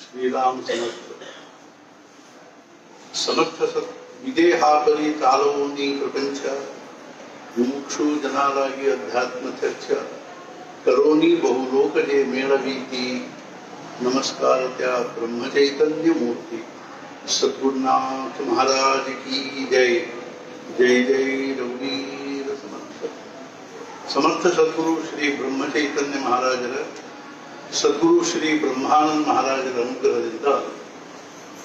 श्रीराम समर्थ समर्थ सत् विदेहापरी चालवोनी प्रपंच मुमुक्षु जनालागी अध्यात्म चर्चा करोनी बहुलोक जे मेळवीती नमस्कार त्या ब्रह्म चैतन्य मूर्ति सद्गुरुनाथ महाराज की जय जय जय रघुवीर समर्थ समर्थ सद्गुरु श्री ब्रह्म चैतन्य महाराजರ सद्गुरु श्री ब्रह्मानंद महाराजರ ಅನುಗ್ರಹದಿಂದ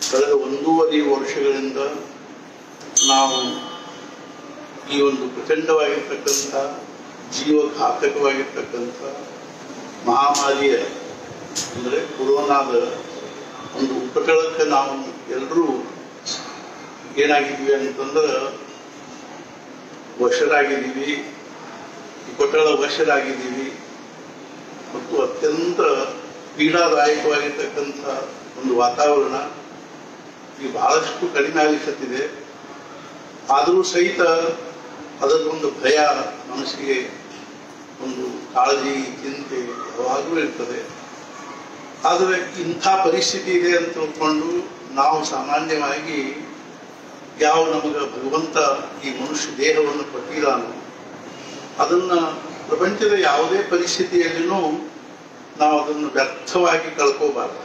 ಕಳೆದ 1.5 ವರ್ಷಗಳಿಂದ ನಾವು ಈ ಒಂದು ಪ್ರಚಂಡವಾಗಿರ್ತಕ್ಕಂಥ ಜೀವಘಾತಕವಾಗಿರ್ತಕ್ಕಂಥ ಮಹಾಮಾರಿಯ ಅಂದರೆ ಕೊರೋನಾದ ಒಂದು ಉಪಟಳಕ್ಕೆ ನಾವು ಎಲ್ಲರೂ ಏನಾಗಿದ್ದೀವಿ ಅಂತಂದ್ರೆ ವಶರಾಗಿದ್ದೀವಿ, ಉಪಟಳ ವಶರಾಗಿದ್ದೀವಿ ಮತ್ತು ಅತ್ಯಂತ ಪೀಡಾದಾಯಕವಾಗಿರ್ತಕ್ಕಂಥ ಒಂದು ವಾತಾವರಣ ಈ ಬಹಳಷ್ಟು ಕಡಿಮೆ ಆಗಲಿಕ್ಕತ್ತಿದೆ. ಆದರೂ ಸಹಿತ ಅದರದೊಂದು ಭಯ ಮನಸ್ಸಿಗೆ ಒಂದು ಕಾಳಜಿ ಚಿಂತೆ ಯಾವಾಗಲೂ ಇರ್ತದೆ. ಆದರೆ ಇಂಥ ಪರಿಸ್ಥಿತಿ ಇದೆ ಅಂತ ತಿಳ್ಕೊಂಡು ನಾವು ಸಾಮಾನ್ಯವಾಗಿ ಯಾವ ನಮಗೆ ಭಗವಂತ ಈ ಮನುಷ್ಯ ದೇಹವನ್ನು ಕೊಟ್ಟಿದ್ದಾನೋ ಅದನ್ನು ಪ್ರಪಂಚದ ಯಾವುದೇ ಪರಿಸ್ಥಿತಿಯಲ್ಲಿನೂ ನಾವು ಅದನ್ನು ವ್ಯರ್ಥವಾಗಿ ಕಳ್ಕೋಬಾರ್ದು.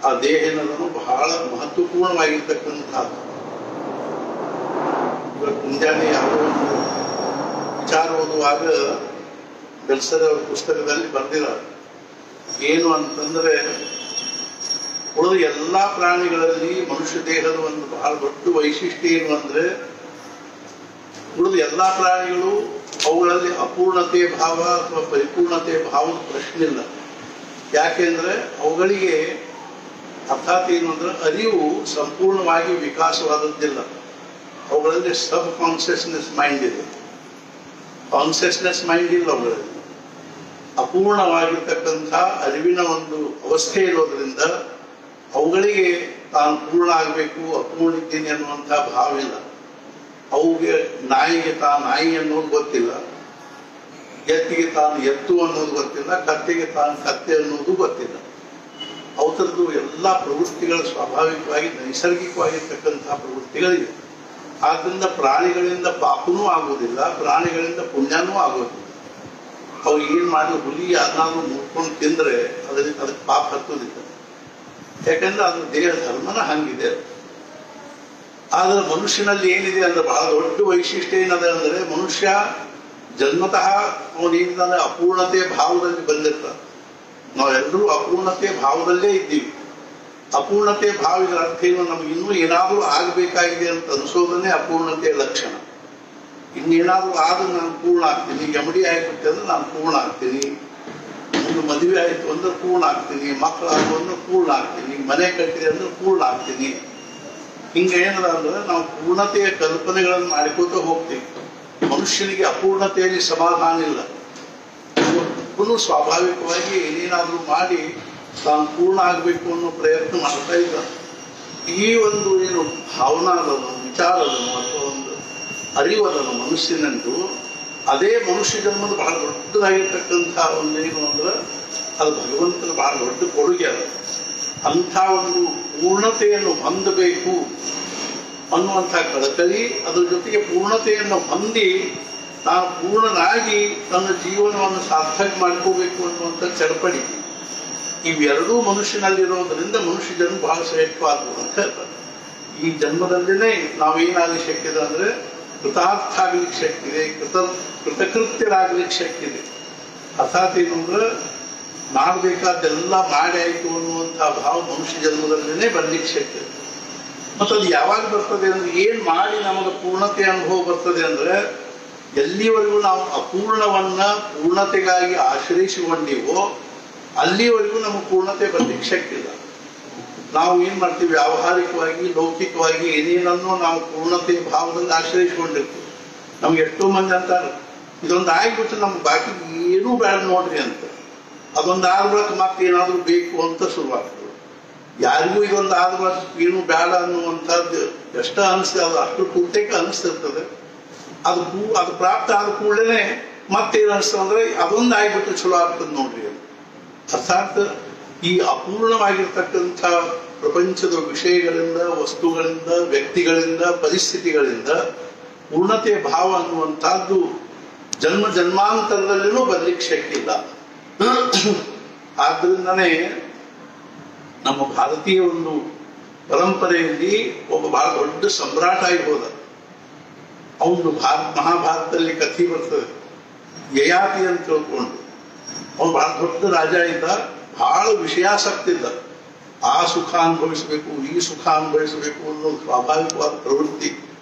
ಆ ದೇಹ ಅನ್ನೋದನ್ನು ಬಹಳ ಮಹತ್ವಪೂರ್ಣವಾಗಿರ್ತಕ್ಕಂಥದ್ದು. ಇವಾಗ ಮುಂಜಾನೆ ಯಾವುದೋ ಒಂದು ವಿಚಾರ ಓದುವಾಗ ಬೆಲ್ಸರ್ ಅವರ ಪುಸ್ತಕದಲ್ಲಿ ಬರೆದಿದ್ದಾರೆ ಏನು ಅಂತಂದ್ರೆ, ಉಳಿದ ಎಲ್ಲ ಪ್ರಾಣಿಗಳಲ್ಲಿ ಮನುಷ್ಯ ದೇಹದ ಒಂದು ಬಹಳ ದೊಡ್ಡ ವೈಶಿಷ್ಟ್ಯ ಏನು ಅಂದ್ರೆ, ಉಳಿದ ಎಲ್ಲ ಪ್ರಾಣಿಗಳು ಅವುಗಳಲ್ಲಿ ಅಪೂರ್ಣತೆ ಭಾವ ಅಥವಾ ಪರಿಪೂರ್ಣತೆ ಭಾವದ ಪ್ರಶ್ನೆ ಇಲ್ಲ. ಯಾಕೆಂದ್ರೆ ಅವುಗಳಿಗೆ ಅರ್ಥಾತ್ ಏನು ಅಂದ್ರೆ ಅರಿವು ಸಂಪೂರ್ಣವಾಗಿ ವಿಕಾಸವಾದದ್ದಿಲ್ಲ. ಅವುಗಳಲ್ಲಿ ಸಬ್ ಕಾನ್ಸಿಯಸ್ನೆಸ್ ಮೈಂಡ್ ಇದೆ, ಕಾನ್ಸಿಯಸ್ನೆಸ್ ಮೈಂಡ್ ಇಲ್ಲ. ಅವುಗಳಲ್ಲಿ ಅಪೂರ್ಣವಾಗಿರ್ತಕ್ಕಂಥ ಅರಿವಿನ ಒಂದು ಅವಸ್ಥೆ ಇರೋದ್ರಿಂದ ಅವುಗಳಿಗೆ ತಾನು ಪೂರ್ಣ ಆಗಬೇಕು, ಅಪೂರ್ಣ ಇದ್ದೀನಿ ಅನ್ನುವಂಥ ಭಾವ ಇಲ್ಲ. ಅವುಗೆ ನಾಯಿಗೆ ತಾನು ನಾಯಿ ಅನ್ನೋದು ಗೊತ್ತಿಲ್ಲ, ಎತ್ತಿಗೆ ತಾನು ಎತ್ತು ಅನ್ನೋದು ಗೊತ್ತಿಲ್ಲ, ಕತ್ತೆಗೆ ತಾನು ಕತ್ತೆ ಅನ್ನೋದು ಗೊತ್ತಿಲ್ಲ. ಅವತರದ್ದು ಎಲ್ಲ ಪ್ರವೃತ್ತಿಗಳು ಸ್ವಾಭಾವಿಕವಾಗಿ ನೈಸರ್ಗಿಕವಾಗಿರ್ತಕ್ಕಂತಹ ಪ್ರವೃತ್ತಿಗಳಿವೆ. ಆದ್ದರಿಂದ ಪ್ರಾಣಿಗಳಿಂದ ಪಾಪನೂ ಆಗುವುದಿಲ್ಲ, ಪ್ರಾಣಿಗಳಿಂದ ಪುಣ್ಯನೂ ಆಗೋದಿಲ್ಲ. ಅವು ಏನು ಮಾಡಿ ಹುಲಿ ಅದನ್ನಾದ್ರೂ ಮುಟ್ಕೊಂಡು ತಿಂದರೆ ಅದಕ್ಕೆ ಪಾಪ ಹತ್ತೋದಿಲ್ಲ. ಯಾಕಂದ್ರೆ ಅದು ದೇಹ ಧರ್ಮನ ಹಂಗಿದೆ. ಆದರೆ ಮನುಷ್ಯನಲ್ಲಿ ಏನಿದೆ ಅಂದ್ರೆ ಬಹಳ ದೊಡ್ಡ ವೈಶಿಷ್ಟ್ಯ ಏನದ ಅಂದ್ರೆ, ಮನುಷ್ಯ ಜನ್ಮತಃ ಅವನೇನಿದೆ ಅಪೂರ್ಣತೆ ಭಾವದಲ್ಲಿ ಬಂದಿರ್ತಾನೆ. ನಾವೆಲ್ಲರೂ ಅಪೂರ್ಣತೆ ಭಾವದಲ್ಲೇ ಇದ್ದೀವಿ. ಅಪೂರ್ಣತೆ ಭಾವ ಇದರ ಅರ್ಥ ಏನು, ನಮ್ಗೆ ಇನ್ನೂ ಏನಾದರೂ ಆಗಬೇಕಾಗಿದೆ ಅಂತ ಅನಿಸೋದನ್ನೇ ಅಪೂರ್ಣತೆಯ ಲಕ್ಷಣ. ಇನ್ನೇನಾದರೂ ಆದ್ರೂ ನಾನು ಪೂರ್ಣ ಆಗ್ತೀನಿ. ಎಮಡಿ ಆಗಿಬಿಟ್ಟೆ ಅಂದ್ರೆ ನಾನು ಪೂರ್ಣ ಆಗ್ತೀನಿ. ಒಂದು ಮದುವೆ ಆಯಿತು ಅಂದ್ರೆ ಪೂರ್ಣ ಆಗ್ತೀನಿ, ಮಕ್ಕಳಾಗು ಅಂದ್ರೆ ಪೂರ್ಣ ಆಗ್ತೀನಿ, ಮನೆ ಕಟ್ಟಿದೆ ಅಂದ್ರೆ ಪೂರ್ಣ ಆಗ್ತೀನಿ. ಹಿಂಗೆ ಏನದ ಅಂದ್ರೆ ನಾವು ಪೂರ್ಣತೆಯ ಕಲ್ಪನೆಗಳನ್ನು ಮಾಡಿಕೋತ ಹೋಗ್ತೀವಿ. ಮನುಷ್ಯನಿಗೆ ಅಪೂರ್ಣತೆಯಲ್ಲಿ ಸಮಾಧಾನ ಇಲ್ಲ. ಪುನಃ ಸ್ವಾಭಾವಿಕವಾಗಿ ಏನೇನಾದರೂ ಮಾಡಿ ತಾನು ಪೂರ್ಣ ಆಗಬೇಕು ಅನ್ನೋ ಪ್ರಯತ್ನ ಮಾಡ್ತಾ ಇದ್ದಾನೆ. ಈ ಒಂದು ಏನು ಭಾವನಾ ಅದನ್ನು, ವಿಚಾರ ಅದನ್ನು, ಅಥವಾ ಒಂದು ಅರಿವದನ್ನು ಮನುಷ್ಯನಂದು, ಅದೇ ಮನುಷ್ಯ ಜನ್ಮದ ಬಹಳ ದೊಡ್ಡದಾಗಿರ್ತಕ್ಕಂಥ ಒಂದು ಏನು ಅಂದ್ರೆ ಅದು ಭಗವಂತನ ಬಹಳ ದೊಡ್ಡ ಕೊಡುಗೆ ಅದ. ಅಂಥ ಒಂದು ಪೂರ್ಣತೆಯನ್ನು ಹೊಂದಬೇಕು ಅನ್ನುವಂಥ ಕಳಕಳಿ, ಅದ್ರ ಜೊತೆಗೆ ಪೂರ್ಣತೆಯನ್ನು ಹೊಂದಿ ತಾನು ಪೂರ್ಣನಾಗಿ ತನ್ನ ಜೀವನವನ್ನು ಸಾರ್ಥಕ ಮಾಡ್ಕೋಬೇಕು ಅನ್ನುವಂಥ ಚಡಪಡಿ, ಇವೆರಡೂ ಮನುಷ್ಯನಲ್ಲಿರೋದ್ರಿಂದ ಮನುಷ್ಯ ಜನ್ಮ ಬಹಳ ಶ್ರೇಷ್ಠವಾದವು ಅಂತ ಹೇಳ್ತಾರೆ. ಈ ಜನ್ಮದಲ್ಲೇ ನಾವೇನಾಗಲಿಕ್ಕೆ ಶಕ್ಯ ಇದೆ ಅಂದ್ರೆ ಕೃತಾರ್ಥ ಆಗ್ಲಿಕ್ಕೆ ಶಕ್ತಿ ಇದೆ, ಕೃತಕೃತ್ಯರಾಗ್ಲಿಕ್ಕೆ ಶಕ್ತಿ ಇದೆ. ಅರ್ಥಾತ್ ಏನು ಅಂದ್ರೆ ಮಾಡಬೇಕಾದ್ದೆಲ್ಲ ಮಾಡಿ ಆಯಿತು ಅನ್ನುವಂಥ ಭಾವ ಮನುಷ್ಯ ಜನ್ಮದಲ್ಲೇ ಬರ್ಲಿಕ್ಕೆ ಶಕ್ತಿ ಇದೆ. ಮತ್ತು ಅದು ಯಾವಾಗ ಬರ್ತದೆ ಅಂದ್ರೆ, ಏನು ಮಾಡಿ ನಮಗೆ ಪೂರ್ಣತೆ ಅನುಭವ ಬರ್ತದೆ ಅಂದ್ರೆ, ಎಲ್ಲಿವರೆಗೂ ನಾವು ಅಪೂರ್ಣವನ್ನ ಪೂರ್ಣತೆಗಾಗಿ ಆಶ್ರಯಿಸಿಕೊಂಡಿವೋ ಅಲ್ಲಿವರೆಗೂ ನಮಗೆ ಪೂರ್ಣತೆ ಬರ್ಲಿಕ್ಕೆ ಶಕ್ತಿ ಇಲ್ಲ. ನಾವು ಏನ್ ಮಾಡ್ತೀವಿ, ವ್ಯಾವಹಾರಿಕವಾಗಿ ಲೌಕಿಕವಾಗಿ ಏನೇನನ್ನೋ ನಾವು ಪೂರ್ಣತೆ ಭಾವದಲ್ಲಿ ಆಶ್ರಯಿಸಿಕೊಂಡಿರ್ತೀವಿ. ನಮ್ಗೆ ಎಷ್ಟೋ ಮಂದಿ ಅಂತಾರೆ, ಇದೊಂದು ಆಗಿಬಿಟ್ಟು ನಮ್ಗೆ ಬಾಕಿ ಏನೂ ಬೇಡ ನೋಡ್ರಿ ಅಂತ. ಅದೊಂದು ಆದ ಬಳಿಕ ಮತ್ತೆ ಏನಾದರೂ ಬೇಕು ಅಂತ ಶುರುವಾಗ್ತದೆ. ಯಾರಿಗೂ ಇದೊಂದು ಆದ ಬಳಿಕ ಏನು ಬೇಡ ಅನ್ನುವಂಥದ್ದು ಎಷ್ಟ ಅನಿಸ್ತದೆ, ಅದು ಅಷ್ಟು ಪೂರ್ತಿಗೆ ಅನಿಸ್ತಿರ್ತದೆ. ಅದು ಪ್ರಾಪ್ತ ಆದ ಕೂಡಲೇ ಮತ್ತೇನು ಅನಿಸ್ತದೆ ಅಂದ್ರೆ ಅದೊಂದು ಆಗಿಬಿಟ್ಟು ಚಲೋ ಆಗ್ತದೆ ನೋಡ್ರಿ ಅಂತ. ಅರ್ಥಾತ್ ಈ ಅಪೂರ್ಣವಾಗಿರ್ತಕ್ಕಂಥ ಪ್ರಪಂಚದ ವಿಷಯಗಳಿಂದ, ವಸ್ತುಗಳಿಂದ, ವ್ಯಕ್ತಿಗಳಿಂದ, ಪರಿಸ್ಥಿತಿಗಳಿಂದ ಪೂರ್ಣತೆಯ ಭಾವ ಅನ್ನುವಂಥದ್ದು ಜನ್ಮ ಜನ್ಮಾಂತರದಲ್ಲಿನೂ ಬರ್ಲಿಕ್ಕೆ ಶಕ್ತಿ ಇಲ್ಲ. ಆದ್ರಿಂದನೇ ನಮ್ಮ ಭಾರತೀಯ ಒಂದು ಪರಂಪರೆಯಲ್ಲಿ ಒಬ್ಬ ಬಹಳ ದೊಡ್ಡ ಸಮ್ರಾಟ ಆಗಿ ಹೋದ. ಅವನು ಮಹಾಭಾರತದಲ್ಲಿ ಕಥೆ ಬರ್ತದೆ, ಯಯಾತಿ ಅಂತ ತಿಳ್ಕೊಂಡು. ಅವನು ಬಹಳ ದೊಡ್ಡ ರಾಜ ಇದ್ದ, ಬಹಳ ವಿಷಯಾಸಕ್ತಿ ಇದ್ದ. ಆ ಸುಖ ಅನುಭವಿಸಬೇಕು, ಈ ಸುಖ ಅನುಭವಿಸಬೇಕು ಅನ್ನೋದು ಸ್ವಾಭಾವಿಕವಾದ ಪ್ರವೃತ್ತಿ.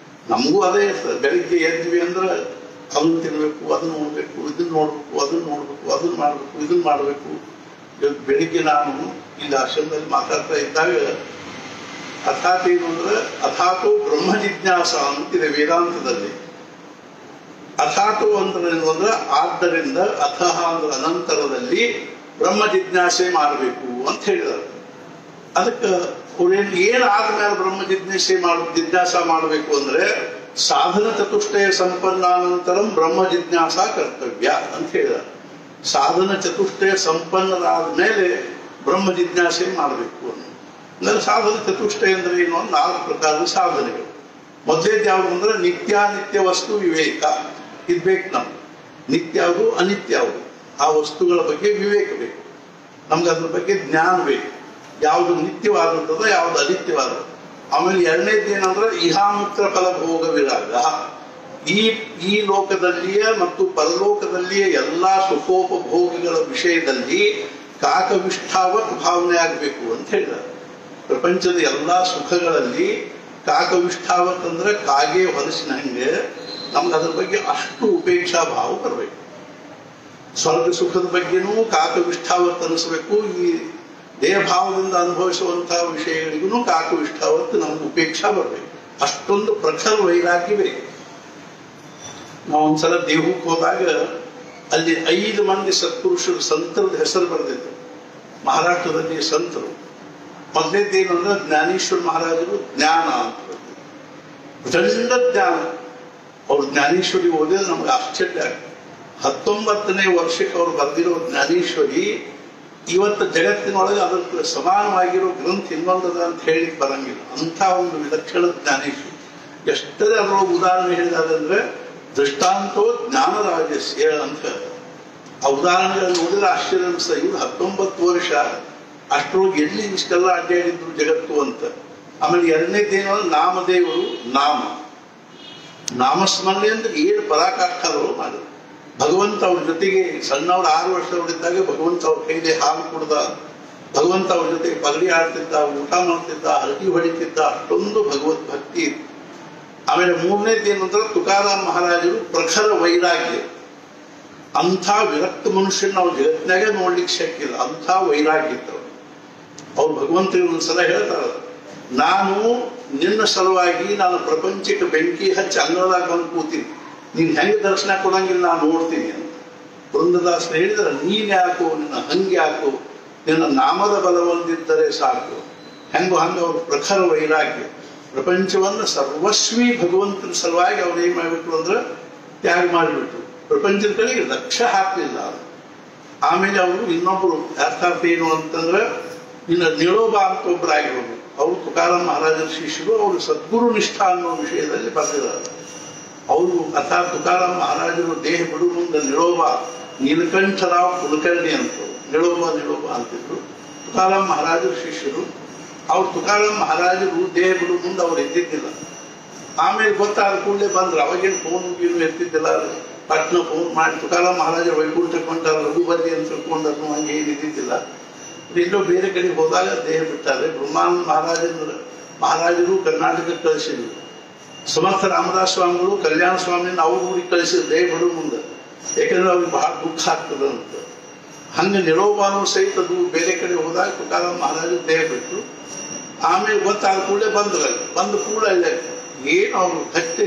ನಮಗೂ ಅದೇ ಇರ್ತದೆ. ಬೆಳಿಗ್ಗೆ ಎದ್ವಿ ಅಂದ್ರೆ ಅದನ್ನು ತಿನ್ಬೇಕು, ಅದನ್ನ ನೋಡ್ಬೇಕು, ಇದನ್ನ ನೋಡ್ಬೇಕು, ಅದನ್ನ ನೋಡ್ಬೇಕು, ಅದನ್ನ ಮಾಡ್ಬೇಕು, ಇದನ್ನ ಮಾಡ್ಬೇಕು. ಇವತ್ತು ಬೆಳಿಗ್ಗೆ ನಾನು ಇಲ್ಲಿ ಆಶ್ರಮದಲ್ಲಿ ಮಾತಾಡ್ತಾ ಇದ್ದಾಗ ಅರ್ಥಾತ್ ಏನು ಅಂದ್ರೆ ಅಥಾತು ಬ್ರಹ್ಮ ಜಿಜ್ಞಾಸ ಅಂತಿದೆ ವೇದಾಂತದಲ್ಲಿ. ಅಥಾತು ಅಂದ್ರೆ ಆದ್ದರಿಂದ, ಅಥಃ ಅಂದ್ರೆ ಅನಂತರದಲ್ಲಿ ಬ್ರಹ್ಮ ಜಿಜ್ಞಾಸೆ ಮಾಡಬೇಕು ಅಂತ ಹೇಳಿದ್ದಾರೆ. ಅದಕ್ಕೆ ಅವ್ರೇನು ಏನಾದ್ಮೇಲೆ ಬ್ರಹ್ಮ ಜಿಜ್ಞಾಸ ಮಾಡಬೇಕು ಅಂದ್ರೆ ಸಾಧನ ಚತುಷ್ಟಯ ಸಂಪನ್ನಾನಂತರಂ ಬ್ರಹ್ಮ ಜಿಜ್ಞಾಸ ಕರ್ತವ್ಯ ಅಂತ ಹೇಳಿದ್ದಾರೆ. ಸಾಧನ ಚತುಷ್ಟಯ ಸಂಪನ್ನರಾದ ಮೇಲೆ ಬ್ರಹ್ಮ ಜಿಜ್ಞಾಸೆ ಮಾಡಬೇಕು ಅಂದ್ರೆ ಸಾಧನ ಚತುಷ್ಟಯ ಅಂದ್ರೆ ಏನು? 4 ಪ್ರಕಾರದ ಸಾಧನೆಗಳು. ಮೊದಲೇದು ಯಾವುದು ಅಂದ್ರೆ ನಿತ್ಯಾನಿತ್ಯ ವಸ್ತು ವಿವೇಕ ಇದ್ಬೇಕು. ನಮ್ಗೆ ನಿತ್ಯ ಯಾವುದು, ಅನಿತ್ಯ ಯಾವುದು, ಆ ವಸ್ತುಗಳ ಬಗ್ಗೆ ವಿವೇಕ ಬೇಕು. ನಮ್ಗೆ ಅದ್ರ ಬಗ್ಗೆ ಜ್ಞಾನ ಬೇಕು. ಯಾವುದು ನಿತ್ಯವಾದದ್ದು, ಯಾವುದು ಅನಿತ್ಯವಾದದ್ದು. ಆಮೇಲೆ ಎರಡನೇದು ಏನಂದ್ರೆ ಇಹಾಮುತ್ರ ಫಲಭೋಗ ವಿರಾಗ. ಈ ಲೋಕದಲ್ಲಿಯ ಮತ್ತು ಪರಲೋಕದಲ್ಲಿಯ ಎಲ್ಲಾ ಸುಖೋಪಭೋಗಗಳ ವಿಷಯದಲ್ಲಿ ಕಾಕವಿಷ್ಠಾವತ್ ಭಾವನೆ ಆಗಬೇಕು ಅಂತ ಹೇಳಿದ್ದಾರೆ. ಪ್ರಪಂಚದ ಎಲ್ಲಾ ಸುಖಗಳಲ್ಲಿ ಕಾಕವಿಷ್ಠಾವತ್ ಅಂದ್ರೆ ಕಾಗೆ ಹೊಲಸಿನ ಹಂಗೆ ನಮ್ಗೆ ಅದ್ರ ಬಗ್ಗೆ ಅಷ್ಟು ಉಪೇಕ್ಷಾ ಭಾವ ಬರಬೇಕು. ಸ್ವರ್ಗ ಸುಖದ ಬಗ್ಗೆನೂ ಕಾಕವಿಷ್ಠಾವತ್ ಅನಿಸ್ಬೇಕು. ಈ ದೇಹಭಾವದಿಂದ ಅನುಭವಿಸುವಂತಹ ವಿಷಯಗಳಿಗೂ ಕಾಕವಿಷ್ಠಾವತ್ ನಮ್ಗೆ ಉಪೇಕ್ಷಾ ಬರಬೇಕು. ಅಷ್ಟೊಂದು ಪ್ರಖರ ವೈರಾಗ್ಯ ಬೇಕು. ನಾವು ಒಂದ್ಸಲ ದೇಹಕ್ಕೆ ಹೋದಾಗ ಅಲ್ಲಿ 5 ಮಂದಿ ಸತ್ಪುರುಷರು ಸಂತರದ ಹೆಸರು ಬರೆದಿದ್ರು. ಮಹಾರಾಷ್ಟ್ರದಲ್ಲಿ ಸಂತರು. ಮೊದಲೇದೇನು ಅಂದ್ರೆ ಜ್ಞಾನೇಶ್ವರ ಮಹಾರಾಜರು ಜ್ಞಾನ ಅಂತ ಪ್ರಚಂಡ ಜ್ಞಾನ. ಅವ್ರು ಜ್ಞಾನೇಶ್ವರಿ ಓದಿದ್ರೆ ನಮ್ಗೆ ಆಶ್ಚರ್ಯ ಆಗುತ್ತೆ. 19ನೇ ವರ್ಷಕ್ಕೆ ಅವ್ರು ಬರೆದಿರೋ ಜ್ಞಾನೇಶ್ವರಿ ಇವತ್ತು ಜಗತ್ತಿನೊಳಗೆ ಅದಕ್ಕೆ ಸಮಾನವಾಗಿರೋ ಗ್ರಂಥ ಇನ್ನೊಂದದ ಅಂತ ಹೇಳಿ ಬರಂಗಿಲ್ಲ. ಅಂಥ ಒಂದು ವಿಲಕ್ಷಣ ಜ್ಞಾನೇಶ್ವರಿ. ಎಷ್ಟರೇ ಅದರೊಳಗೆ ಉದಾಹರಣೆ ಹೇಳಿದಾದಂದ್ರೆ ದೃಷ್ಟಾಂತೋ ಜ್ಞಾನರಾಜಸ್ಯ ಅಂತ. ಆ ಉದಾಹರಣೆಗಳನ್ನು ನೋಡಿದ್ರೆ ಆಶ್ಚರ್ಯ ಅನಿಸ್ತಾ. ಇವ್ರು 19 ವರ್ಷ ಅಷ್ಟರೊಳಗೆ ಎಲ್ಲಿ ಇಷ್ಟೆಲ್ಲ ಅಡ್ಡಾಡಿದ್ರು ಜಗತ್ತು ಅಂತ. ಆಮೇಲೆ ಎರಡನೇದೇನೋ ನಾಮದೇವರು ನಾಮಸ್ಮರಣೆ ಅಂದ್ರೆ ಏನು ಪರಾಕಾಷ್ಠರು ಮಾಡಿದ್ರು. ಭಗವಂತ ಅವ್ರ ಜೊತೆಗೆ ಸಣ್ಣವ್ರು 6 ವರ್ಷದವರಿದ್ದಾಗ ಭಗವಂತ ಅವ್ರ ಕೈಲಿ ಹಾಲು ಕುಡ್ದ. ಭಗವಂತ ಅವ್ರ ಜೊತೆಗೆ ಪಗಡಿ ಆಡ್ತಿದ್ದ, ಊಟ ಮಾಡ್ತಿದ್ದ, ಹರಟಿ ಹೊಡಿತಿದ್ದ. ಅಷ್ಟೊಂದು ಭಗವತ್ ಭಕ್ತಿ. ಆಮೇಲೆ 3ನೇದೇನು ಅಂದ್ರೆ ತುಕಾರಾಮ್ ಮಹಾರಾಜರು ಪ್ರಖರ ವೈರಾಗ್ಯ. ಅಂಥ ವಿರಕ್ತ ಮನುಷ್ಯನ ನಾವು ಜಗತ್ತಿನಾಗೆ ನೋಡ್ಲಿಕ್ಕೆ ಶಕ್ಯ ಇಲ್ಲ. ಅಂಥ ವೈರಾಗ್ಯ ಇತ್ತು. ಅವ್ರು ಭಗವಂತರಿಗೆ ಒಂದ್ಸಲ ಹೇಳ್ತಾರ, ನಾನು ನಿನ್ನ ಸಲುವಾಗಿ ನಾನು ಪ್ರಪಂಚಕ್ಕೆ ಬೆಂಕಿ ಹಚ್ಚಿ ಅಂಗಳದಾಗ ಬಂದು ಕೂತೀನಿ, ನೀನ್ ಹೆಂಗೆ ದರ್ಶನ ಕೊಡಂಗಿಲ್ಲ ನಾನು ನೋಡ್ತೀನಿ ಅಂತ. ಬೃಂದದಾಸರು ಹೇಳಿದ್ರೆ, ನೀನ್ ಯಾಕೋ, ನಿನ್ನ ಹಂಗೆ ಯಾಕೋ, ನಿನ್ನ ನಾಮದ ಬಲ ಹೊಂದಿದ್ದರೆ ಸಾಕು. ಹೆಂಗೋ ಹಂಗೆ ಅವ್ರ ಪ್ರಖರ ವೈರಾಗ್ಯ. ಪ್ರಪಂಚವನ್ನು ಸರ್ವಸ್ವಿ ಭಗವಂತನ ಸಲುವಾಗಿ ಅವ್ರು ಏನ್ ಮಾಡ್ಬಿಟ್ರು ಅಂದ್ರೆ ತ್ಯಾಗ ಮಾಡಿಬಿಟ್ರು. ಪ್ರಪಂಚದ ಕಡೆಗೆ ಲಕ್ಷ್ಯ ಹಾಕಲಿಲ್ಲ. ಆಮೇಲೆ ಅವರು ಇನ್ನೊಬ್ರು ಅರ್ಥಾತ್ ಏನು ಅಂತಂದ್ರೆ ಇನ್ನು ನಿಳೋಬ ಅಂತ ಒಬ್ಬರಾಗಿರೋದು. ಅವರು ತುಕಾರಾಮ್ ಮಹಾರಾಜರ ಶಿಷ್ಯರು. ಅವರು ಸದ್ಗುರು ನಿಷ್ಠಾ ಅನ್ನೋ ವಿಷಯದಲ್ಲಿ ಬರೆದಿದ್ದಾರೆ. ಅವರು ಅರ್ಥಾತ್ ತುಕಾರಾಮ್ ಮಹಾರಾಜರು ದೇಹ ಬಿಡು ಮುಂದೆ ನಿಳೋಬ ನೀಲಕಂಠರಾವ್ ಕುಲಕರ್ಣಿ ಅಂತ ನಿಳೋಬ ಅಂತಿದ್ರು. ತುಕಾರಾಮ್ ಮಹಾರಾಜರ ಶಿಷ್ಯರು. ಅವ್ರು ತುಕಾರಾಮ್ ಮಹಾರಾಜರು ದೇಹ ಬಿಡು ಮುಂದೆ ಅವ್ರು ಎದ್ದಿದ್ದಿಲ್ಲ. ಆಮೇಲೆ ಗೊತ್ತಾದ ಕೂಡಲೇ ಬಂದ್ರು. ಅವಾಗೇನು ಫೋನ್ ಗೀನು ಎತ್ತಿದ್ದಿಲ್ಲ. ಪಟ್ನ ಫೋನ್ ಮಾಡಿ ತುಕಾರಾಮ್ ಮಹಾರಾಜರು ವೈಕುಂಠ ಕೊಂಡಾರ ಲಘು ಬರ್ಲಿ ಅಂತ ತಿಳ್ಕೊಂಡ್ರು. ಹಂಗೆ ಇದ್ದಿದ್ದಿಲ್ಲ. ಎಲ್ಲೋ ಬೇರೆ ಕಡೆ ಹೋದಾಗ ದೇಹ ಬಿಟ್ಟಾರೆ. ಬ್ರಹ್ಮಾನಂದ ಮಹಾರಾಜರು ಕರ್ನಾಟಕಕ್ಕೆ ಕಳಿಸಿದ್ರು. ಸಮರ್ಥ ರಾಮದಾಸ್ ಸ್ವಾಮಿಗಳು ಕಲ್ಯಾಣ ಸ್ವಾಮಿನ ಅವ್ರ ಊರಿಗೆ ಕಳಿಸಿದ್ರು ದೇಹ ಬಿಡು ಮುಂದೆ. ಯಾಕಂದ್ರೆ ಅವ್ರಿಗೆ ಬಹಳ ದುಃಖ ಆಗ್ತದೆ ಅಂತ. ಹಂಗೆ ನಿರೋಬಾನು ಸಹಿತ ಅದು ಬೇರೆ ಕಡೆ ಹೋದಾಗ ತುಕಾರಾಮ್ ಮಹಾರಾಜರು ದೇಹ ಬಿಟ್ಟು ಆಮೇಲೆ ಗೊತ್ತಾದ ಕೂಡಲೇ ಬಂದ ಕೂಡ ಏನು ಅವರು ಗಟ್ಟಿ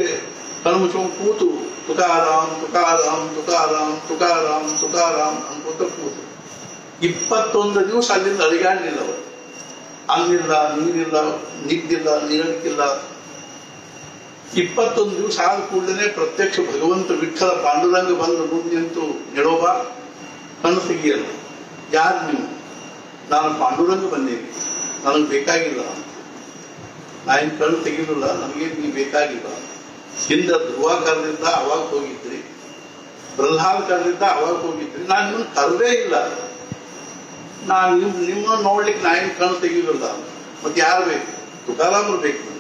ಕಣ್ಮುಚ್ಕೊಂಡು ಕೂತು ತುಕಾರಾಮ್ ತುಕಾರಾಮ್ ತುಕಾರಾಮ್ ತುಕಾರಾಮ್ ತುಕಾರಾಮ್ ಅನ್ಕೋತ ಕೂತು 21 ದಿವಸ ಅಲ್ಲಿಂದ ಅಳಿಗಾಡಲಿಲ್ಲ. ಅವರು ಅನ್ನಿಲ್ಲ, ನೀರಿಲ್ಲ, ನಿದ್ದಿಲ್ಲ, ನೀರಕ್ಕಿಲ್ಲ. 21 ದಿವಸ ಆದ ಕೂಡಲೇ ಪ್ರತ್ಯಕ್ಷ ಭಗವಂತ ವಿಠಲ ಪಾಂಡುರಂಗ ಬಂದು ಮುಂದೆ ನಿಂತು ನಿಳೋಬ ಕಣ್ಣು ತೆಗಿಯಲ್ಲ. ಯಾರು ನೀವು? ನಾನು ಪಾಂಡುರಂಗ ಬಂದೀನಿ, ನನಗೆ ಬೇಕಾಗಿಲ್ಲ, ನಾನು ಕಣ್ಣು ತೆಗಿಲಿಲ್ಲ, ನನಗೇನು ನೀವು ಬೇಕಾಗಿಲ್ಲ. ಹಿಂದೆ ಧ್ರುವ ಕರೆದಿದ್ದ ಅವಾಗ ಹೋಗಿದ್ರಿ, ಪ್ರಹ್ಲಾದ್ ಕರೆದಿದ್ದ ಅವಾಗ ಹೋಗಿದ್ರಿ, ನಾನು ನಿಮ್ಮನ್ನು ಕರೆದೇ ಇಲ್ಲ. ನಾನು ನಿಮ್ಮನ್ನು ನೋಡ್ಲಿಕ್ಕೆ ನಾನು ಕಣ್ಣು ತೆಗಿಲಿಲ್ಲ. ಮತ್ತೆ ಯಾರು ಬೇಕು? ತುಕಾರಾಮರು ಬೇಕು.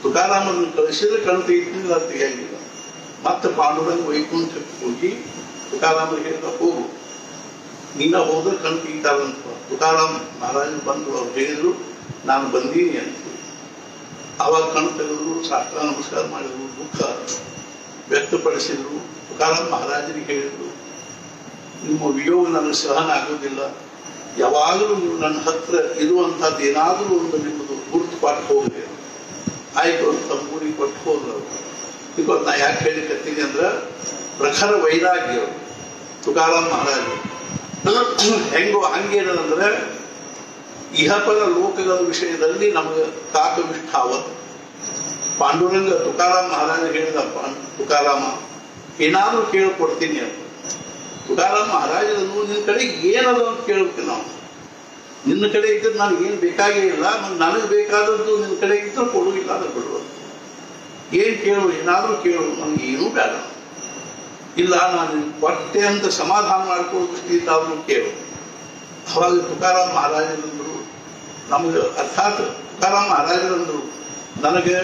ತುಕಾರಾಮರನ್ನು ಕಳಿಸಿದ್ರೆ ಕಣ್ಣು ತೆಗಿತಿಲ್ಲ, ತೆಗಿಯಂಗಿಲ್ಲ. ಮತ್ತೆ ಪಾಂಡುರಂಗ ವೈಕುಂಠಕ್ಕೆ ಹೋಗಿ ತುಕಾರಾಮರಿಗೆ ಹೇಳಿದ, ಹೋಗು, ನೀನ ಹೋದ್ರೆ ಕಣ್ಣು ತೆಗಿತಾರಂತ. ತುಕಾರಾಮ್ ಮಹಾರಾಜ್ ಬಂದು ಅವ್ರು ಹೇಳಿದ್ರು, ನಾನು ಬಂದೀನಿ ಅಂತ. ಆವಾಗ ಕಣ್ಣು ತೆಗೆದ್ರು, ಸಾಷ್ಟಾಂಗ ನಮಸ್ಕಾರ ಮಾಡಿದ್ರು, ದುಃಖ ವ್ಯಕ್ತಪಡಿಸಿದ್ರು. ತುಕಾರಾಮ್ ಮಹಾರಾಜರಿಗೆ ಹೇಳಿದ್ರು, ನಿಮ್ಮ ವಿಯೋಗ ನನಗೆ ಸಹನ ಆಗೋದಿಲ್ಲ, ಯಾವಾಗಲೂ ನೀವು ನನ್ನ ಹತ್ರ ಇರುವಂಥದ್ದು ಏನಾದರೂ ಒಂದು ನಿಮ್ಮದು ಗುರುತು ಪಾಠ ಹೋಗಲಿ. ಆಯ್ತು ಅಂತ ಮೂರಿಗೆ ಕೊಟ್ಟು ಹೋದ್ರು. ಬಿಕಾಸ್ ನಾ ಯಾಕೆ ಹೇಳಿಕತ್ತೀನಿ ಅಂದ್ರೆ ಪ್ರಖರ ವೈರಾಗ್ಯ ತುಕಾರಾಮ್ ಮಹಾರಾಜ. ಹೆಂಗೋ ಹಂಗೇನಂದ್ರೆ ಇಹಪರ ಲೋಕಗಳ ವಿಷಯದಲ್ಲಿ ನಮಗೆ ಕಾಕವಿಷ್ಠಾವತ್. ಪಾಂಡುರಂಗ ತುಕಾರಾಮ್ ಮಹಾರಾಜ ಹೇಳಿದ, ತುಕಾರಾಮ ಏನಾದ್ರೂ ಕೇಳ್ಕೊಡ್ತೀನಿ ಅಂತ. ತುಕಾರಾಮ್ ಮಹಾರಾಜರನ್ನು ನಿನ್ನ ಕಡೆ ಏನದ ಅಂತ ಕೇಳ್ಬೇಕು ನಾವು. ನಿನ್ನ ಕಡೆ ಇದ್ದದ್ದು ನನಗೆ ಏನು ಬೇಕಾಗೇ ಇಲ್ಲ, ನನಗೆ ಬೇಕಾದದ್ದು ನಿನ್ನ ಕಡೆ ಇದ್ರೂ ಕೊಡು, ಇಲ್ಲ ಅಂದ್ರೆ ಬಿಡುವ. ಏನು ಕೇಳು, ಏನಾದ್ರೂ ಕೇಳು, ನನಗೆ ಏನೂ ಬೇಡ. ಇಲ್ಲ ನಾನು ಕೊಟ್ಟೆ ಅಂತ ಸಮಾಧಾನ ಮಾಡ್ಕೊಳ್ಳೋಷ್ಟಿದ್ದಾದ್ರೂ ಕೇಳು. ಅವಾಗ ತುಕಾರಾಮ್ ಮಹಾರಾಜರಂದ್ರು ನಮಗೆ, ಅರ್ಥಾತ್ ತುಕಾರಾಮ್ ಮಹಾರಾಜರಂದ್ರು, ನನಗೆ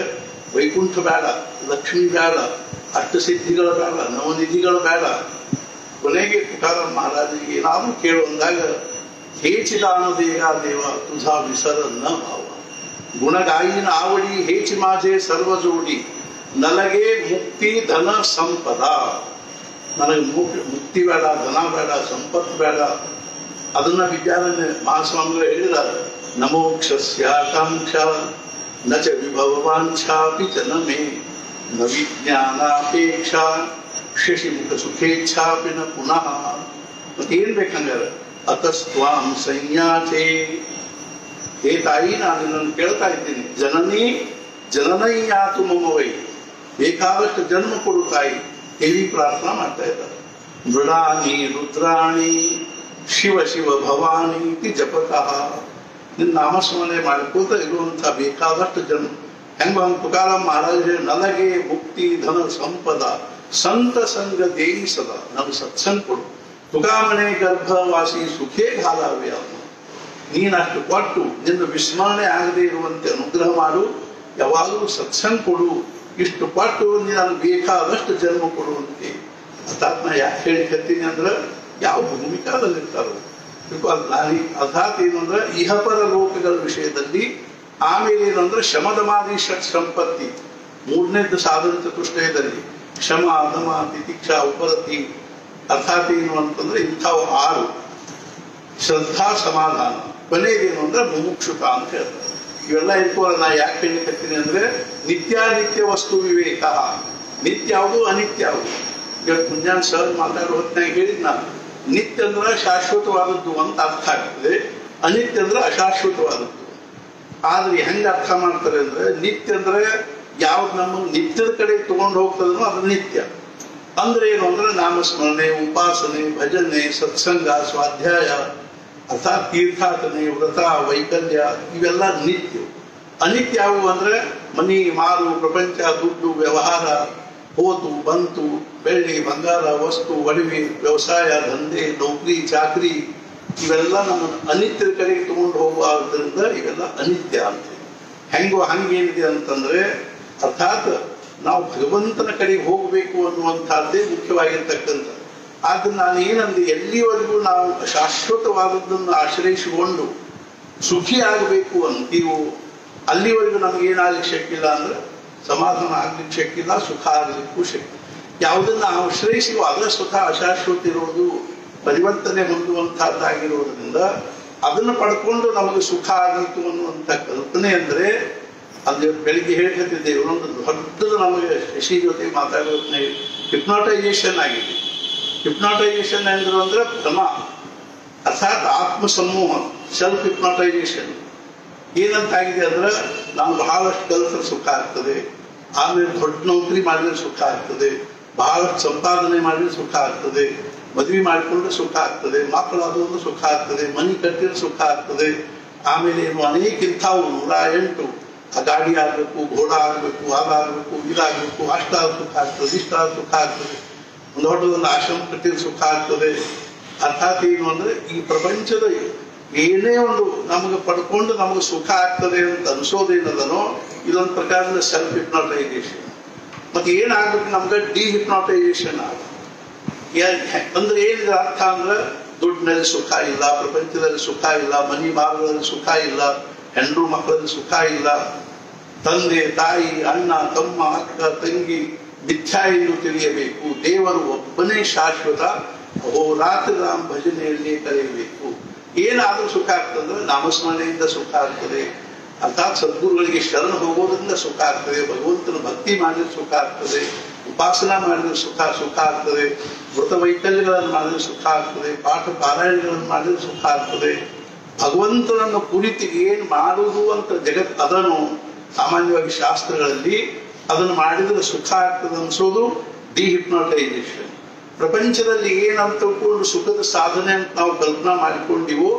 ವೈಕುಂಠ ಬೇಡ, ಲಕ್ಷ್ಮಿ ಬೇಡ, ಅಷ್ಟಸಿದ್ಧಿಗಳು ಬೇಡ, ನವನಿಧಿಗಳು ಬೇಡ. ಕೊನೆಗೆ ತುಕಾರಾಮ್ ಮಹಾರಾಜರಿಗೆ ಏನಾದ್ರೂ ಕೇಳು ಅಂದಾಗ, ಹೇಚಿದಾನದೇಯ ದೇವ ತುझा विसर न भाव, ಗುಣಗಾಯಿನ ಆವಡಿ ಹೇಚಿ ಮಾಜೆ ಸರ್ವ ಜೋಡಿ, ನನಗೆ ಮುಕ್ತಿ ಧನ ಸಂಪದ. ನನಗೆ ಮುಕ್ತಿ ಬೇಡ, ಧನ ಬೇಡ, ಸಂಪತ್ತು ಬೇಡ. ಅದನ್ನ ವಿದ್ಯಾರಣ್ಯ ಮಹಾಸ್ವಾಮಿಗಳು ಹೇಳಿದ್ದಾರೆ, ನಮೋಕ್ಷಸ್ಯಾಕಾಂಕ್ಷ ನ ಚ ವಿಭವಾಂಛಾಪಿ ಚ ನ ಮೇ ನ ವಿಜ್ಞಾನಾಪೇಕ್ಷಾ ಶಶಿಮುಖ ಸುಖೇಚ್ಛಾಪಿ ನ ಪುನಃ. ಮತ್ತೇನ್ ಬೇಕಂಗಾರೆ, ಅತಸ್ತ್ವಾಂ ಸಂಜ್ಞಾತೆ. ಹೇ ತಾಯಿ, ನಾನು ನಿನ್ನನ್ನು ಕೇಳ್ತಾ ಇದ್ದೀನಿ, ಜನನಿ ಜನನಯ್ಯಾತು ಮಮವೈ, ಬೇಕಾದಷ್ಟು ಜನ್ಮ ಕೊಡು ತಾಯಿ, ದೇವಿ ಪ್ರಾರ್ಥನಾ ಮಾಡ್ತಾ ಇದ್ದಾರೆ. ಮೃಡಾನಿ ರುದ್ರಾಣಿ ಶಿವ ಶಿವ ಭವಾನಿ ಇತಿ ಜಪತಃ. ನಿನ್ನ ನಾಮಸ್ಮರಣೆ ಮಾಡಿಕೋತ ಇರುವಂಥ ಬೇಕಾದಷ್ಟು ಜನ್ಮ. ಹೆಂಗ ತುಕಾರಾಮ್ ಮಹಾರಾಜ, ನನಗೆ ಮುಕ್ತಿ ಧನ ಸಂಪದ ಸಂತ ಸಂಗ ದೇವಿ ಸದಾ, ನನಗೆ ಸತ್ಸಂಗ ಕೊಡು. ತುಕಾಮನೆ ಗರ್ಭವಾಸಿ ಸುಖೇ ಘಾಲಾವ್ಯ. ನೀನಷ್ಟು ಕೊಟ್ಟು ನಿನ್ನ ವಿಸ್ಮರಣೆ ಆಗದೆ ಇರುವಂತೆ ಅನುಗ್ರಹ ಮಾಡು, ಯಾವಾಗಲೂ ಸತ್ಸಂಗ ಕೊಡು. ಇಷ್ಟು ಕೊಟ್ಟು ನೀನು ಬೇಕಾದಷ್ಟು ಜನ್ಮ ಕೊಡುವಂತೆ. ಅರ್ಥಾತ್ ನಾ ಯಾಕೆ ಹೇಳಿಕತ್ತೀನಿ ಅಂದ್ರೆ, ಯಾವ ಭೂಮಿಕಾದಲ್ಲಿರ್ತಾರೋ. ಬಿಕಾಸ್ ನಾನು ಅರ್ಥಾತ್ ಏನು ಅಂದ್ರೆ ಇಹಪರ ಲೋಕಗಳ ವಿಷಯದಲ್ಲಿ. ಆಮೇಲೆ ಏನಂದ್ರೆ ಶಮದಮಾದಿ ಷಟ್ ಸಂಪತ್ತಿ, ಮೂರನೇದ್ದು ಸಾಧನ ಚತುಷ್ಟಯದಲ್ಲಿ ಶಮ ದಮ ತಿತಿಕ್ಷಾ ಉಪರತಿ. ಅರ್ಥಾತ್ ಏನು ಅಂತಂದ್ರೆ ಇಂಥವು 6, ಶ್ರದ್ಧಾ ಸಮಾಧಾನ. ಕೊನೆಗೇನು ಅಂದ್ರೆ ಮುಮುಕ್ಷುತ ಅಂತ ಹೇಳ್ತಾರೆ. ಇವೆಲ್ಲ ಇಟ್ಕೊಳ್ಳ ನಾ ಯಾಕೆ ಹೇಳಿಕತ್ತೀನಿ ಅಂದ್ರೆ, ನಿತ್ಯಾನಿತ್ಯ ವಸ್ತು ವಿವೇಕ. ನಿತ್ಯ ಯಾವುದು, ಅನಿತ್ಯ ಯಾವುದು. ಇವತ್ತು ಮುಂಜಾನೆ ಸರ್ ಮಾತಾಡೋ ಹೊತ್ತಿನಾಗ ಹೇಳಿದ್ ನಾನು, ನಿತ್ಯ ಅಂದ್ರೆ ಶಾಶ್ವತವಾದದ್ದು ಅಂತ ಅರ್ಥ ಆಗ್ತದೆ, ಅನಿತ್ಯ ಅಂದ್ರೆ ಅಶಾಶ್ವತವಾದದ್ದು. ಆದ್ರೆ ಹೆಂಗೆ ಅರ್ಥ ಮಾಡ್ತಾರೆ ಅಂದ್ರೆ, ನಿತ್ಯ ಅಂದ್ರೆ ಯಾವ್ದು ನಮ್ಮ ನಿತ್ಯದ ಕಡೆ ತಗೊಂಡು ಹೋಗ್ತದೋ ಅದು ನಿತ್ಯ. ಅಂದ್ರೆ ಏನು ಅಂದ್ರೆ ನಾಮಸ್ಮರಣೆ, ಉಪಾಸನೆ, ಭಜನೆ, ಸತ್ಸಂಗ, ಸ್ವಾಧ್ಯಾಯ, ಅರ್ಥಾತ್ ತೀರ್ಥಾಟನೆ, ವ್ರತ, ವೈಕಲ್ಯ, ಇವೆಲ್ಲ ನಿತ್ಯ. ಅನಿತ್ಯ ಯಾವುವು ಅಂದ್ರೆ ಮನಿ, ಮಾರು, ಪ್ರಪಂಚ, ದುಡ್ಡು, ವ್ಯವಹಾರ, ಹೋತು ಬಂತು, ಬೆಳ್ಳಿ ಬಂಗಾರ, ವಸ್ತು, ಒಡವೆ, ವ್ಯವಸಾಯ, ದಂಧೆ, ನೌಕರಿ, ಚಾಕರಿ, ಇವೆಲ್ಲ ನಮ್ಮ ಅನಿತ್ಯದ ಕಡೆಗೆ ತಗೊಂಡು ಹೋಗುವುದರಿಂದ ಇವೆಲ್ಲ ಅನಿತ್ಯ ಅಂತ. ಹೆಂಗೋ ಹಂಗೇನಿದೆ ಅಂತಂದ್ರೆ, ಅರ್ಥಾತ್ ನಾವು ಭಗವಂತನ ಕಡೆಗೆ ಹೋಗಬೇಕು ಅನ್ನುವಂಥದ್ದೇ ಮುಖ್ಯವಾಗಿರ್ತಕ್ಕಂಥ. ಆದ್ರೆ ನಾನು ಏನಂದ್ರೆ, ಎಲ್ಲಿವರೆಗೂ ನಾವು ಶಾಶ್ವತವಾದದ್ದನ್ನು ಆಶ್ರಯಿಸಿಕೊಂಡು ಸುಖಿ ಆಗಬೇಕು ಅಂತೀವೋ ಅಲ್ಲಿವರೆಗೂ ನಮಗೇನಾಗ್ಲಿಕ್ಕೆ ಶಕ್ತಿಲ್ಲ ಅಂದ್ರೆ, ಸಮಾಧಾನ ಆಗ್ಲಿಕ್ಕೆ ಶಕ್ತಿಲ್ಲ, ಸುಖ ಆಗ್ಲಿಕ್ಕೂ ಶಕ್ತಿ. ಯಾವುದನ್ನ ಆಶ್ರಯಿಸಿವೋ ಅದರ ಸ್ವತಃ ಅಶಾಶ್ವತ ಇರೋದು, ಪರಿವರ್ತನೆ ಹೊಂದುವಂತಹದ್ದಾಗಿರೋದ್ರಿಂದ ಅದನ್ನು ಪಡ್ಕೊಂಡು ನಮಗೆ ಸುಖ ಆಗಿತ್ತು ಅನ್ನುವಂಥ ಕಲ್ಪನೆ ಅಂದ್ರೆ, ಅದು ಬೆಳಿಗ್ಗೆ ಹೇಳ್ತಿದ್ದೇವೆ. ಒಂದು ದೊಡ್ಡದು ನಮಗೆ ಶಶಿ ಜೊತೆ ಮಾತಾಡೋದನ್ನ ಹಿಪ್ನಾಟೈಸೇಷನ್ ಆಗಿದೆ. ಹಿಪ್ನಾಟೈಸೇಷನ್ ಎಂದ್ರು ಅಂದ್ರೆ ಭ್ರಮ, ಅರ್ಥಾತ್ ಆತ್ಮ ಸಮೂಹ, ಸೆಲ್ಫ್ ಹಿಪ್ನಾಟೈಸೇಷನ್. ಏನಂತಾಗಿದೆ ಅಂದ್ರೆ, ನಾವು ಬಹಳಷ್ಟು ಕಲಿತರೆ ಸುಖ ಆಗ್ತದೆ, ಆಮೇಲೆ ದೊಡ್ಡ ನೌಕರಿ ಮಾಡಿದ್ರೆ ಸುಖ ಆಗ್ತದೆ, ಬಹಳಷ್ಟು ಸಂಪಾದನೆ ಮಾಡಿದ್ರೆ ಸುಖ ಆಗ್ತದೆ, ಮದುವೆ ಮಾಡಿಕೊಂಡ್ರೆ ಸುಖ ಆಗ್ತದೆ, ಮಕ್ಕಳಾದ್ರೂ ಸುಖ ಆಗ್ತದೆ, ಮನೆ ಕಟ್ಟಿದ್ರೆ ಸುಖ ಆಗ್ತದೆ. ಆಮೇಲೆ ಏನು ಅನೇಕ ಇಂಥವು 108 ಆ ಗಾಡಿ ಆಗ್ಬೇಕು, ಘೋಡ ಆಗ್ಬೇಕು, ಅದಾಗಬೇಕು, ಇದಾಗಬೇಕು, ಅಷ್ಟಾದ ಸುಖ ಆಗ್ತದೆ, ಇಷ್ಟಾದ ಸುಖ ಆಗ್ತದೆ, ಒಂದು ದೊಡ್ಡದೊಂದು ಆಶ್ರಮ ಕಟ್ಟಿದ್ರೆ ಸುಖ ಆಗ್ತದೆ. ಅರ್ಥಾತ್ ಏನು ಅಂದ್ರೆ ಈ ಪ್ರಪಂಚದ ಏನೇ ಒಂದು ನಮಗೆ ಪಡ್ಕೊಂಡು ನಮಗೆ ಸುಖ ಆಗ್ತದೆ ಅಂತ ಅನ್ಸೋದೇನದನೋ ಇದೊಂದು ಪ್ರಕಾರದ ಸೆಲ್ಫ್ ಹಿಪ್ನಾಟೈಸೇಷನ್. ಮತ್ತೆ ಏನಾಗ್ಬೇಕು ನಮ್ಗೆ ಡಿಹಿಪ್ನಾಟೈಸೇಷನ್ ಆಗ ಅಂದ್ರೆ ಏನಿದೆ ಅರ್ಥ ಅಂದ್ರೆ ದುಡ್ಡಿನಲ್ಲಿ ಸುಖ ಇಲ್ಲ, ಪ್ರಪಂಚದಲ್ಲಿ ಸುಖ ಇಲ್ಲ, ಮನಿ ಮಾರ್ಗದಲ್ಲಿ ಸುಖ ಇಲ್ಲ, ಹೆಂಡ್ರು ಮಕ್ಕಳಲ್ಲಿ ಸುಖ ಇಲ್ಲ, ತಂದೆ ತಾಯಿ ಅಣ್ಣ ತಮ್ಮ ಅಕ್ಕ ತಂಗಿ ಮಿಥ್ಯಾ ಎಂದು ತಿಳಿಯಬೇಕು, ದೇವರು ಒಬ್ಬನೇ ಶಾಶ್ವತ, ಅಹೋರಾತ್ರಿ ರಾಮ ಭಜನೆಯಲ್ಲಿ ಕಳೆಯಬೇಕು. ಏನಾದ್ರೂ ಸುಖ ಆಗ್ತದೆ, ನಾಮಸ್ಮರಣೆಯಿಂದ ಸುಖ ಆಗ್ತದೆ, ಅರ್ಥಾತ್ ಸದ್ಗುರುಗಳಿಗೆ ಶರಣ ಹೋಗೋದ್ರಿಂದ ಸುಖ ಆಗ್ತದೆ, ಭಗವಂತನ ಭಕ್ತಿ ಮಾಡಿದ್ರೆ ಸುಖ ಆಗ್ತದೆ, ಉಪಾಸನಾ ಮಾಡಿದ್ರೆ ಸುಖ ಆಗ್ತದೆ, ವೃತ ವೈಕಲ್ಯಗಳನ್ನು ಮಾಡಿದ್ರೆ ಸುಖ ಆಗ್ತದೆ, ಪಾಠ ಪಾರಾಯಣಗಳನ್ನು ಮಾಡಿದ್ರೆ ಸುಖ ಆಗ್ತದೆ. ಭಗವಂತನನ್ನು ಕುರಿತು ಏನ್ ಮಾಡುವುದು ಅಂತ ಜಗತ್ ಅದನ್ನು ಸಾಮಾನ್ಯವಾಗಿ ಶಾಸ್ತ್ರಗಳಲ್ಲಿ ಅದನ್ನು ಮಾಡಿದ್ರೆ ಸುಖ ಆಗ್ತದೆ ಅನ್ಸೋದು ಡಿಹಿಪ್ನಾಟೈಸೇಷನ್. ಪ್ರಪಂಚದಲ್ಲಿ ಏನಂತ ತಿಳ್ಕೊಂಡು ಸುಖದ ಸಾಧನೆ ಅಂತ ನಾವು ಕಲ್ಪನಾ ಮಾಡಿಕೊಂಡಿವೋ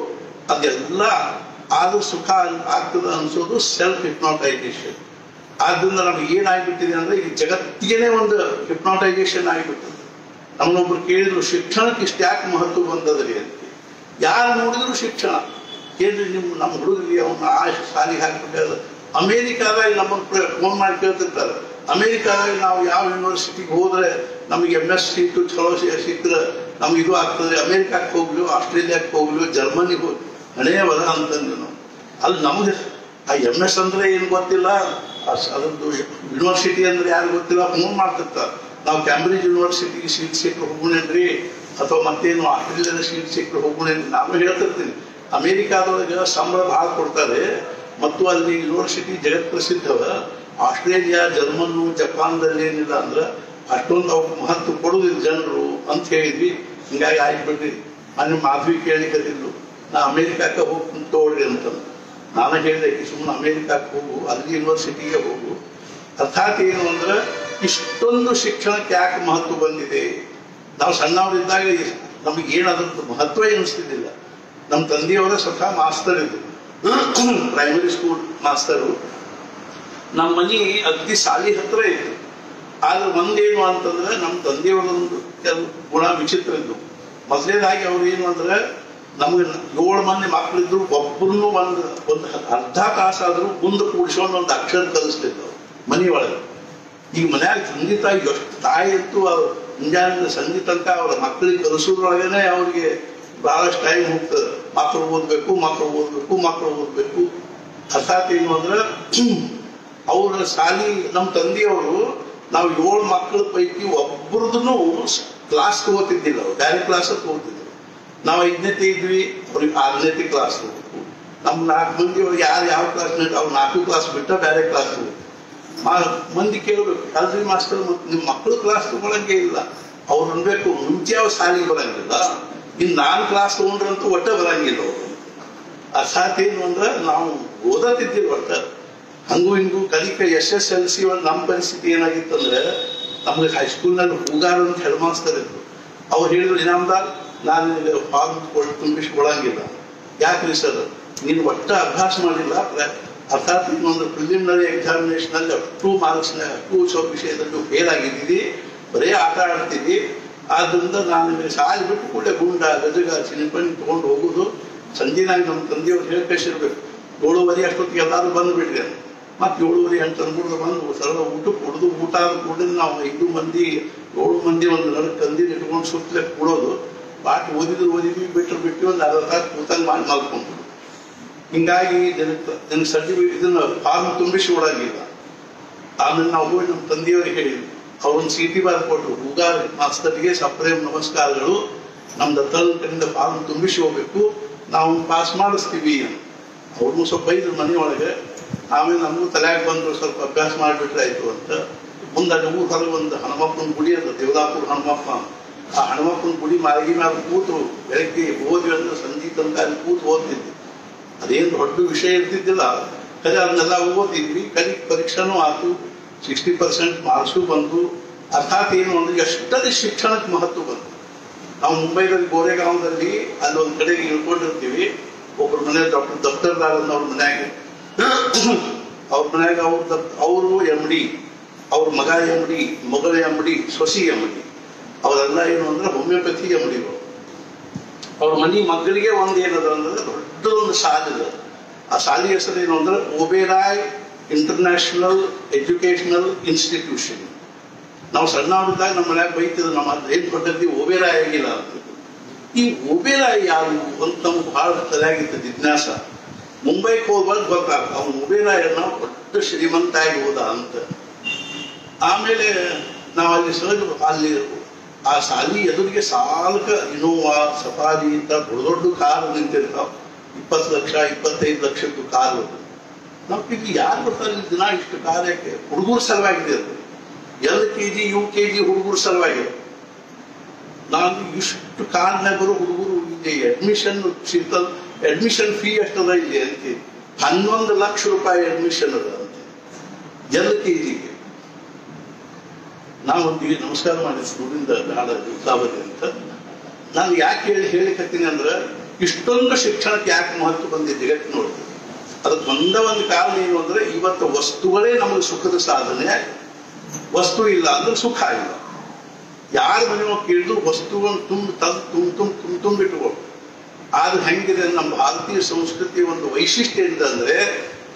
ಅದೆಲ್ಲ ಆದ್ರೂ ಸುಖ ಆಗ್ತದೆ ಅನ್ಸೋದು ಸೆಲ್ಫ್ ಹಿಪ್ನಾಟೈಸೇಷನ್. ಆದ್ರಿಂದ ನಮ್ಗೆ ಏನಾಗ್ಬಿಟ್ಟಿದೆ ಅಂದ್ರೆ ಈ ಜಗತ್ತಿಗೆ ಒಂದು ಹಿಪ್ನಾಟೈಸೇಷನ್ ಆಗಿಬಿಟ್ಟದೆ. ನಮ್ಮನ್ನೊಬ್ರು ಕೇಳಿದ್ರು ಶಿಕ್ಷಣಕ್ಕೆ ಇಷ್ಟ ಯಾಕೆ ಮಹತ್ವ ಬಂದದ್ರಿ ಅಂತ. ಯಾರು ನೋಡಿದ್ರು ಶಿಕ್ಷಣ ಏನ್ರಿ ನಮ್ಮ ಹುಡುಗರಿಗೆ ಅವನ್ನ ಆ ಶಾಲೆಗೆ ಹಾಕ್ಬಿಟ್ಟಾರ. ಅಮೇರಿಕಾದಾಗ ನಮ್ಮನ್ನು ಫೋನ್ ಮಾಡಿ ಕೇಳ್ತಿರ್ತಾರೆ, ಅಮೇರಿಕಾದಾಗ ನಾವು ಯಾವ ಯೂನಿವರ್ಸಿಟಿಗೆ ಹೋದ್ರೆ ನಮಗೆ MS ಸೀಟು ಚಲೋ ಸಿಕ್ಕರೆ ನಮ್ಗೆ ಇದು ಆಗ್ತದೆ, ಅಮೇರಿಕಾಕ್ಕೆ ಹೋಗ್ಲು, ಆಸ್ಟ್ರೇಲಿಯಾಕ್ಕೆ ಹೋಗ್ಲು, ಜರ್ಮನಿಗೆ ಹೋಗ್ಲಿ ಹಣೇ ವರ ಅಂತಂದ್ರೆ ನಾವು ಅಲ್ಲಿ ನಮಗೆ ಆ MS ಅಂದ್ರೆ ಏನು ಗೊತ್ತಿಲ್ಲ, ಅದರದ್ದು ಯೂನಿವರ್ಸಿಟಿ ಅಂದ್ರೆ ಯಾರು ಗೊತ್ತಿಲ್ಲ, ಫೋನ್ ಮಾಡ್ತಿರ್ತಾರೆ. ನಾವು ಕ್ಯಾಂಬ್ರಿಡ್ಜ್ ಯೂನಿವರ್ಸಿಟಿಗೆ ಸೀಟ್ ಸಿಕ್ಕರೆ ಹೋಗೋಣೇನ್ರಿ, ಅಥವಾ ಮತ್ತೇನು ಆಸ್ಟ್ರೇಲಿಯಾದ ಸೀಟ್ ಸಿಕ್ಕರೆ ಹೋಗೋಣೇನ್ರಿ. ನಾನು ಹೇಳ್ತಿರ್ತೀನಿ ಅಮೇರಿಕಾದೊಳಗೆ ಸಂಬಳ ಭಾಳ ಕೊಡ್ತಾರೆ ಮತ್ತು ಅಲ್ಲಿ ಯೂನಿವರ್ಸಿಟಿ ಜಗತ್ ಪ್ರಸಿದ್ಧವ. ಆಸ್ಟ್ರೇಲಿಯಾ, ಜರ್ಮನ್ನು, ಜಪಾನ್ದಲ್ಲಿ ಏನಿಲ್ಲ ಅಂದ್ರೆ ಅಷ್ಟೊಂದು ಅವ್ರಿಗೆ ಮಹತ್ವ ಕೊಡುದಿಲ್ಲ ಜನರು ಅಂತ ಹೇಳಿದ್ವಿ. ಹಿಂಗಾಗಿ ಆಯ್ಬಿಡ್ರಿ. ಮೊನ್ನೆ ಮಾಧವಿ ಕೇಳಿಕದಿಲ್ಲ, ನಾ ಅಮೇರಿಕಾಕ್ಕೆ ಹೋಗಿ ತೋಳ್ರಿ ಅಂತ. ನಾನು ಹೇಳಿದೆ ಸುಮ್ಮನೆ ಅಮೇರಿಕಾಕ್ಕೆ ಹೋಗು, ಅಲ್ಲಿ ಯೂನಿವರ್ಸಿಟಿಗೆ ಹೋಗು. ಅರ್ಥಾತ್ ಏನು ಅಂದ್ರೆ ಇಷ್ಟೊಂದು ಶಿಕ್ಷಣಕ್ಕೆ ಯಾಕೆ ಮಹತ್ವ ಬಂದಿದೆ. ನಾವು ಸಣ್ಣವರಿದ್ದಾಗ ನಮಗೆ ಏನದ್ರದ್ದು ಮಹತ್ವ ಎನಿಸ್ತಿದ್ದಿಲ್ಲ. ನಮ್ಮ ತಂದೆಯವರ ಸ್ವತಃ ಮಾಸ್ತರ್ ಇದ್ರು, ಪ್ರೈಮರಿ ಸ್ಕೂಲ್ ಮಾಸ್ತರು. ನಮ್ಮ ಮನೆ ಅಗ್ದಿ ಶಾಲಿ ಹತ್ರ ಇತ್ತು. ಆದ್ರೆ ಒಂದೇನು ಅಂತಂದ್ರೆ ನಮ್ಮ ತಂದೆಯವರೊಂದು ಕೆಲವು ಗುಣ ವಿಚಿತ್ರ ಇದ್ದು. ಮೊದಲನೇದಾಗಿ ಅವ್ರು ಏನು ಅಂದ್ರೆ ನಮ್ಗೆ 7 ಮಂದಿ ಮಕ್ಕಳಿದ್ರು, ಒಬ್ಬರನ್ನು ಒಂದು ಅರ್ಧ ತಾಸಾದ್ರೂ ಮುಂದೆ ಕೂಡಿಸ್ಕೊಂಡು ಒಂದು ಅಕ್ಷರ ಕಲಿಸ್ತಿದ್ದವು ಮನೆ ಒಳಗೆ. ಈಗ ಮನ್ಯಾಗ ತಂದೆ ತಾಯಿ ಎಷ್ಟು ತಾಯಿ ಇತ್ತು, ಅವ್ರು ಮುಂಜಾನೆ ಸಂಜೆ ತನಕ ಅವ್ರ ಮಕ್ಕಳಿಗೆ ಕಲಿಸೋದ್ರೊಳಗೇನೆ ಅವ್ರಿಗೆ ಬಹಳಷ್ಟು ಟೈಮ್ ಹೋಗ್ತದೆ. ಮಕ್ಕಳು ಓದ್ಬೇಕು. ಅರ್ಥಾತ್ ಏನು ಅಂದ್ರೆ ಅವ್ರ ಶಾಲಿ ನಮ್ಮ ತಂದೆಯವರು ನಾವು 7 ಮಕ್ಕಳ ಪೈಕಿ ಒಬ್ಬರದೂ ಕ್ಲಾಸ್ ತಗೋತಿದ್ದಿಲ್ಲ, ಅವ್ರು ಬೇರೆ ಕ್ಲಾಸ್ ತಗೋತಿದ್ರು. ನಾವು 5ನೇತೆ ಇದ್ವಿ, ಅವ್ರಿಗೆ 6ನೇತೆ ಕ್ಲಾಸ್ ತಗೋಬೇಕು. ನಮ್ಮ 4 ಮಂದಿ ಅವ್ರು ಯಾರು ಯಾವ ಕ್ಲಾಸ್ ಅವ್ರು 4 ಕ್ಲಾಸ್ ಬಿಟ್ಟ ಬೇರೆ ಕ್ಲಾಸ್ ತಗೋಬೇಕು. ಮಂದಿ ಕೇಳಬೇಕು, ಅಲ್ರಿ ಮಾಸ್ಟರ್ ನಿಮ್ಮ ಮಕ್ಕಳು ಕ್ಲಾಸ್ ತಗೊಳಂಗೆ ಇಲ್ಲ, ಅವ್ರು ಅನ್ಬೇಕು ಮುಂಚೆ ಅವ್ರು ಶಾಲೆಗೆ ಬರಂಗಿಲ್ಲ, ಇನ್ನು 4 ಕ್ಲಾಸ್ ತಗೊಂಡ್ರಂತೂ ಒಟ್ಟ ಬರಂಗಿಲ್ಲ ಅವರು. ಅರ್ಥಾತ್ ಏನು ಅಂದ್ರೆ ನಾವು ಓದತಿದ್ದೀವಿ ಒಟ್ಟ ಹಂಗೂ ಹಿಂಗೂ ಕಲಿಕೆ. SSLC ಒಂದು ನಮ್ಮ ಪರಿಸ್ಥಿತಿ ಏನಾಗಿತ್ತಂದ್ರೆ ನಮ್ಗೆ ಹೈಸ್ಕೂಲ್ನಲ್ಲಿ ಹೂಗಾರ ಅಂತ ಹೆಡ್ ಮಾಸ್ತರ್ ಇದ್ರು. ಅವ್ರು ಹೇಳಿದ್ರು, ಇನಾಮದಾರ್ ನಾನು ಫಾರ್ಮ್ ತುಂಬಿಸ್ಕೊಳಂಗಿಲ್ಲ. ಯಾಕ್ರಿ ಸರ್, ನೀನು ಒಟ್ಟ ಅಭ್ಯಾಸ ಮಾಡಿಲ್ಲ. ಅರ್ಥಾತ್ ಇನ್ನೊಂದು ಪ್ರಿಲಿಮಿನರಿ ಎಕ್ಸಾಮಿನೇಷನ್ ಅಲ್ಲಿ 2 ಮಾರ್ಕ್ಸ್ನ 2 ವಿಷಯದಲ್ಲಿ ಫೇಲ್ ಆಗಿದ್ದೀವಿ, ಬರೀ ಆಟ ಆಡ್ತೀವಿ. ಆದ್ರಿಂದ ನಾನು ಶಾಲೆ ಬಿಟ್ಟು ಕೂಡಲೇ ಗುಂಡ ಗಜಗ ಚಿನಿಪಣಿ ತಗೊಂಡು ಹೋಗುದು. ಸಂಜೆನಾಗಿ ನಮ್ಮ ತಂದೆಯವ್ರು ಹೇಳಿ ಕಳಿಸಿರ್ಬೇಕು, 7:30 ಅಷ್ಟೊತ್ತಿಗೆ ಎಲ್ಲಾರು ಬಂದ್ಬಿಟ್ರಿ. ಮತ್ತೆ 7:30 8 ಅನ್ಬಿಡ್ದು ಬಂದು ಸರಳ ಊಟಕ್ಕೆ ಕೊಡೋದು. ಊಟ ಆದ ಕೂಡಲೇ ನಾವು 7 ಮಂದಿ ಒಂದು ನಡಕ್ ಕಂದಿನ ಇಟ್ಕೊಂಡು ಸುತ್ತಲೇ ಕೊಡೋದು. ಪಾಠ ಓದಿದ್ವಿ, ಬಿಟ್ಟು ಒಂದು ಅರ್ಧ ತಾಸು ಕೂತಂಗೆ ಮಾಡಿ ಮಲ್ಕೊಂಡು. ಹಿಂಗಾಗಿ ನನಗೆ ಸರ್ಟಿಫಿಕೇಟ್ ಇದನ್ನ ಫಾರ್ಮ್ ತುಂಬಿಸಿ ಕೊಡಂಗಿಲ್ಲ. ಆಮೇಲೆ ನಾವು ಹೋಗಿ ನಮ್ಮ ತಂದೆಯವರಿಗೆ ಹೇಳಿದ್ವಿ, ಅವ್ರೊಂದು ಚೀಟಿ ಬರೆದು ಕೊಟ್ಟರು, ಹೂಗಾರ ಮಾಸ್ತರ್ಗೆ ಸಪ್ರೇಮ್ ನಮಸ್ಕಾರಗಳು, ನಮ್ಮ ದತ್ತರಿಂದ ಫಾರ್ಮ್ ತುಂಬಿಸಿ ಹೋಗ್ಬೇಕು, ನಾವು ಪಾಸ್ ಮಾಡಿಸ್ತೀವಿ ಅಂತ. ಅವ್ರನ್ನೂ ಸ್ವಲ್ಪ ಇದ್ರು ಮನೆಯೊಳಗೆ. ಆಮೇಲೆ ನಮಗೂ ತಲೆಯಾಗಿ ಬಂದ್ರು, ಸ್ವಲ್ಪ ಅಭ್ಯಾಸ ಮಾಡಿಬಿಟ್ರೆ ಆಯ್ತು ಅಂತ. ಮುಂದೆ ಊರ ಹೊರಗೆ ಒಂದು ಹನುಮಪ್ಪನ ಗುಡಿ ಅದ, ದೇವದಾಪುರ ಹನುಮಪ್ಪ. ಆ ಹನುಮಪ್ಪನ ಗುಡಿ ಮಾರ್ಗಿ ಮೇಲೆ ಕೂತು ಬೆಳಗ್ಗೆ ಓದಿ ಅಂದ್ರೆ ಸಂಜೆ ತನಕ ಅಲ್ಲಿ ಕೂತು ಓದ್ತಿದ್ವಿ. ಅದೇನು ದೊಡ್ಡ ವಿಷಯ ಇರ್ತಿದ್ದಿಲ್ಲ, ಕರೆ ಅದನ್ನೆಲ್ಲ ಓದಿದ್ವಿ. ಪರೀಕ್ಷೆನೂ ಆಯ್ತು, 60% ಮಾರ್ಕ್ಸು ಬಂದು. ಅರ್ಥಾತ್ ಏನು ಅಂದ್ರೆ ಎಷ್ಟದೇ ಶಿಕ್ಷಣಕ್ಕೆ ಮಹತ್ವ ಬಂತು. ನಾವು ಮುಂಬೈದಲ್ಲಿ ಗೋರೆಗಾಂವದಲ್ಲಿ ಅಲ್ಲಿ ಒಂದು ಕಡೆಗೆ ಇಳ್ಕೊಂಡಿರ್ತೀವಿ. ಒಬ್ಬರ ಮನೆ ಡಾಕ್ಟರ್ ದಫ್ತರ್ದಾರ್ ಅವ್ರ ಮನ್ಯಾಗ ಅವರು MD, ಅವ್ರ ಮಗ MD, ಮಗಳ MD, ಸೊಸಿ MD. ಅವರೆಲ್ಲ ಏನು ಅಂದ್ರೆ ಹೋಮಿಯೋಪತಿ MDಗಳು. ಅವ್ರ ಮನೆ ಮಕ್ಕಳಿಗೆ ಒಂದು ಏನದ ಅಂದ್ರೆ ದೊಡ್ಡದೊಂದು ಶಾಲೆ. ಆ ಶಾಲೆ ಹೆಸರು ಏನು ಅಂದ್ರೆ ಓಬೇರಾಯ್ ಇಂಟರ್ನ್ಯಾಷನಲ್ ಎಜುಕೇಶನಲ್ ಇನ್ಸ್ಟಿಟ್ಯೂಷನ್. ನಾವು ಸಣ್ಣವರಿದ್ದಾಗ ನಮ್ಮ ಮನ್ಯಾಗ ಬೈತಿದ್ರು, ನಮ್ಮ ಏನ್ ದೊಡ್ಡದಿ ಓಬೇರಾಯ್ ಆಗಿಲ್ಲ ಅಂತ. ಈ ಓಬೇರಾಯ್ ಯಾರು ಅಂತ ನಮ್ಗೆ ಬಹಳ ತಲೆಯಾಗಿತ್ತು ಜಿಜ್ಞಾಸ. ಮುಂಬೈಗೆ ಹೋಗುವಾಗ ಗೊತ್ತಾಗ ಅವ್ನು ಓಬೇರಾಯನ್ನ ದೊಡ್ಡ ಶ್ರೀಮಂತ ಆಗಿ ಹೋದ ಅಂತ. ಆಮೇಲೆ ನಾವು ಅಲ್ಲಿ ಅಲ್ಲಿ ಆ ಶಾಲಿ ಎದುರಿಗೆ ಸಾಲಕ ಇನೋವಾ ಸಫಾರಿ ಅಂತ ದೊಡ್ಡ ದೊಡ್ಡ ಕಾರು ನಿಂತಿರ್ತಾವ. 20 ಲಕ್ಷ 25 ಲಕ್ಷದ್ದು ಕಾರು. ನಮ್ಗೆ ಯಾರು ಬರ್ತಾರೆ ದಿನ ಇಷ್ಟು ಕಾರ್ಯಕ್ಕೆ? ಹುಡುಗರ ಸಲುವಾಗಿದೆ ಅದು. LKG UKG ಹುಡುಗರ ಸಲುವಾಗಿದೆ. ನಾನು ಇಷ್ಟು ಕಾರ್ನಾಗ ಬರೋ ಹುಡುಗರು ಇದೆ ಅಡ್ಮಿಷನ್ ಫೀ ಎಷ್ಟದ ಇಲ್ಲಿ ಅಂತ 11 ಲಕ್ಷ ರೂಪಾಯಿ ಅಡ್ಮಿಷನ್ ಅದ ಅಂತ LKGಗೆ. ನಾವೊಂದಿಗೆ ನಮಸ್ಕಾರ ಮಾಡಿ ಸ್ಕೂಲಿಂದ ನಾಡ ಯುದ್ಧಾವಧಿ ಅಂತ. ನಾನು ಯಾಕೆ ಹೇಳಿಕತ್ತೀನಿ ಅಂದ್ರೆ ಇಷ್ಟೊಂದು ಶಿಕ್ಷಣಕ್ಕೆ ಯಾಕೆ ಮಹತ್ವ ಬಂದಿದೆ ಜಗತ್ತು ನೋಡಿ. ಅದಕ್ಕೆ ಒಂದು ಕಾರಣ ಏನು ಅಂದ್ರೆ ಇವತ್ತು ವಸ್ತುಗಳೇ ನಮಗೆ ಸುಖದ ಸಾಧನೆ. ವಸ್ತು ಇಲ್ಲ ಅಂದ್ರೆ ಸುಖ ಇಲ್ಲ. ಯಾರ ಮನೆಯೊಳಗೆ ಕೇಳಿದ್ರು ವಸ್ತುಗಳನ್ನು ತುಂಬಿಟ್ಕೊ. ಆದ್ರೆ ಹೆಂಗಿದೆ ನಮ್ಮ ಭಾರತೀಯ ಸಂಸ್ಕೃತಿ ಒಂದು ವೈಶಿಷ್ಟ್ಯ ಅಂದ್ರೆ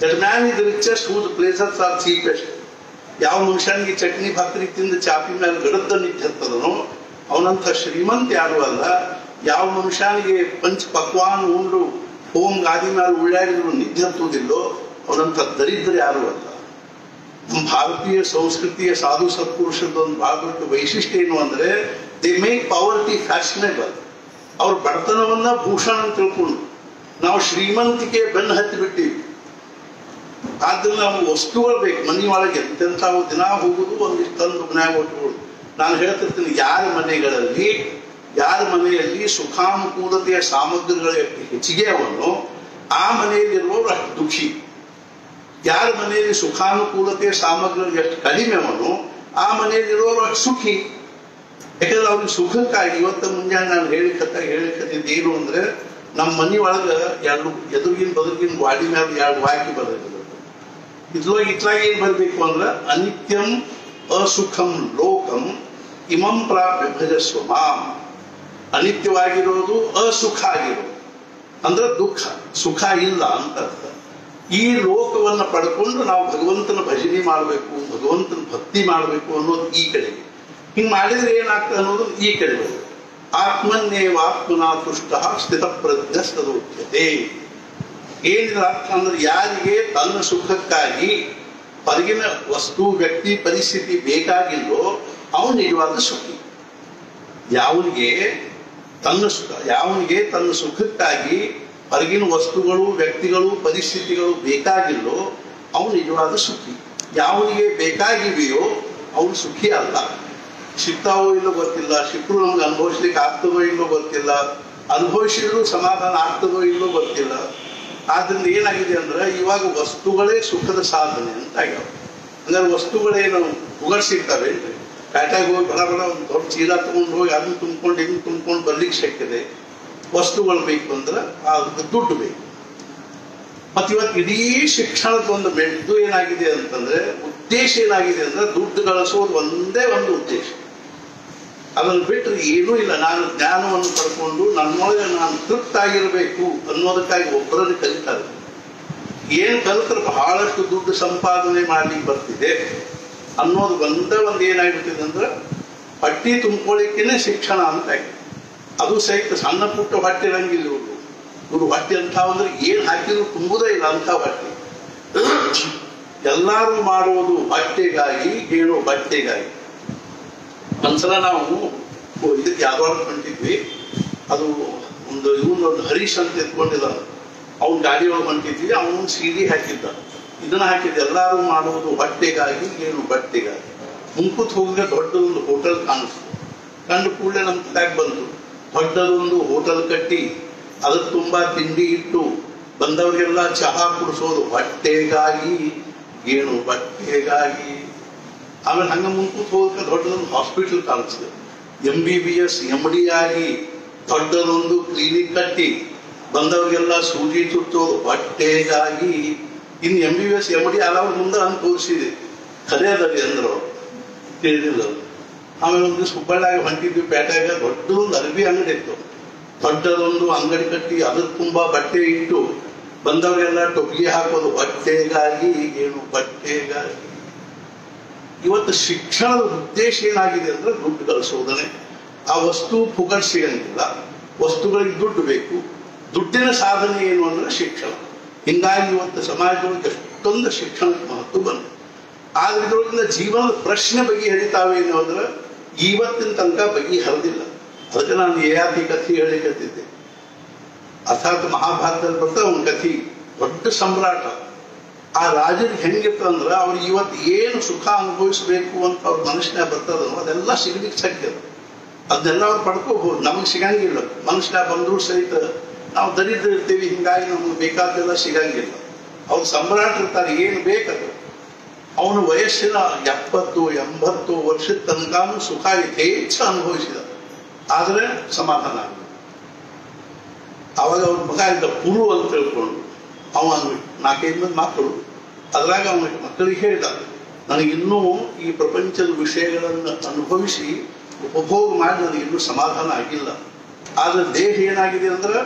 that man is richest whose places are cheapest. ಯಾವ ಮನುಷ್ಯನಿಗೆ ಚಟ್ನಿ ಭಾಕರಿ ತಿಂದು ಚಾಪಿ ಮೇಲೆ ಗಡದ ನಿಂತಿರ್ತದನೋ ಅವನಂಥ ಶ್ರೀಮಂತ ಯಾರು ಅಲ್ಲ. ಯಾವ ಮನುಷ್ಯನಿಗೆ ಪಂಚ ಪಕ್ವಾನ್ ಉಂಡು ಹೋಮ್ ಗಾದಿ ಮೇಲೆ ಉಳ್ಳಾಡಿದ್ರು ನಿದ್ದೆ ಹತ್ತುವುದಿಲ್ಲೋ ಅವನಂಥ ದರಿದ್ರ ಯಾರು ಅಲ್ಲ. ನಮ್ಮ ಭಾರತೀಯ ಸಂಸ್ಕೃತಿಯ ಸಾಧು ಸತ್ಪುರುಷದ ಒಂದು ಬಹಳ ದೊಡ್ಡ ವೈಶಿಷ್ಟ್ಯ ಏನು ಅಂದ್ರೆ ದೇ ಮೇಕ್ ಪಾವರ್ಟಿ ಫ್ಯಾಷನೇಬಲ್. ಅವ್ರ ಬಡತನವನ್ನ ಭೂಷಣ ಅಂತ ತಿಳ್ಕೊಂಡು ನಾವು ಶ್ರೀಮಂತಿಕೆ ಬೆನ್ನು ಹತ್ತಿ ಬಿಟ್ಟಿವಿ. ಆದ್ರೆ ನಾವು ವಸ್ತುಗಳು ಬೇಕು ಮನೆ ಒಳಗೆ. ಎಂತೆಂಥವು ದಿನ ಹೋಗುದು ಒಂದಿಷ್ಟು ತಂದು ಮನ್ಯಾಗ ಒಟ್ಟುಗಳು. ನಾನು ಹೇಳ್ತಿರ್ತೀನಿ, ಯಾರ ಮನೆಯಲ್ಲಿ ಸುಖಾನುಕೂಲತೆಯ ಸಾಮಗ್ರಿಗಳ ಹೆಚ್ಚಿಗೆ ಅವನು ಆ ಮನೆಯಲ್ಲಿರುವವರು ಅಷ್ಟು ದುಃಖಿ. ಯಾರ ಮನೆಯಲ್ಲಿ ಸುಖಾನುಕೂಲತೆಯ ಸಾಮಗ್ರಿಗಳು ಎಷ್ಟು ಕಡಿಮೆ ಅವನು ಆ ಮನೆಯಲ್ಲಿರುವವರು ಅಷ್ಟು ಸುಖಿ. ಯಾಕಂದ್ರೆ ಅವ್ರಿಗೆ ಸುಖಕ್ಕಾಗಿ ಇವತ್ತು ಮುಂಜಾನೆ ನಾನು ಹೇಳಿಕತ್ತಿದ್ದು ಏನು ಅಂದ್ರೆ ನಮ್ಮ ಮನೆ ಒಳಗ ಎದುರಿಗಿನ ಬದುಕಿನ ಗಾಡಿ ಮೇಲೆ 2 ವಾಕ್ಯ ಬರೋದಿಲ್ಲ. ಇತ್ಲಾಗ ಏನ್ ಬರ್ಬೇಕು ಅಂದ್ರ ಅನಿತ್ಯಂ ಅಸುಖಂ ಲೋಕಂ ಇಮಂ ಪ್ರಾಪ್ಯ ಭಜಸ್ವ ಮಾಂ. ಅನಿತ್ಯವಾಗಿರೋದು ಅಸುಖ ಆಗಿರೋದು ಅಂದ್ರೆ ದುಃಖ, ಸುಖ ಇಲ್ಲ ಅಂತ ಅರ್ಥ. ಈ ಲೋಕವನ್ನ ಪಡ್ಕೊಂಡು ನಾವು ಭಗವಂತನ ಭಜನೆ ಮಾಡಬೇಕು, ಭಗವಂತನ ಭಕ್ತಿ ಮಾಡಬೇಕು ಅನ್ನೋದು ಈ ಕಡೆ. ಹಿಂಗ್ ಮಾಡಿದ್ರೆ ಏನಾಗ್ತದೆ ಅನ್ನೋದು ಈ ಕಡೆ ಬರುತ್ತೆ. ಆತ್ಮನ್ನೇವಾತ್ಮನಾ ತುಷ್ಟ ಸ್ಥಿತ ಪ್ರಜ್ಞಸ್ತದೋಚ್ಯತೆ. ಏನಿದ್ರ ಅರ್ಥ ಅಂದ್ರೆ ಯಾರಿಗೆ ತನ್ನ ಸುಖಕ್ಕಾಗಿ ಹೊರಗಿನ ವಸ್ತು ವ್ಯಕ್ತಿ ಪರಿಸ್ಥಿತಿ ಬೇಕಾಗಿಲ್ಲೋ ಅವನು ನಿಜವಾದ ಸುಖಿ. ಯಾವನಿಗೆ ತನ್ನ ಸುಖಕ್ಕಾಗಿ ಹೊರಗಿನ ವಸ್ತುಗಳು ವ್ಯಕ್ತಿಗಳು ಪರಿಸ್ಥಿತಿಗಳು ಬೇಕಾಗಿಲ್ಲೋ ಅವನು ನಿಜವಾದ ಸುಖಿ. ಯಾವನಿಗೆ ಬೇಕಾಗಿವೆಯೋ ಅವನು ಸುಖಿ ಅಲ್ಲ. ಸಿಗ್ತಾವೋ ಇಲ್ಲೋ ಗೊತ್ತಿಲ್ಲ, ಸಿಕ್ಕರು ನಮ್ಗೆ ಅನುಭವಿಸ್ಲಿಕ್ಕೆ ಆಗ್ತದೋ ಇಲ್ಲೋ ಗೊತ್ತಿಲ್ಲ, ಅನುಭವಿಸಿದ್ರು ಸಮಾಧಾನ ಆಗ್ತದೋ ಇಲ್ಲೋ ಗೊತ್ತಿಲ್ಲ. ಆದ್ರಿಂದ ಏನಾಗಿದೆ ಅಂದ್ರೆ ಇವಾಗ ವಸ್ತುಗಳೇ ಸುಖದ ಸಾಧನೆ ಅಂತ ಆಗ್ಯಾವ. ಅಂದ್ರೆ ವಸ್ತುಗಳೇನು ಉಗರ್ ಸಿಗ್ತವೆ. ಪ್ಯಾಟ್ಯಾಗ ಹೋಗಿ ಬಡ ಒಂದು ದೊಡ್ಡ ಚೀಲ ತಗೊಂಡು ಹೋಗಿ ಅದನ್ನ ತುಂಬ್ಕೊಂಡು ಇದನ್ನ ತುಂಬ್ಕೊಂಡು ಬರ್ಲಿಕ್ಕೆ ಶಕ್ಯತೆ. ವಸ್ತುಗಳು ಬೇಕು ಅಂದ್ರೆ ಅದಕ್ಕೆ ದುಡ್ಡು ಬೇಕು. ಮತ್ತೆ ಇವತ್ತು ಇಡೀ ಶಿಕ್ಷಣದ ಒಂದು ಮೆಟ್ಟು ಏನಾಗಿದೆ ಅಂತಂದ್ರೆ ಉದ್ದೇಶ ಏನಾಗಿದೆ ಅಂದ್ರೆ ದುಡ್ಡು ಗಳಿಸೋದು ಒಂದೇ ಒಂದು ಉದ್ದೇಶ. ಅದನ್ನು ಬಿಟ್ಟರೆ ಏನೂ ಇಲ್ಲ. ನಾನು ಜ್ಞಾನವನ್ನು ಪಡ್ಕೊಂಡು ನನ್ನೊಳಗೆ ನಾನು ತೃಪ್ತಾಗಿರ್ಬೇಕು ಅನ್ನೋದಕ್ಕಾಗಿ ಒಬ್ಬರನ್ನು ಕಲಿತಾರೆ. ಏನು ಕಲಿತರೆ ಬಹಳಷ್ಟು ದುಡ್ಡು ಸಂಪಾದನೆ ಮಾಡ್ಲಿಕ್ಕೆ ಬರ್ತಿದೆ ಅನ್ನೋದು ಒಂದು ಏನಾಗ್ಬಿಟ್ಟಿದೆ ಅಂದ್ರೆ ಹೊಟ್ಟಿ ತುಂಬ್ಕೊಳ್ಳಿಕ್ಕೇನೆ ಶಿಕ್ಷಣ ಅಂತ ಆಗಿದೆ. ಅದು ಸಹಿತ ಸಣ್ಣ ಪುಟ್ಟ ಹೊಟ್ಟೆ ಇರಂಗಿಲ್ಲ. ಇವ್ರು ಹೊಟ್ಟೆ ಅಂತ ಅಂದ್ರೆ ಏನ್ ಹಾಕಿದ್ರು ತುಂಬುದೇ ಇಲ್ಲ ಅಂತ ಹೊಟ್ಟೆ. ಎಲ್ಲಾರು ಮಾಡೋದು ಹೊಟ್ಟೆಗಾಗಿ, ಹೇಳೋ ಬಟ್ಟೆಗಾಗಿ. ಒಂದ್ಸಲ ನಾವು ಇದಕ್ಕೆ ಯಾವಾಗ ಹೊಂಟಿದ್ವಿ, ಅದು ಇವನೊಂದು ಹರೀಶ್ ಅಂತ ಎತ್ಕೊಂಡಿದ್ದ, ಅವ್ನ ಗಾಡಿ ಒಳಗೆ ಹೊಂಟಿದ್ವಿ. ಅವನು CD ಹಾಕಿದ್ದ, ಇದನ್ನ ಹಾಕಿದ್ದ, ಎಲ್ಲಾರು ಮಾಡುವುದು ಹೊಟ್ಟೆಗಾಗಿ ಏನು ಬಟ್ಟೆಗಾಗಿ. ಮುಂಕೂತ್ ಹೋಗಿದ್ರೆ ದೊಡ್ಡದೊಂದು ಹೋಟೆಲ್ ಕಾಣಿಸ್ತು. ಕಂಡು ಕೂಡಲೇ ನಮ್ಮ ತಲೆಗೆ ಬಂತು, ದೊಡ್ಡದೊಂದು ಹೋಟೆಲ್ ಕಟ್ಟಿ ಅದಕ್ಕೆ ತುಂಬಾ ತಿಂಡಿ ಇಟ್ಟು ಬಂದವರಿಗೆಲ್ಲ ಚಹಾ ಕುಡಿಸೋದು ಹೊಟ್ಟೆಗಾಗಿ ಏನು ಬಟ್ಟೆಗಾಗಿ. ಆಮೇಲೆ ಹಂಗ ಮುಂಕೂತ್ ಹೋಗಕ್ಕೆ ದೊಡ್ಡದೊಂದು ಹಾಸ್ಪಿಟಲ್ ಕಾಣಿಸ್ತದೆ. MBBS MD ಆಗಿ ದೊಡ್ಡದೊಂದು ಕ್ಲಿನಿಕ್ ಕಟ್ಟಿ ಬಂದವರಿಗೆಲ್ಲ ಸೂಜಿ ಚುಚ್ಚೋದು ಹೊಟ್ಟೆಗಾಗಿ. ಇನ್ನು MBBS MD ಆದವ್ರ ಮುಂದೆ ಅಂತ ತೋರಿಸಿದೆ ಕರೆಯದಲ್ಲಿ ಅಂದ್ರು ತಿಳಿದಿಲ್ಲ. ಆಮೇಲೆ ಒಂದು ದಿವಸ ಹುಬ್ಬಳ್ಳಿಯಾಗ ಹೊಂಟಿದ್ವಿ, ಪೇಟೆಯಾಗ ದೊಡ್ಡದೊಂದು ಅರಬಿ ಅಂಗಡಿ ಇತ್ತು. ದೊಡ್ಡದೊಂದು ಅಂಗಡಿ ಕಟ್ಟಿ ಅದ್ರ ತುಂಬಾ ಬಟ್ಟೆ ಇಟ್ಟು ಬಂದವರೆಲ್ಲ ಟೊಪ್ಪಿಗೆ ಹಾಕೋದು ಬಟ್ಟೆಗಾಗಿ. ಏನು ಬಟ್ಟೆಗಾಗಿ? ಇವತ್ತು ಶಿಕ್ಷಣದ ಉದ್ದೇಶ ಏನಾಗಿದೆ ಅಂದ್ರೆ ದುಡ್ಡು ಗಳಿಸೋದನೆ. ಆ ವಸ್ತು ಪುಗಟ್ ಸಿಗಂಗಿಲ್ಲ, ವಸ್ತುಗಳಿಗೆ ದುಡ್ಡು ಬೇಕು. ದುಡ್ಡಿನ ಸಾಧನೆ ಏನು ಅಂದ್ರೆ ಶಿಕ್ಷಣ. ಹಿಂಗಾಗಿ ಇವತ್ತು ಸಮಾಜದೊಳಗೆ ಎಷ್ಟೊಂದು ಶಿಕ್ಷಣಕ್ಕೆ ಮಹತ್ವ ಬಂತು. ಆದ್ರೆ ಇದ್ರೊಳಗಿಂದ ಜೀವನದ ಪ್ರಶ್ನೆ ಬಗೆಹರಿತಾವೇನು ಅಂದ್ರೆ ಇವತ್ತಿನ ತನಕ ಬಗೆಹರಿದಿಲ್ಲ. ಅದಕ್ಕೆ ನಾನು ಯಯಾತಿ ಕಥೆ ಹೇಳಿಕತ್ತಿದ್ದೆ. ಅರ್ಥಾತ್ ಮಹಾಭಾರತದಲ್ಲಿ ಬರ್ತಾ ಒಂದು ಕಥೆ, ದೊಡ್ಡ ಸಮ್ರಾಟ. ಆ ರಾಜರಿಗೆ ಹೆಂಗಿರ್ತಂದ್ರೆ ಅವ್ರಿಗೆ ಇವತ್ತು ಏನು ಸುಖ ಅನುಭವಿಸ್ಬೇಕು ಅಂತ ಅವ್ರ ಮನುಷ್ಯನ ಬರ್ತದೋ ಅದೆಲ್ಲ ಸಿಗ್ಲಿಕ್ಕೆ ಸಾಧ್ಯ. ಅದನ್ನೆಲ್ಲ ಅವ್ರು ಪಡ್ಕೋಬಹುದು, ನಮಗೆ ಸಿಗಂಗಿಲ್ಲ. ಮನುಷ್ಯನ ಬಂದರೂ ಸಹಿತ ನಾವು ದರಿದ್ರ ಇರ್ತೀವಿ, ಹಿಂಗಾಗಿ ನಮ್ಗೆ ಬೇಕಾದೆಲ್ಲ ಸಿಗಂಗಿಲ್ಲ. ಅವ್ರು ಸಮ್ರಾಟ ಇರ್ತಾರೆ, ಏನು ಬೇಕದು. ಅವನು ವಯಸ್ಸಿನ 70-80 ವರ್ಷದ ತನಕನೂ ಸುಖ ಯಥೇಚ್ಛ ಅನುಭವಿಸಿದ, ಆದರೆ ಸಮಾಧಾನ ಆಗಲಿಲ್ಲ. ಅವಾಗ ಅವ್ರ ಮಗ ಇದ್ದ ಪುರು ಅಂತ ತಿಳ್ಕೊಂಡು ಅವ 4-5 ಮಂದಿ ಮಕ್ಕಳು. ಅದ್ರಾಗ ಅವನ ಮಕ್ಕಳಿಗೆ ಹೇಳಿದ, ನನಗಿನ್ನೂ ಈ ಪ್ರಪಂಚದ ವಿಷಯಗಳನ್ನು ಅನುಭವಿಸಿ ಉಪಭೋಗ ಮಾಡಿ ನನಗಿನ್ನೂ ಸಮಾಧಾನ ಆಗಿಲ್ಲ. ಆದ್ರೆ ದೇಹ ಏನಾಗಿದೆ ಅಂದ್ರೆ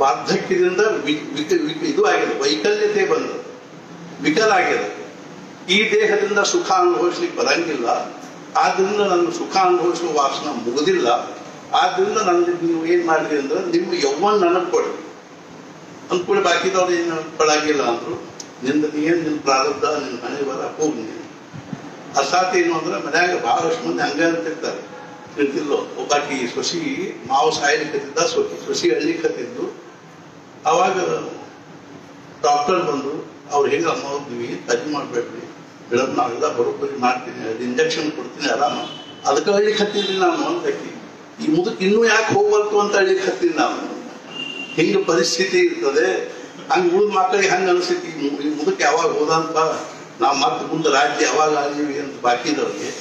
ವಾರ್ಧಕ್ಯದಿಂದ ಇದು ಆಗಿದೆ, ವೈಕಲ್ಯತೆ ಬಂದ, ವಿಕಲ ಆಗಿದೆ. ಈ ದೇಹದಿಂದ ಸುಖ ಅನುಭವಿಸ್ಲಿಕ್ಕೆ ಬರಂಗಿಲ್ಲ. ಆದ್ರಿಂದ ನನ್ನ ಸುಖ ಅನುಭವಿಸುವ ವಾಸನ ಮುಗುದಿಲ್ಲ. ಆದ್ರಿಂದ ನನಗೆ ನೀವು ಏನ್ ಮಾಡಿದ್ರಿ ಅಂದ್ರೆ ನಿಮ್ಮ ಯೌವನ ನನಗೆ ಕೊಡಿ ಅಂದ್ಕೂಡಿ ಬಾಕಿದವ್ರು ಏನು ಕೊಡಂಗಿಲ್ಲ ಅಂದ್ರು. ನಿನ್ನ ಪ್ರಾರಬ್ಧ, ನಿನ್ನ ಮನೆ ಬರ ಹೋಗಿ ನೀನು. ಅರ್ಥಾತ್ ಏನು ಅಂದ್ರೆ ಮನ್ಯಾಗ ಬಹಳಷ್ಟು ಮಂದಿ ಹಂಗ ಅಂತಿರ್ತಾರೆ, ತಿಳ್ತಿಲ್ಲೋ. ಒಬ್ಬಾಕಿ ಸೊಸಿ ಮಾವು ಸಾಯಲಿಕ್ಕತ್ತಿದ್ದ, ಸೊಸಿ ಹಳ್ಳಿಕ್ಕತ್ತಿದ್ದು. ಅವಾಗ ಡಾಕ್ಟರ್ ಬಂದು ಅವ್ರು ಹೇಗೆ ಅಮ್ಮ ಹೋಗ್ತೀವಿ, ತಜ್ಜಿ ಮಾಡ್ಬೇಡ್ರಿ ಮೇಡಮ್, ನಾವೆಲ್ಲ ಬರೋಬ್ಬರಿ ಮಾಡ್ತೀನಿ, ಅದು ಇಂಜೆಕ್ಷನ್ ಕೊಡ್ತೀನಿ ಆರಾಮ. ಅದಕ್ಕೆ ಹಳ್ಳಿಕ್ಕೆ ಹತ್ತೀನಿ ನಾನು ಅಂತಕ್ಕಿ. ಈ ಮುದಕ್ಕೆ ಇನ್ನೂ ಯಾಕೆ ಹೋಗ್ಬಾರ್ದು ಅಂತ ಹಳ್ಳಿಕ್ಕೆ ಹತ್ತೀನಿ ನಾನು. ಹಿಂಗೆ ಪರಿಸ್ಥಿತಿ ಇರ್ತದೆ. ಹಂಗೆ ಉಳಿದ ಮಕ್ಕಳಿಗೆ ಹಂಗೆ ಅನಿಸ್ತೈತಿ, ಈ ಮುದಕ್ಕೆ ಯಾವಾಗ ಹೋದಂತ ನಾವು ಮತ್ತೆ ಮುಂದೆ ರಾಜ್ಯ ಯಾವಾಗ ಆಗೀವಿ ಅಂತ ಬಾಕಿದವ್ರಿಗೆ.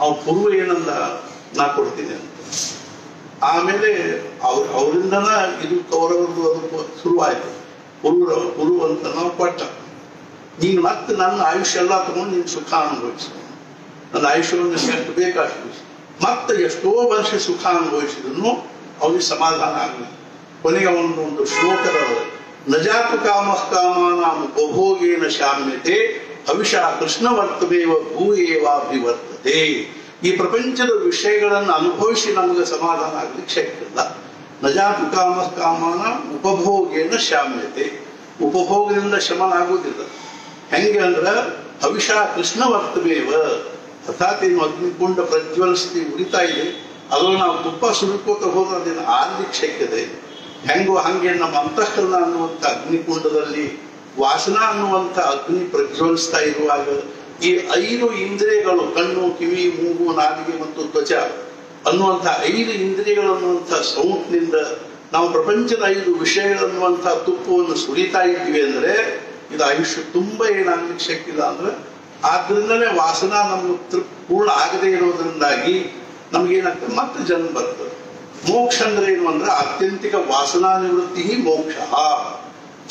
ಅವ್ರ ಪೂರ್ವ ಏನಂದ, ನಾ ಕೊಡ್ತೀನಿ ಅಂತ. ಆಮೇಲೆ ಅವರಿಂದನ ಇದು ಕೌರವರದು ಅದು ಶುರುವಾಯ್ತು. ಪುರು ಅಂತ ನಾವು ಕೊಟ್ಟ. ನೀನು ಮತ್ತೆ ನನ್ನ ಆಯುಷ್ಯ ಎಲ್ಲ ತಗೊಂಡು ನೀನು ಸುಖ ಅನುಭವಿಸ, ನನ್ನ ಆಯುಷ್ಯವನ್ನು ಎಷ್ಟು ಬೇಕಷ್ಟು. ಮತ್ತೆ ಎಷ್ಟೋ ವರ್ಷ ಸುಖ ಅನುಭವಿಸಿದ್ರು ಅವನಿಗೆ ಸಮಾಧಾನ ಆಗಲಿ. ಕೊನೆಗೆ ಒಂದು ಶ್ಲೋಕದ ನಜಾತು ಕಾಮ ಕಾಮಾನಾಂ ಉಪಭೋಗೇನ ಶಾಮ್ಯತೆ ಹವಿಷಾ ಕೃಷ್ಣವರ್ತಮೇವ ಭೂಯೇವಾಭಿವರ್ತತೆ. ಈ ಪ್ರಪಂಚದ ವಿಷಯಗಳನ್ನು ಅನುಭವಿಸಿ ನಮಗೆ ಸಮಾಧಾನ ಆಗ್ಲಿಕ್ಕೆ ಶಕ್ಯ ಇಲ್ಲ. ನಜಾತು ಕಾಮ ಕಾಮಾನ ಉಪಭೋಗೇನ ಶಾಮ್ಯತೆ. ಉಪಭೋಗದಿಂದ ಶಮನ ಆಗುವುದಿಲ್ಲ. ಹೆಂಗೆ ಅಂದ್ರ ಹವಿಷಾ ಕೃಷ್ಣವರ್ತಮೇವ, ಅರ್ಥಾತ್ ಏನು ಅಗ್ನಿಕುಂಡ ಪ್ರಜ್ವಲಿಸ್ತಿ ಉರಿತಾ ಇದೆ, ಅದ್ರಲ್ಲಿ ನಾವು ತುಪ್ಪ ಸುರುಕೋತ ಹೋದ್ರೆ ಅದನ್ನು ಆರ್ಲಿಕ್ಕೆ ಶಕ್ಯತೆ. ಹೆಂಗೋ ಹಂಗೆ ನಮ್ಮ ಅಂತಃಕರಣ ಅನ್ನುವಂಥ ಅಗ್ನಿಕುಂಡದಲ್ಲಿ ವಾಸನ ಅನ್ನುವಂಥ ಅಗ್ನಿ ಪ್ರಜ್ವಲಿಸ್ತಾ ಇರುವಾಗ ಈ 5 ಇಂದ್ರಿಯಗಳು, ಕಣ್ಣು, ಕಿವಿ, ಮೂಗು, ನಾಲಿಗೆ ಮತ್ತು ತ್ವಚ ಅನ್ನುವಂಥ 5 ಇಂದ್ರಿಯಗಳು ಅನ್ನುವಂಥ ಸೌಂಟ್ನಿಂದ ನಾವು ಪ್ರಪಂಚದ 5 ವಿಷಯಗಳನ್ನುವಂಥ ತುಪ್ಪವನ್ನು ಸುರಿತಾ ಇದ್ವಿ ಅಂದ್ರೆ ಇದು ಆಯುಷ್ಯ ತುಂಬಾ ಏನಾಗ್ಲಿಕ್ಕೆ ಶಕ್ತಿ ಇಲ್ಲ. ಅಂದ್ರೆ ಆದ್ರಿಂದಲೇ ವಾಸನ ನಮ್ಗೆ ಪೂರ್ಣ ಆಗದೆ ಇರೋದ್ರಿಂದಾಗಿ ನಮ್ಗೇನಾಗ್ತದೆ, ಮತ್ತೆ ಜನ್ಮ ಬರ್ತದೆ. ಮೋಕ್ಷ ಅಂದ್ರೆ ಏನು ಅಂದ್ರೆ ಆತ್ಯಂತಿಕ ವಾಸನಾ ನಿವೃತ್ತಿ ಮೋಕ್ಷ.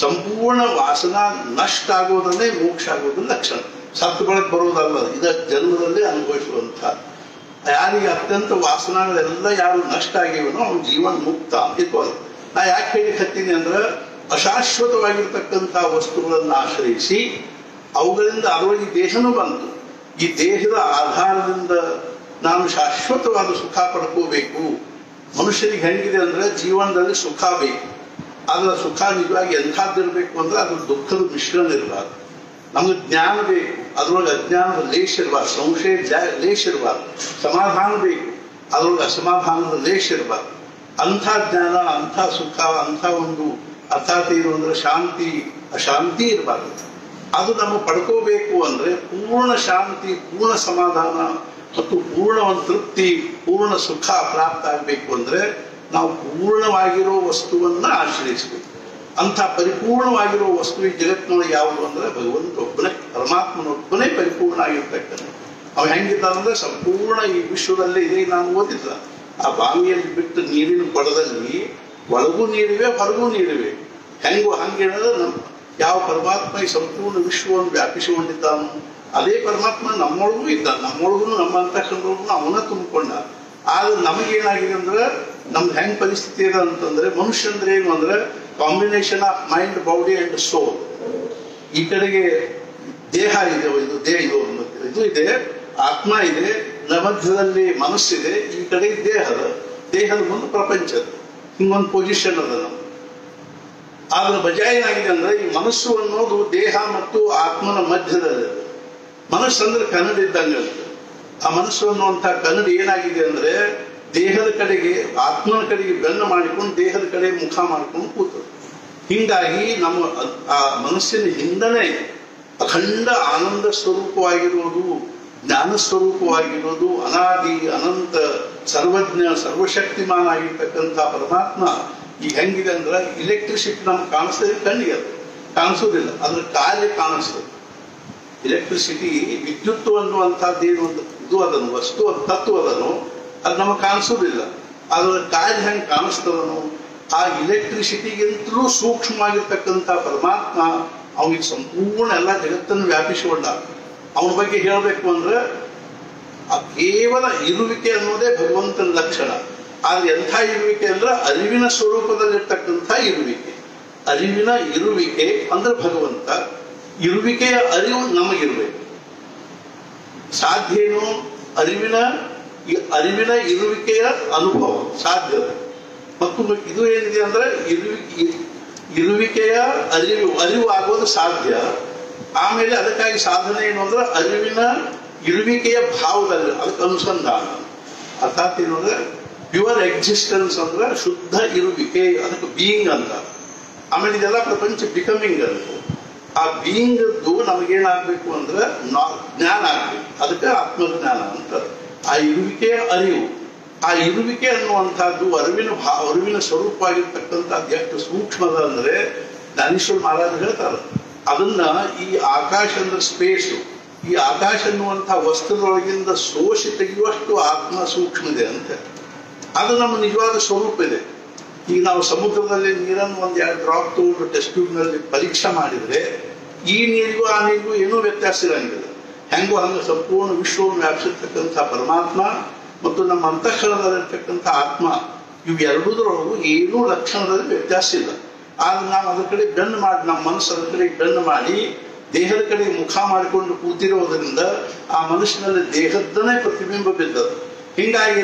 ಸಂಪೂರ್ಣ ವಾಸನ ನಷ್ಟ ಆಗೋದನ್ನೇ ಮೋಕ್ಷ ಆಗೋದು ಲಕ್ಷಣ. ಸತ್ತು ಬಳಕೆ ಬರೋದಲ್ಲ, ಇದ ಜನ್ಮದಲ್ಲೇ ಅನುಭವಿಸುವಂತ. ಯಾರಿಗೆ ಅತ್ಯಂತ ವಾಸನಗಳೆಲ್ಲ ಯಾರು ನಷ್ಟ ಆಗಿವನೋ ಅವ್ನ ಜೀವನ ಮುಕ್ತ ಅಂತಿತ್ತು. ನಾ ಯಾಕೆ ಹೇಳಿ ಹತ್ತೀನಿ ಅಂದ್ರೆ ಅಶಾಶ್ವತವಾಗಿರ್ತಕ್ಕಂಥ ವಸ್ತುಗಳನ್ನು ಆಶ್ರಯಿಸಿ ಅವುಗಳಿಂದ ಅದರೊಳಗೆ ದೇಹನೂ ಬಂತು. ಈ ದೇಹದ ಆಧಾರದಿಂದ ನಾನು ಶಾಶ್ವತವಾದ ಸುಖ ಪಡ್ಕೋಬೇಕು. ಮನುಷ್ಯನಿಗೆ ಹೆಂಗಿದೆ ಅಂದ್ರೆ ಜೀವನದಲ್ಲಿ ಸುಖ ಬೇಕು. ಅದರ ಸುಖ ನಿಜವಾಗಿ ಎಂಥದ್ದಿರ್ಬೇಕು ಅಂದ್ರೆ ಅದ್ರ ದುಃಖದ ಮಿಶ್ರಣ ಇರಬಾರ್ದು. ನಮ್ಗೆ ಜ್ಞಾನ ಬೇಕು, ಅದ್ರೊಳಗೆ ಅಜ್ಞಾನದ ಲೇಷ ಇರಬಾರ್ದು, ಸಂಶಯ ಲೇಷ ಇರಬಾರ್ದು. ಸಮಾಧಾನ ಬೇಕು, ಅದ್ರೊಳಗೆ ಅಸಮಾಧಾನದ ಲೇಷ ಇರಬಾರ್ದು. ಅಂಥ ಜ್ಞಾನ, ಅಂಥ ಸುಖ, ಅಂಥ ಒಂದು ಅರ್ಥಾತ್ ಏನು ಅಂದ್ರೆ ಶಾಂತಿ, ಅಶಾಂತಿ ಇರಬಾರ್ದು. ಅದು ನಮ್ಮ ಪಡ್ಕೋಬೇಕು ಅಂದ್ರೆ ಪೂರ್ಣ ಶಾಂತಿ, ಪೂರ್ಣ ಸಮಾಧಾನ ಮತ್ತು ಪೂರ್ಣ ಒಂದು ತೃಪ್ತಿ, ಪೂರ್ಣ ಸುಖ ಪ್ರಾಪ್ತ ಆಗಬೇಕು ಅಂದ್ರೆ ನಾವು ಪೂರ್ಣವಾಗಿರೋ ವಸ್ತುವನ್ನ ಆಶ್ರಯಿಸಬೇಕು. ಅಂಥ ಪರಿಪೂರ್ಣವಾಗಿರೋ ವಸ್ತು ಈ ಜಗತ್ತಿನೊಳಗೆ ಯಾವುದು ಅಂದ್ರೆ ಭಗವಂತ ಒಬ್ಬನೇ, ಪರಮಾತ್ಮನೊಬ್ಬನೇ ಪರಿಪೂರ್ಣ ಆಗಿರ್ತಕ್ಕಂಥ. ಅವ ಹೆಂಗಿದ್ದಾನಂದ್ರೆ ಸಂಪೂರ್ಣ ಈ ವಿಶ್ವದಲ್ಲಿ ಇದೆ. ನಾನು ಓದಿಲ್ಲ, ಆ ಬಾವಿಯಲ್ಲಿ ಬಿಟ್ಟು ನೀರಿನ ಕೊಡದಲ್ಲಿ ಒಳಗೂ ನೀರಿವೆ ಹೊರಗೂ ನೀರಿವೆ. ಹೆಂಗೋ ಹಂಗೇಳಿದ್ರೆ ಯಾವ ಪರಮಾತ್ಮ ಈ ಸಂಪೂರ್ಣ ವಿಶ್ವವನ್ನು ವ್ಯಾಪಿಸಿಕೊಂಡಿದ್ದಾನು ಅದೇ ಪರಮಾತ್ಮ ನಮ್ಮೊಳಗೂ ಇದ್ದ, ನಮ್ಮೊಳಗೂ ನಮ್ಮ ಅಂತಃಕರಣೊಳಗೂ ಅವನ ತುಂಬಿಕೊಂಡ. ಆದ್ರೆ ನಮಗೇನಾಗಿದೆ ಅಂದ್ರೆ ನಮ್ದು ಹೆಂಗ್ ಪರಿಸ್ಥಿತಿ ಇದೆ ಅಂತಂದ್ರೆ, ಮನುಷ್ಯ ಅಂದ್ರೆ ಏನು ಅಂದ್ರೆ combination of mind, body and soul. ಈ ಕಡೆಗೆ ದೇಹ ಇದೆ, ಇದು ಇದೆ, ಆತ್ಮ ಇದೆ, ಮಧ್ಯದಲ್ಲಿ ಮನಸ್ಸಿದೆ, ಈ ಕಡೆ ದೇಹದ ಮುಂದೆ ಪ್ರಪಂಚದ ಹಿಂಗೊಂದು ಪೊಸಿಷನ್ ಅದ ನಮ್ದು. ಆದ್ರೆ ಬಜಾಯ ಏನಾಗಿದೆ ಅಂದ್ರೆ ಈ ಮನಸ್ಸು ಅನ್ನೋದು ದೇಹ ಮತ್ತು ಆತ್ಮನ ಮಧ್ಯದಲ್ಲಿ. ಮನಸ್ಸು ಅಂದ್ರೆ ಕನ್ನಡ ಇದ್ದಂಗೆ. ಆ ಮನಸ್ಸು ಅನ್ನುವಂಥ ಕನ್ನಡ ಏನಾಗಿದೆ ಅಂದ್ರೆ ದೇಹದ ಕಡೆಗೆ, ಆತ್ಮನ ಕಡೆಗೆ ಬೆನ್ನು ಮಾಡಿಕೊಂಡು ದೇಹದ ಕಡೆ ಮುಖ ಮಾಡ್ಕೊಂಡು ಕೂತದೆ. ಹಿಂಗಾಗಿ ನಮ್ಮ ಆ ಮನಸ್ಸಿನ ಹಿಂದನೆ ಅಖಂಡ ಆನಂದ ಸ್ವರೂಪವಾಗಿರುವುದು, ಜ್ಞಾನ ಸ್ವರೂಪವಾಗಿರುವುದು, ಅನಾದಿ ಅನಂತ ಸರ್ವಜ್ಞ ಸರ್ವಶಕ್ತಿಮಾನ ಆಗಿರ್ತಕ್ಕಂಥ ಪರಮಾತ್ಮ ಈಗ ಹೆಂಗಿದೆ ಅಂದ್ರೆ ಇಲೆಕ್ಟ್ರಿಸಿಟಿ ನಮ್ಗೆ ಕಾಣಿಸ್ತದೆ, ಕಣ್ಣಿಗೆ ಅದು ಕಾಣಿಸೋದಿಲ್ಲ, ಅದ್ರ ಕಾರ್ಯ ಕಾಣಿಸ್ತದೆ. ಎಲೆಕ್ಟ್ರಿಸಿಟಿ ವಿದ್ಯುತ್ ಅನ್ನುವಂಥದ್ದೇನು ಒಂದು ಇದು ಅದನ್ನು ವಸ್ತು, ಅದು ತತ್ವ ಅದನ್ನು, ಅದು ನಮಗೆ ಕಾಣಿಸೋದಿಲ್ಲ. ಅದರ ಕಾರ್ಯ ಹೆಂಗೆ ಕಾಣಿಸ್ತದನು, ಆ ಇಲೆಕ್ಟ್ರಿಸಿಟಿಗಿಂತಲೂ ಸೂಕ್ಷ್ಮವಾಗಿರ್ತಕ್ಕಂಥ ಪರಮಾತ್ಮ ಅವನಿಗೆ ಸಂಪೂರ್ಣ ಎಲ್ಲ ಜಗತ್ತನ್ನು ವ್ಯಾಪಿಸಿಕೊಂಡ. ಅವನ ಬಗ್ಗೆ ಹೇಳಬೇಕು ಅಂದ್ರೆ ಕೇವಲ ಇರುವಿಕೆ ಅನ್ನೋದೇ ಭಗವಂತನ ಲಕ್ಷಣ. ಆದ್ರೆ ಎಂಥ ಇರುವಿಕೆ ಅಂದ್ರೆ ಅರಿವಿನ ಸ್ವರೂಪದಲ್ಲಿರ್ತಕ್ಕಂಥ ಇರುವಿಕೆ. ಅರಿವಿನ ಇರುವಿಕೆ ಅಂದ್ರೆ ಭಗವಂತ, ಇರುವಿಕೆಯ ಅರಿವು ನಮಗಿರ್ಬೇಕು. ಸಾಧ್ಯ ಏನು? ಅರಿವಿನ ಇರುವಿಕೆಯ ಅನುಭವ ಸಾಧ್ಯ. ಮತ್ತು ಇದು ಏನಿದೆ ಅಂದ್ರೆ ಇರುವಿಕೆಯ ಅರಿವು ಆಗೋದು ಸಾಧ್ಯ. ಆಮೇಲೆ ಅದಕ್ಕಾಗಿ ಸಾಧನೆ ಏನು ಅಂದ್ರೆ ಅರಿವಿನ ಇರುವಿಕೆಯ ಭಾವದಲ್ಲಿ ಅದಕ್ಕೆ ಅನುಸಂಧಾನ. ಅರ್ಥಾತ್ ಏನು ಅಂದ್ರೆ ಪ್ಯೂರ್ ಎಕ್ಸಿಸ್ಟೆನ್ಸ್ ಅಂದ್ರೆ ಶುದ್ಧ ಇರುವಿಕೆ, ಅದಕ್ಕೆ ಬೀಯಿಂಗ್ ಅಂತ. ಆಮೇಲೆ ಇದೆಲ್ಲ ಪ್ರಪಂಚ ಬಿಕಮಿಂಗ್ ಅಂತ. ಆ ಬೀಯಿಂಗದ್ದು ನಮಗೇನಾಗಬೇಕು ಅಂದ್ರೆ ಜ್ಞಾನ ಆಗ್ಬೇಕು, ಅದಕ್ಕೆ ಆತ್ಮಜ್ಞಾನ ಅಂತ. ಆ ಇರುವಿಕೆಯ ಅರಿವು, ಆ ಇರುವಿಕೆ ಅನ್ನುವಂಥದ್ದು ಅರಿವಿನ ಸ್ವರೂಪವಾಗಿರ್ತಕ್ಕಂಥದ್ದು ಎಷ್ಟು ಸೂಕ್ಷ್ಮದ ಅಂದ್ರೆ ಜ್ಞಾನೇಶ್ವರ ಮಹಾರಾಜರು ಹೇಳ್ತಾರೆ, ಅದನ್ನ ಈ ಆಕಾಶ ಅಂದ್ರೆ ಸ್ಪೇಸು, ಈ ಆಕಾಶ ಅನ್ನುವಂಥ ವಸ್ತುದೊಳಗಿಂದ ಸೋಸಿ ತೆಗೆಯುವಷ್ಟು ಆತ್ಮ ಸೂಕ್ಷ್ಮ ಇದೆ ಅಂತ. ಅದು ನಮ್ಮ ನಿಜವಾದ ಸ್ವರೂಪ ಇದೆ. ಈಗ ನಾವು ಸಮುದ್ರದಲ್ಲಿ ನೀರನ್ನು ಒಂದೆರಡು ಡ್ರಾಪ್ ತಗೊಂಡು ಟೆಸ್ಟ್ ಟ್ಯೂಬ್ನಲ್ಲಿ ಪರೀಕ್ಷೆ ಮಾಡಿದ್ರೆ ಈ ನೀರಿಗೂ ಆ ನೀರಿಗೂ ಏನೂ ವ್ಯತ್ಯಾಸ ಇರಂಗಿಲ್ಲ. ಹೆಂಗೋ ಹಂಗೆ ಸಂಪೂರ್ಣ ವಿಶ್ವವನ್ನು ವ್ಯಾಪಿಸಿರ್ತಕ್ಕಂಥ ಪರಮಾತ್ಮ ಮತ್ತು ನಮ್ಮ ಅಂತಃಕರಣದಲ್ಲಿರ್ತಕ್ಕಂಥ ಆತ್ಮ, ಇವೆರಡೂದ್ರೊಳಗೂ ಏನೂ ಲಕ್ಷಣದಲ್ಲಿ ವ್ಯತ್ಯಾಸ ಇಲ್ಲ. ಆದ್ರೆ ನಾವು ಅದ್ರ ಕಡೆ ಬೆನ್ನು ಮಾಡಿ, ನಮ್ಮ ಮನಸ್ಸು ಅದ್ರ ಕಡೆ ಬೆನ್ನು ಮಾಡಿ ದೇಹದ ಕಡೆ ಮುಖ ಮಾಡಿಕೊಂಡು ಕೂತಿರೋದ್ರಿಂದ ಆ ಮನುಷ್ಯನಲ್ಲಿ ದೇಹದ್ದನೇ ಪ್ರತಿಬಿಂಬ ಬಿದ್ದದು. ಹಿಂಗಾಗಿ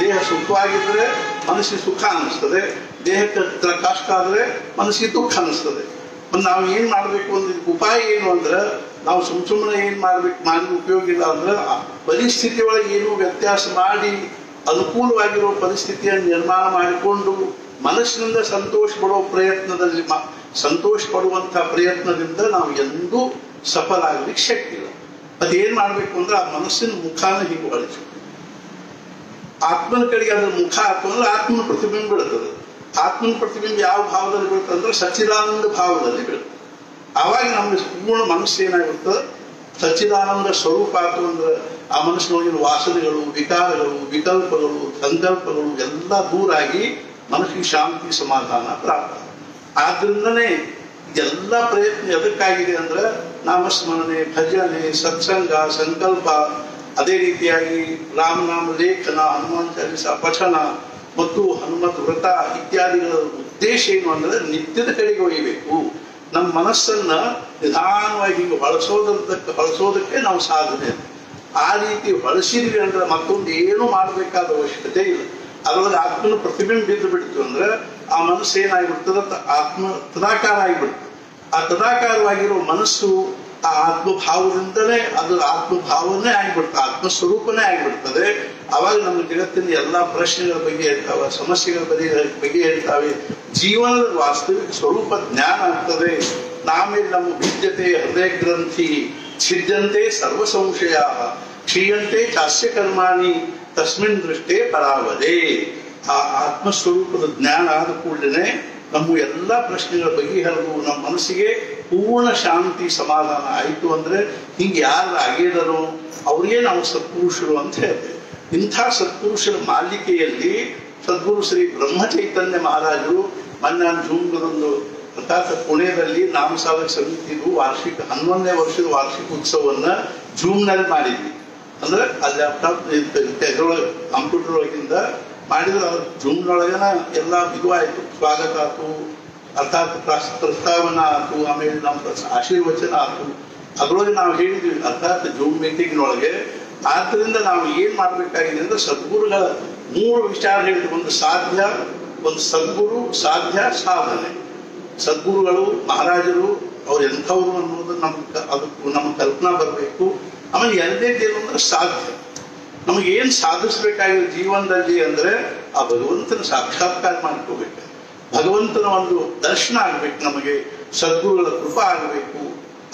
ದೇಹ ಸುಖವಾಗಿದ್ರೆ ಮನಸ್ಸಿಗೆ ಸುಖ ಅನ್ನಿಸ್ತದೆ, ದೇಹಕ್ಕೆ ಕಷ್ಟ ಆದ್ರೆ ಮನಸ್ಸಿಗೆ ದುಃಖ ಅನ್ನಿಸ್ತದೆ. ಮತ್ತು ನಾವು ಏನ್ ಮಾಡ್ಬೇಕು ಅಂದ್ರೆ ಉಪಾಯ ಏನು ಅಂದ್ರೆ, ನಾವು ಸುಮ್ಮನೆ ಏನ್ ಮಾಡಿದ್ರೆ ಉಪಯೋಗ ಇಲ್ಲ ಅಂದ್ರೆ ಪರಿಸ್ಥಿತಿ ಒಳಗೆ ಏನು ವ್ಯತ್ಯಾಸ ಮಾಡಿ ಅನುಕೂಲವಾಗಿರೋ ಪರಿಸ್ಥಿತಿಯನ್ನು ನಿರ್ಮಾಣ ಮಾಡಿಕೊಂಡು ಮನಸ್ಸಿನಿಂದ ಸಂತೋಷ ಪಡುವಂತ ಪ್ರಯತ್ನದಿಂದ ನಾವು ಎಂದೂ ಸಫಲ ಆಗ್ಲಿಕ್ಕೆ ಶಕ್ತಿ ಇಲ್ಲ. ಅದೇನ್ ಮಾಡ್ಬೇಕು ಅಂದ್ರೆ ಆ ಮನಸ್ಸಿನ ಮುಖಾನ ಹೀಗೆ ಹೊಳಿಸು, ಆತ್ಮನ ಕಡೆಗೆ ಅದ್ರ ಮುಖ ಆಯ್ತು ಅಂದ್ರೆ ಆತ್ಮನ ಪ್ರತಿಬಿಂಬ ಬೀಳ್ತದೆ. ಆತ್ಮನ ಪ್ರತಿಬಿಂಬ ಯಾವ ಭಾವದಲ್ಲಿ ಬೀಳ್ತದೆ ಅಂದ್ರೆ ಸಚ್ಚಿದಾನಂದ ಭಾವದಲ್ಲಿ ಬೀಳ್ತದೆ. ಆವಾಗ ನಮ್ಮ ಪೂರ್ಣ ಮನಸ್ಸು ಏನಾಗಿರ್ತದೆ, ಸಚ್ಚಿದಾನಂದ ಸ್ವರೂಪ ಆಯ್ತು ಅಂದ್ರೆ ಆ ಮನಸ್ಸಿನೊಳಗಿನ ವಾಸನೆಗಳು, ವಿಕಾರಗಳು, ವಿಕಲ್ಪಗಳು, ಸಂಕಲ್ಪಗಳು ಎಲ್ಲ ದೂರಾಗಿ ಮನಸ್ಸಿಗೆ ಶಾಂತಿ ಸಮಾಧಾನ ಪ್ರಾಪ್ತ. ಆದ್ರಿಂದನೇ ಎಲ್ಲ ಪ್ರಯತ್ನ ಎದಕ್ಕಾಗಿದೆ ಅಂದ್ರೆ ನಾಮಸ್ಮರಣೆ, ಭಜನೆ, ಸತ್ಸಂಗ, ಸಂಕಲ್ಪ, ಅದೇ ರೀತಿಯಾಗಿ ರಾಮನಾಮ ಲೇಖನ, ಹನುಮಾನ್ ಚಾಲಿಸ ಪಠನ ಮತ್ತು ಹನುಮತ್ ವ್ರತ ಇತ್ಯಾದಿಗಳ ಉದ್ದೇಶ ಏನು ಅಂದ್ರೆ ನಿತ್ಯದ ಕಡೆಗೆ ಒಯ್ಯಬೇಕು. ನಮ್ಮ ಮನಸ್ಸನ್ನ ನಿಧಾನವಾಗಿ ಹೀಗೆ ಬಳಸೋದಕ್ಕೆ ನಾವು ಸಾಧನೆ. ಆ ರೀತಿ ಬಳಸಿದ್ವಿ ಅಂದ್ರೆ ಮತ್ತೊಂದು ಏನು ಮಾಡಬೇಕಾದ ಅವಶ್ಯಕತೆ ಇಲ್ಲ. ಅದರೊಳಗೆ ಆತ್ಮನ ಪ್ರತಿಬಿಂಬ ಬಿದ್ದು ಬಿಡ್ತು ಅಂದ್ರೆ ಆ ಮನಸ್ಸು ಏನಾಗಿಬಿಡ್ತದೆ, ಆತ್ಮ ತದಾಕಾರ ಆಗಿಬಿಡ್ತದೆ. ಆ ತದಾಕಾರವಾಗಿರೋ ಮನಸ್ಸು ಆ ಆತ್ಮಭಾವದಿಂದಲೇ ಅದು ಆತ್ಮಭಾವನೇ ಆಗಿಬಿಡ್ತದೆ, ಆತ್ಮಸ್ವರೂಪನೇ ಆಗಿಬಿಡ್ತದೆ. ಅವಾಗ ನಮ್ಮ ಜಗತ್ತಿನ ಎಲ್ಲಾ ಪ್ರಶ್ನೆಗಳ ಬಗ್ಗೆ ಇರ್ತಾವೆ, ಸಮಸ್ಯೆಗಳ ಬಗ್ಗೆ ಇರ್ತಾವೆ, ಜೀವನದ ವಾಸ್ತವಿಕ ಸ್ವರೂಪ ಜ್ಞಾನ ಆಗ್ತದೆ. ಆಮೇಲೆ ನಮ್ಮ ವಿದ್ಯತೆ ಹೃದಯ ಗ್ರಂಥಿ ಛಿದ್ಯಂತೆ ಸರ್ವ ಸಂಶಯ ಕ್ಷೀಯಂತೆ ಚಾಸ್ಯ ಕರ್ಮಾಣಿ ತಸ್ಮಿನ್ ದೃಷ್ಟೇ ಪರಾವದೆ. ಆ ಆತ್ಮಸ್ವರೂಪದ ಜ್ಞಾನ ಆದ ಕೂಡಲೇ ನಮ್ಮ ಎಲ್ಲಾ ಪ್ರಶ್ನೆಗಳ ಬಗೆಹರಿದು ನಮ್ಮ ಮನಸ್ಸಿಗೆ ಪೂರ್ಣ ಶಾಂತಿ ಸಮಾಧಾನ ಆಯಿತು ಅಂದ್ರೆ ಹಿಂಗೆ ಯಾರು ಆಗ್ಯದನೋ ಅವ್ರಿಗೆ ನಾವು ಸತ್ಪುರುಷರು ಅಂತ ಹೇಳ್ತೇವೆ. ಇಂಥ ಸತ್ಪುರುಷರ ಮಾಲಿಕೆಯಲ್ಲಿ ಸದ್ಗುರು ಶ್ರೀ ಬ್ರಹ್ಮಚೈತನ್ಯ ಮಹಾರಾಜರು ಮೊನ್ನೆ ಜೂನ್ಗೊಂದು ಅರ್ಥಾತ್ ಪುಣೆಯಲ್ಲಿ ನಾಮಸಾಧಕ ಸಮಿತಿದು ವಾರ್ಷಿಕ 11ನೇ ವರ್ಷದ ವಾರ್ಷಿಕ ಉತ್ಸವವನ್ನ ಜೂನ್ನಲ್ಲಿ ಮಾಡಿದ್ವಿ. ಅಂದ್ರೆ ಅಲ್ಲಿ ಲ್ಯಾಪ್ಟಾಪ್ ಇದ್ರೊಳಗೆ ಕಂಪ್ಯೂಟರ್ ಒಳಗಿಂದ ಮಾಡಿದ್ರೆ ಅವ್ರ ಜೂನ್ನೊಳಗನ ಎಲ್ಲ ಇದು ಆಯ್ತು, ಸ್ವಾಗತ ಆಯ್ತು, ಅರ್ಥಾತ್ ಪ್ರಸ್ತಾವನಾ ಆಯ್ತು, ಆಮೇಲೆ ನಮ್ಮ ಆಶೀರ್ವಚನ ಆಯ್ತು. ಅದ್ರೊಳಗೆ ನಾವು ಹೇಳಿದ್ವಿ ಅರ್ಥಾತ್ ಜೂನ್ ಮೀಟಿಂಗ್ನೊಳಗೆ. ಆದ್ರಿಂದ ನಾವು ಏನ್ ಮಾಡ್ಬೇಕಾಗಿದೆ ಅಂದ್ರೆ ಸದ್ಗುರುಗಳ 3 ವಿಚಾರ ಹೇಳಿದ್ವಿ. ಒಂದು ಸಾಧ್ಯ, ಒಂದು ಸದ್ಗುರು, ಸಾಧ್ಯ, ಸಾಧನೆ. ಸದ್ಗುರುಗಳು ಮಹಾರಾಜರು ಅವ್ರು ಎಂಥವ್ರು ಅನ್ನೋದು ನಮ್ಮ ಕಲ್ಪನಾ ಬರಬೇಕು. ಆಮೇಲೆ ಎರಡನೇದೇನು ಅಂದ್ರೆ ಸಾಧ್ಯ. ನಮಗೆ ಏನ್ ಸಾಧಿಸ್ಬೇಕಾಗಿರೋ ಜೀವನದಲ್ಲಿ ಅಂದ್ರೆ ಆ ಭಗವಂತನ ಸಾಕ್ಷಾತ್ಕಾರ ಮಾಡ್ಕೋಬೇಕು, ಭಗವಂತನ ಒಂದು ದರ್ಶನ ಆಗ್ಬೇಕು, ನಮಗೆ ಸದ್ಗುರುಗಳ ಕೃಪಾ ಆಗಬೇಕು.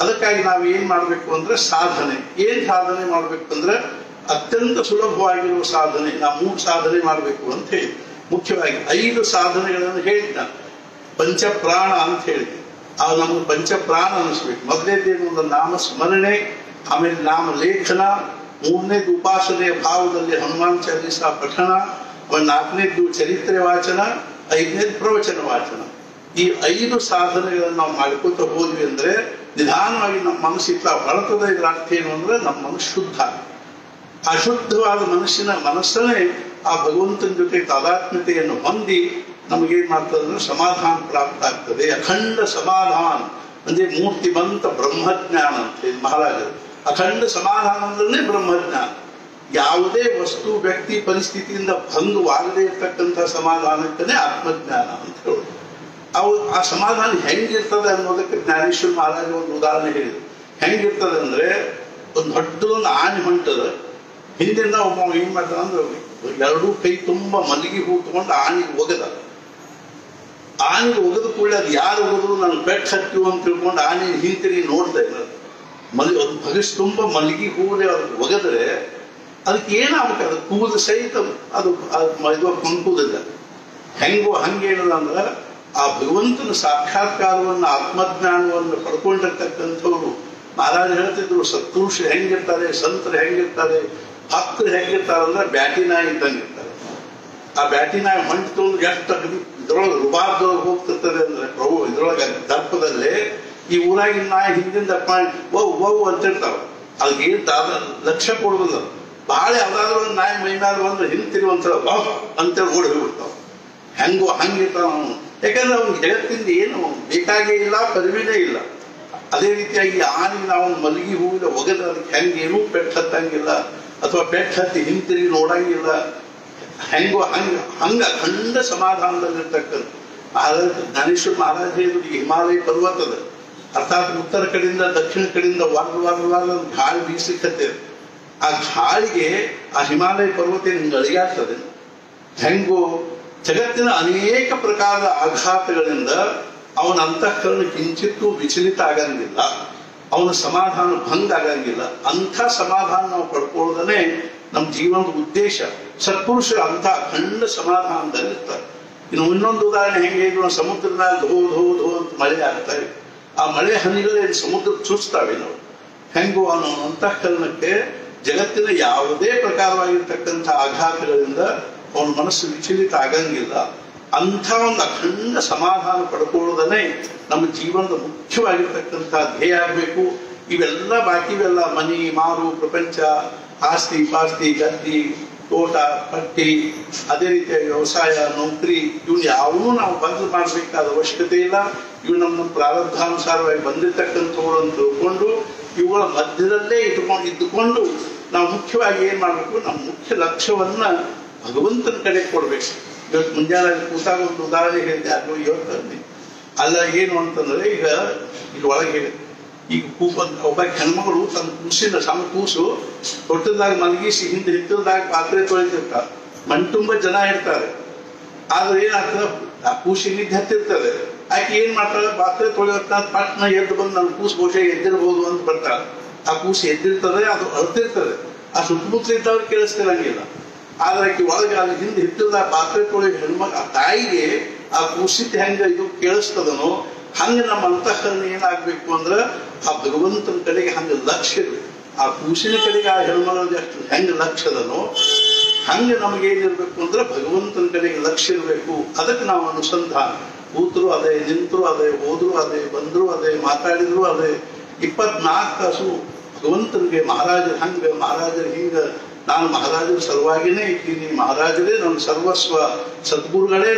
ಅದಕ್ಕಾಗಿ ನಾವು ಏನ್ ಮಾಡ್ಬೇಕು ಅಂದ್ರೆ ಸಾಧನೆ. ಏನ್ ಸಾಧನೆ ಮಾಡ್ಬೇಕು ಅಂದ್ರೆ ಅತ್ಯಂತ ಸುಲಭವಾಗಿರುವ ಸಾಧನೆ. ನಾವು 3 ಸಾಧನೆ ಮಾಡ್ಬೇಕು ಅಂತ ಹೇಳಿ ಮುಖ್ಯವಾಗಿ 5 ಸಾಧನೆಗಳನ್ನು ಹೇಳಿದ್ದ. ಪಂಚಪ್ರಾಣ ಅಂತ ಹೇಳಿದ್ವಿ. ಅವು ನಮ್ಗೆ ಪಂಚಪ್ರಾಣ ಅನಿಸ್ಬೇಕು. ಮೊದಲನೇದೇನು ಒಂದು ನಾಮ ಸ್ಮರಣೆ, ಆಮೇಲೆ ನಾಮ ಲೇಖನ, 3ನೇದು ಉಪಾಸನೆಯ ಭಾವದಲ್ಲಿ ಹನುಮಾನ್ ಚಾಲೀಸಾ ಪಠಣ, 4ನೇದು ಚರಿತ್ರೆ ವಾಚನ, 5ನೇದು ಪ್ರವಚನ ವಾಚನ. ಈ 5 ಸಾಧನೆಗಳನ್ನು ನಾವು ಮಾಡ್ಕೊತ ಹೋದ್ವಿ ಅಂದ್ರೆ ನಿಧಾನವಾಗಿ ನಮ್ಮ ಮನಸ್ಸು ಇತ್ತ ಬಳತದ. ಇದರ ಅರ್ಥ ಏನು ಅಂದ್ರೆ ನಮ್ಮ ಮನಸ್ಸು ಶುದ್ಧ. ಅಶುದ್ಧವಾದ ಮನಸ್ಸನ್ನೇ ಆ ಭಗವಂತನ ಜೊತೆ ತಾದಾತ್ಮ್ಯತೆಯನ್ನು ಹೊಂದಿ ನಮಗೇನ್ ಮಾಡ್ತದೆ ಅಂದ್ರೆ ಸಮಾಧಾನ ಪ್ರಾಪ್ತ ಆಗ್ತದೆ. ಅಖಂಡ ಸಮಾಧಾನ ಅಂದ್ರೆ ಮೂರ್ತಿಮಂತ ಬ್ರಹ್ಮಜ್ಞಾನ ಅಂತ ಮಹಾರಾಜರು. ಅಖಂಡ ಸಮಾಧಾನ ಅಂದ್ರೆ ಬ್ರಹ್ಮಜ್ಞಾನ. ಯಾವುದೇ ವಸ್ತು ವ್ಯಕ್ತಿ ಪರಿಸ್ಥಿತಿಯಿಂದ ಭಂಗವಾಗದೇ ಇರ್ತಕ್ಕಂಥ ಸಮಾಧಾನಕ್ಕನೇ ಆತ್ಮಜ್ಞಾನ ಅಂತ ಹೇಳೋದು. ಆ ಸಮಾಧಾನ ಹೆಂಗಿರ್ತದೆ ಅನ್ನೋದಕ್ಕೆ ಜ್ಞಾನೇಶ್ವರ ಮಹಾರಾಜ ಒಂದು ಉದಾಹರಣೆ ಹೇಳಿದ್ರು. ಹೆಂಗಿರ್ತದೆ ಅಂದ್ರೆ ಒಂದು ದೊಡ್ಡದೊಂದು ಆನೆ ಹೊಂಟದ, ಹಿಂದಿಂದ ಒಬ್ಬ ಏನ್ ಮಾಡ್ತಾನ ಅಂದ್ರೆ 2 ಕೈ ತುಂಬಾ ಮಲ್ಲಿಗೆ ಹೂ ತಗೊಂಡು ಆನೆಗೆ ಒಗದ. ಆನೆಗೆ ಒಗದ ಕೂಡಲೇ ಅದು ಯಾರು ಒಗದ್ರು ನಾನು ಪೆಟ್ಟು ಹತ್ತಿವು ಅಂತ ತಿಳ್ಕೊಂಡು ಆನೆ ಹಿಂತಿರುಗಿ ನೋಡ್ತಾ ಇಲ್ಲ. ಅದು ಭಗಸ್ ತುಂಬಾ ಮಲ್ಲಿಗೆ ಹೂವೇ ಅವ್ರಿಗೆ ಒಗದ್ರೆ ಅದಕ್ಕೆ ಏನಾಗಬೇಕು, ಅದು ಕೂದ ಸಹಿತ ಅದು ಇದು ಕೊಂಕುದಿಲ್ಲ. ಹೆಂಗೋ ಹಂಗೇನದ ಅಂದ್ರೆ ಆ ಭಗವಂತನ ಸಾಕ್ಷಾತ್ಕಾರವನ್ನು ಆತ್ಮಜ್ಞಾನವನ್ನು ಪಡ್ಕೊಂಡಿರ್ತಕ್ಕಂಥವ್ರು ಮಹಾರಾಜ ಹೇಳ್ತಿದ್ರು. ಸತ್ಪುರುಷರು ಹೆಂಗಿರ್ತಾರೆ, ಸಂತರು ಹೆಂಗಿರ್ತಾರೆ, ಭಕ್ತರು ಹೆಂಗಿರ್ತಾರೆ ಅಂದ್ರೆ ಬ್ಯಾಟಿ ನಾಯಿ ಇದ್ದಂಗೆ ಇರ್ತಾರೆ. ಆ ಬ್ಯಾಟಿ ನಾಯಿ ಮಂಟು ತೊಗೊಂಡು ಎಷ್ಟು ಇದ್ರೊಳಗೆ ರುಬಾರ್ದೊಳಗೆ ಹೋಗ್ತಿರ್ತದೆ ಅಂದ್ರೆ ಪ್ರಭು ಇದ್ರೊಳಗೆ ದರ್ಪದಲ್ಲೇ ಈ ಊರಾಗಿನ ನಾಯಿ ಹಿಂದಿಂದ ವವ್ ಅಂತಿರ್ತಾವ. ಅದಕ್ಕೆ ಲಕ್ಷ್ಯ ಕೊಡುದಿಲ್ಲ. ಬಹಳ ಯಾವ್ದಾದ್ರು ಒಂದು ನಾಯಿ ಮೈನಾದ್ರು ಅಂದ್ರೆ ಹಿಂತಿರುವಂತ ವಾವ್ ಅಂತೇಳಿ ಓಡಿ ಹೋಗ್ಬಿಡ್ತಾವ. ಹೆಂಗೋ ಹಂಗಿರ್ತಾವ ಅವನು. ಯಾಕಂದ್ರೆ ಅವ್ನಿಗೆ ಜಗತ್ತಿಂದ ಏನು ಬೇಕಾಗೇ ಇಲ್ಲ, ಪರಿವಿನೇ ಇಲ್ಲ. ಅದೇ ರೀತಿಯಾಗಿ ಆನೆಗೆ ನಾವು ಮಲ್ಲಿಗೆ ಹೂವಿನ ಒಗದ ಅದಕ್ಕೆ ಹೆಂಗೇನೂ ಪೆಟ್ಟು ಹತ್ತಂಗಿಲ್ಲ, ಅಥವಾ ಪೆಟ್ಟು ಹತ್ತಿ ಹಿಂತಿರುಗಿ ನೋಡಂಗಿಲ್ಲ. ಹೆಂಗೋ ಹಂಗ ಅಖಂಡ ಸಮಾಧಾನದಲ್ಲಿರ್ತಕ್ಕಂಥ ಜ್ಞಾನೇಶ್ವರ ಮಹಾರಾಜ ಹೇಳಿದ್ರು. ಈ ಹಿಮಾಲಯ ಪರ್ವತದ ಅರ್ಥಾತ್ ಉತ್ತರ ಕಡೆಯಿಂದ ದಕ್ಷಿಣ ಕಡೆಯಿಂದ ವಾರ ಗಾಳಿ ಬೀಸಲಿಕ್ಕೆ ಆ ಗಾಳಿಗೆ ಆ ಹಿಮಾಲಯ ಪರ್ವತ ಅಳಿಗಾಡ್ತದೆ. ಹೆಂಗೋ ಜಗತ್ತಿನ ಅನೇಕ ಪ್ರಕಾರದ ಆಘಾತಗಳಿಂದ ಅವನ ಅಂತಃಕರಣ ಕಿಂಚಿತ್ತೂ ವಿಚಲಿತ ಆಗಂಗಿಲ್ಲ, ಅವನ ಸಮಾಧಾನ ಭಂಗ ಆಗಂಗಿಲ್ಲ. ಅಂಥ ಸಮಾಧಾನ ನಾವು ಪಡ್ಕೊಳ್ಳೋದನ್ನೇ ನಮ್ಮ ಜೀವನದ ಉದ್ದೇಶ. ಸತ್ಪುರುಷರು ಅಂಥ ಅಖಂಡ ಸಮಾಧಾನದಲ್ಲಿರ್ತಾರೆ. ಇನ್ನು ಇನ್ನೊಂದು ಉದಾಹರಣೆ ಹೆಂಗೆ ಹೇಳಿದ್ರು, ಸಮುದ್ರದಾಗ ಧೋ ಧೋ ಧೋ ಅಂತ ಮಳೆ ಆಗ್ತವೆ. ಆ ಮಳೆ ಹನಿಗಳೇನು ಸಮುದ್ರ ಚುಚ್ತಾವೆ. ನಾವು ಹೆಂಗೋ ಅವನ ಅಂತಃಕರಣಕ್ಕೆ ಜಗತ್ತಿನ ಯಾವುದೇ ಪ್ರಕಾರವಾಗಿರ್ತಕ್ಕಂಥ ಆಘಾತಗಳಿಂದ ಅವನ ಮನಸ್ಸು ವಿಚಲಿತ ಆಗಂಗಿಲ್ಲ. ಅಂಥ ಒಂದು ಅಖಂಡ ಸಮಾಧಾನ ಪಡ್ಕೊಳ್ಳೋದನ್ನೇ ನಮ್ಮ ಜೀವನದ ಮುಖ್ಯವಾಗಿರ್ತಕ್ಕಂಥ ಧ್ಯೇಯ ಆಗಬೇಕು. ಇವೆಲ್ಲ ಬಾಕಿವೆಲ್ಲ ಮನಿ ಮಾರು ಪ್ರಪಂಚ, ಆಸ್ತಿ ಪಾಸ್ತಿ, ಗದ್ದಿ ತೋಟ ಪಟ್ಟಿ, ಅದೇ ರೀತಿಯ ವ್ಯವಸಾಯ ನೌಕರಿ, ಇವನ್ ಯಾವೂ ನಾವು ಬಂದ್ ಮಾಡಬೇಕಾದ ಅವಶ್ಯಕತೆ ಇಲ್ಲ. ಇವು ನಮ್ಮ ಪ್ರಾರಬ್ಧಾನುಸಾರವಾಗಿ ಬಂದಿರ್ತಕ್ಕಂಥವ್ರು ಅಂತ ತಿಳ್ಕೊಂಡು ಇವುಗಳ ಮಧ್ಯದಲ್ಲೇ ಇದ್ದುಕೊಂಡು ನಾವು ಮುಖ್ಯವಾಗಿ ಏನ್ ಮಾಡ್ಬೇಕು, ನಮ್ಮ ಮುಖ್ಯ ಲಕ್ಷ್ಯವನ್ನ ಭಗವಂತನ ಕಡೆ ಕೊಡ್ಬೇಕು. ಇವತ್ತು ಮುಂಜಾನೆ ಕೂತಾಗ ಒಂದು ಉದಾಹರಣೆ ಹೇಳಿದೆ, ಅದು ಇವತ್ತು ಅಲ್ಲ ಏನು ಅಂತಂದ್ರೆ ಈಗ ಇಲ್ಲಿ ಒಳಗೆ ಹೇಳಿ, ಈಗ ಒಬ್ಬ ಹೆಣ್ಮಗಳು ತನ್ನ ಕೂಸಿನ ಸಣ್ಣ ಕೂಸು ತೊಟ್ಟದಾಗ ಮಲಗಿಸಿ ಹಿಂದೆ ಹಿತ್ತಲದಾಗ ಪಾತ್ರೆ ತೊಳಿತಿರ್ತಾರೆ. ಮಣ್ ತುಂಬ ಜನ ಇರ್ತಾರೆ. ಆದ್ರೆ ಏನಾಗ್ತದೆ, ಆ ಕೂಸಿ ನಿದ್ದೆ ಹತ್ತಿರ್ತದೆ. ಆಕೆ ಏನ್ ಮಾಡ್ತಾಳೆ, ಪಾತ್ರೆ ತೊಳೆಯೋತ್ತ ಪಟ್ನ ಎದ್ದು ಬಂದು ನನ್ನ ಕೂಸು ಬಹುಶಃ ಎದ್ದಿರ್ಬೋದು ಅಂತ ಬರ್ತಾಳೆ. ಆ ಕೂಸು ಎದ್ದಿರ್ತದೆ, ಅದು ಅಳ್ತಿರ್ತದೆ. ಆ ಸುತ್ತಮುತ್ತಲ ಇದ್ದವ್ರು ಕೇಳಿಸ್ತಿರಂಗಿಲ್ಲ. ಆದ್ರೆ ಆಕೆ ಒಳಗೆ ಅಲ್ಲಿ ಹಿಂದೆ ಹಿತ್ತಲದಾಗ ಪಾತ್ರೆ ತೊಳೆಯೋ ಹೆಣ್ಮಗ ಆ ತಾಯಿಗೆ ಆ ಕೂಸಿದ ಹೆಂಗ ಇದು ಕೇಳಿಸ್ತದನೋ ಹಂಗೆ ನಮ್ಮ ಅಂತಃಕರಣ ಏನಾಗಬೇಕು ಅಂದ್ರೆ ಆ ಭಗವಂತನ ಕಡೆಗೆ ಹಂಗೆ ಲಕ್ಷ್ಯ ಇರಬೇಕು. ಆ ಕೂಸಿನ ಕಡೆಗೆ ಆ ಹೆಣ್ಮಗಳು ಎಷ್ಟು ಹೆಂಗೆ ಲಕ್ಷ್ಯ ಅದನೋ ಹಂಗೆ ನಮಗೇನಿರ್ಬೇಕು ಅಂದ್ರೆ ಭಗವಂತನ ಕಡೆಗೆ ಲಕ್ಷ್ಯ ಇರಬೇಕು. ಅದಕ್ಕೆ ನಾವು ಅನುಸಂಧಾನ, ಕೂತರು ಅದೇ, ನಿಂತರು ಅದೇ, ಹೋದ್ರು ಅದೇ, ಬಂದ್ರು ಅದೇ, ಮಾತಾಡಿದ್ರು ಅದೇ, 24 ತಾಸು ಭಗವಂತನಿಗೆ ಮಹಾರಾಜರು ಹಂಗೆ, ಮಹಾರಾಜರು ಹಿಂಗ, ನಾನು ಮಹಾರಾಜರ ಸಲುವಾಗಿನೇ ಇದ್ದೀನಿ, ಮಹಾರಾಜರೇ ನನ್ನ ಸರ್ವಸ್ವ, ಸದ್ಗುರುಗಳೇ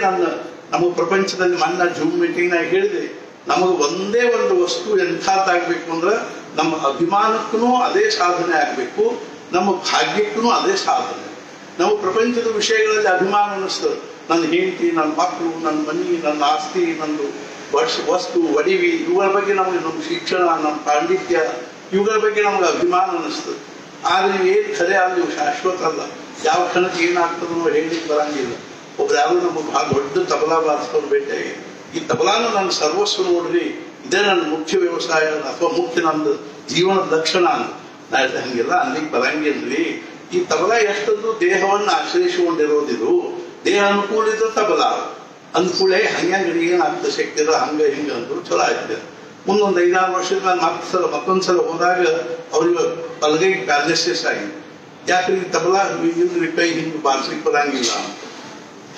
ನಮ್ಮ ಪ್ರಪಂಚದಲ್ಲಿ ಮೊನ್ನೆ ಜೂಮ್ ಮೀಟಿಂಗ್ನಾಗ ಹೇಳಿದೆ, ನಮಗೆ ಒಂದೇ ಒಂದು ವಸ್ತು ಎಂಥದ್ದಾಗಬೇಕು ಅಂದ್ರೆ ನಮ್ಮ ಅಭಿಮಾನಕ್ಕೂ ಅದೇ ಸಾಧನೆ ಆಗಬೇಕು, ನಮ್ಮ ಭಾಗ್ಯಕ್ಕೂ ಅದೇ ಸಾಧನೆ. ನಾವು ಪ್ರಪಂಚದ ವಿಷಯಗಳಲ್ಲಿ ಅಭಿಮಾನ ಅನ್ನಿಸ್ತದೆ, ನನ್ನ ಹೆಂಡತಿ, ನನ್ನ ಮಕ್ಕಳು, ನನ್ನ ಮನೆ, ನನ್ನ ಆಸ್ತಿ, ನಂದು ವಸ್ತು ಒಡಿವಿ, ಇವುಗಳ ಬಗ್ಗೆ ನಮಗೆ, ನಮ್ಮ ಶಿಕ್ಷಣ, ನಮ್ಮ ಪಾಂಡಿತ್ಯ, ಇವುಗಳ ಬಗ್ಗೆ ನಮ್ಗೆ ಅಭಿಮಾನ ಅನ್ನಿಸ್ತದೆ. ಆದ್ರೆ ಏನು ಖರೆ ಅಲ್ಲಿ ಶಾಶ್ವತ ಅಲ್ಲ. ಯಾವ ಕ್ಷಣಕ್ಕೆ ಏನಾಗ್ತದೋ ಹೇಳಿಕ್ಕೆ ಬರಂಗಿಲ್ಲ. ಒಬ್ರು ಯಾರು ನಮಗೆ ಬಹಳ ದೊಡ್ಡ ತಬಲಾ ಬಾರಿಸ್ಕೊಂಡು ಭೇಟಿಯಾಗಿ, ಈ ತಬಲಾನ ನನ್ನ ಸರ್ವಸ್ವ ನೋಡ್ರಿ, ಇದೇ ನನ್ನ ಮುಖ್ಯ ವ್ಯವಸಾಯ ಅಥವಾ ಮುಖ್ಯ ನಂದು ಜೀವನದ ಲಕ್ಷಣ ಅಂತ ನಾ ಹೇಳಿದೆ. ಹಂಗೆಲ್ಲ ಅಲ್ಲಿಗೆ ಬರಂಗಿಲ್ರಿ. ಈ ತಬಲಾ ಎಷ್ಟೊಂದು ದೇಹವನ್ನು ಆಶ್ರಯಿಸಿಕೊಂಡಿರೋದಿದು, ದೇಹ ಅನುಕೂಲ ಇದ್ರೆ ತಬಲಾ ಅಂದ್ಕೂಳೆ ಹಂಗೆ ಏನಾಗ್ತದೆ ಶಕ್ತಿ ಇರೋ ಹಂಗೆ ಹಿಂಗೆ ಅಂದ್ರು ಚಲೋ ಆಯ್ತು. ಮುಂದೊಂದು 5-6 ವರ್ಷದ ನಾನು ಮತ್ತೊಂದ್ಸಲ ಹೋದಾಗ ಅವ್ರಿಗೆ ಬಲಗೈ ಪ್ಯಾರಲಿಸಿಸ್ ಆಗಿದೆ. ಯಾಕ್ರಿ ತಬಲಾ ಇಲ್ರಿ ಕೈ ಹಿಂಗೆ ಬಾರಿಸ್ಲಿಕ್ಕೆ ಬರಂಗಿಲ್ಲ ಅಂತ.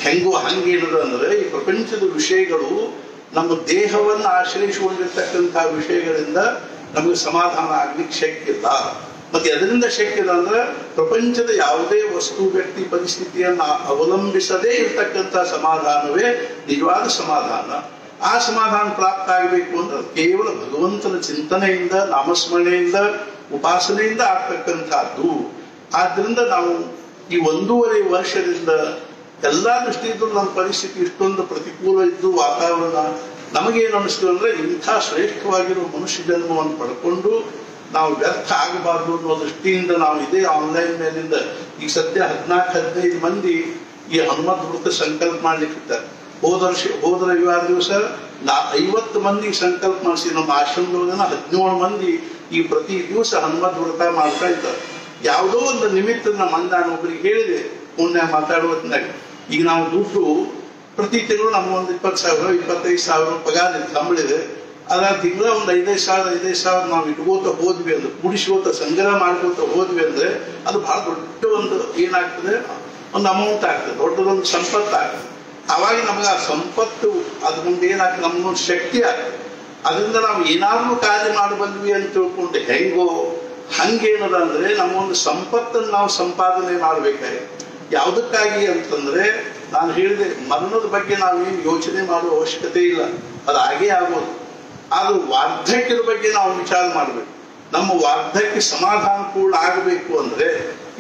ಹೆಂಗೋ ಹಂಗೇನದ ಅಂದ್ರೆ ಈ ಪ್ರಪಂಚದ ವಿಷಯಗಳು ನಮ್ಮ ದೇಹವನ್ನು ಆಶ್ರಯಿಸಿಕೊಂಡಿರ್ತಕ್ಕಂಥ ವಿಷಯಗಳಿಂದ ನಮಗೆ ಸಮಾಧಾನ ಆಗ್ಲಿಕ್ಕೆ ಶಕ್ಯ ಇಲ್ಲ. ಮತ್ತೆ ಅದರಿಂದ ಶಕ್ಯ ಇಲ್ಲ ಅಂದ್ರೆ ಪ್ರಪಂಚದ ಯಾವುದೇ ವಸ್ತು, ವ್ಯಕ್ತಿ, ಪರಿಸ್ಥಿತಿಯನ್ನ ಅವಲಂಬಿಸದೇ ಇರ್ತಕ್ಕಂಥ ಸಮಾಧಾನವೇ ನಿಜವಾದ ಸಮಾಧಾನ. ಆ ಸಮಾಧಾನ ಪ್ರಾಪ್ತ ಆಗಬೇಕು ಅಂದ್ರೆ ಕೇವಲ ಭಗವಂತನ ಚಿಂತನೆಯಿಂದ, ನಾಮಸ್ಮರಣೆಯಿಂದ, ಉಪಾಸನೆಯಿಂದ ಆಗ್ತಕ್ಕಂಥದ್ದು. ಆದ್ರಿಂದ ನಾವು ಈ 1.5 ವರ್ಷದಿಂದ ಎಲ್ಲಾ ದೃಷ್ಟಿಯಿಂದ ನಮ್ಮ ಪರಿಸ್ಥಿತಿ ಇಷ್ಟೊಂದು ಪ್ರತಿಕೂಲ ಇದ್ದು ವಾತಾವರಣ ನಮಗೇನು ಅನಿಸ್ತು ಅಂದ್ರೆ ಇಂಥ ಶ್ರೇಷ್ಠವಾಗಿರುವ ಮನುಷ್ಯ ಜನ್ಮವನ್ನು ಪಡ್ಕೊಂಡು ನಾವು ವ್ಯರ್ಥ ಆಗಬಾರ್ದು ಅನ್ನೋ ದೃಷ್ಟಿಯಿಂದ ನಾವು ಇದೇ ಆನ್ಲೈನ್ ಮೇಲಿಂದ ಈಗ ಸದ್ಯ 14-15 ಮಂದಿ ಈ ಹನುಮತ್ ವೃತ್ತ ಸಂಕಲ್ಪ ಮಾಡ್ಲಿಕ್ಕಿದ್ದಾರೆ. ಹೋದ ರವಿವಾರ ದಿವಸ 50 ಮಂದಿ ಸಂಕಲ್ಪ ಮಾಡಿಸಿ ನಮ್ಮ ಆಶ್ರಮದೊಳಗನ 17 ಮಂದಿ ಈ ಪ್ರತಿ ದಿವಸ ಹನುಮತ್ ವ್ರತ ಮಾಡ್ತಾ ಇದ್ದಾರೆ. ಯಾವುದೋ ಒಂದು ನಿಮಿತ್ತ ನಾನು ಒಬ್ಬರಿಗೆ ಹೇಳಿದೆ ಪುಣ್ಯ ಮಾತಾಡುವುದನ್ನಾಗ, ಈಗ ನಾವು ದುಡ್ಡು ಪ್ರತಿ ತಿಂಗಳು ನಮ್ಗೊಂದು 20,000 25,000 ಪಗಾರ ಸಂಬಳಿದೆ. ಅದ್ರ ತಿಂಗಳ ಒಂದು 5,000 ನಾವು ಇಟ್ಕೋತ ಹೋದ್ವಿ ಅಂದ್ರೆ, ಕುಡಿಸ್ಕೋತ ಸಂಗ್ರಹ ಮಾಡ್ಕೋತ ಹೋದ್ವಿ ಅಂದ್ರೆ ಅದು ಬಹಳ ದೊಡ್ಡ ಒಂದು ಏನಾಗ್ತದೆ, ಒಂದು ಅಮೌಂಟ್ ಆಗ್ತದೆ, ದೊಡ್ಡದೊಂದು ಸಂಪತ್ತು ಆಗ್ತದೆ. ಆವಾಗ ನಮಗೆ ಆ ಸಂಪತ್ತು ಅದ್ರ ಮುಂದೆ ಏನಾಗ್ತದೆ, ನಮ್ಗೊಂದು ಶಕ್ತಿ ಆಗ್ತದೆ. ಅದರಿಂದ ನಾವು ಏನಾದ್ರೂ ಕಾರ್ಯ ಮಾಡಬಲ್ವಿ ಅಂತ ತಿಳ್ಕೊಂಡು ಹೆಂಗೋ ಹಂಗೇನದ ಅಂದ್ರೆ ನಮ್ಮೊಂದು ಸಂಪತ್ತನ್ನು ನಾವು ಸಂಪಾದನೆ ಮಾಡ್ಬೇಕಾಗಿ. ಯಾವುದಕ್ಕಾಗಿ ಅಂತಂದ್ರೆ ನಾನು ಹೇಳಿದೆ, ಮರಣದ ಬಗ್ಗೆ ನಾವೇನು ಯೋಚನೆ ಮಾಡುವ ಅವಶ್ಯಕತೆ ಇಲ್ಲ, ಅದು ಹಾಗೇ ಆಗೋದು. ಆದ್ರೂ ವಾರ್ಧಕ್ಯದ ಬಗ್ಗೆ ನಾವು ವಿಚಾರ ಮಾಡ್ಬೇಕು. ನಮ್ಮ ವಾರ್ಧಕ್ಯ ಸಮಾಧಾನ ಪೂರ್ಣ ಆಗಬೇಕು ಅಂದ್ರೆ,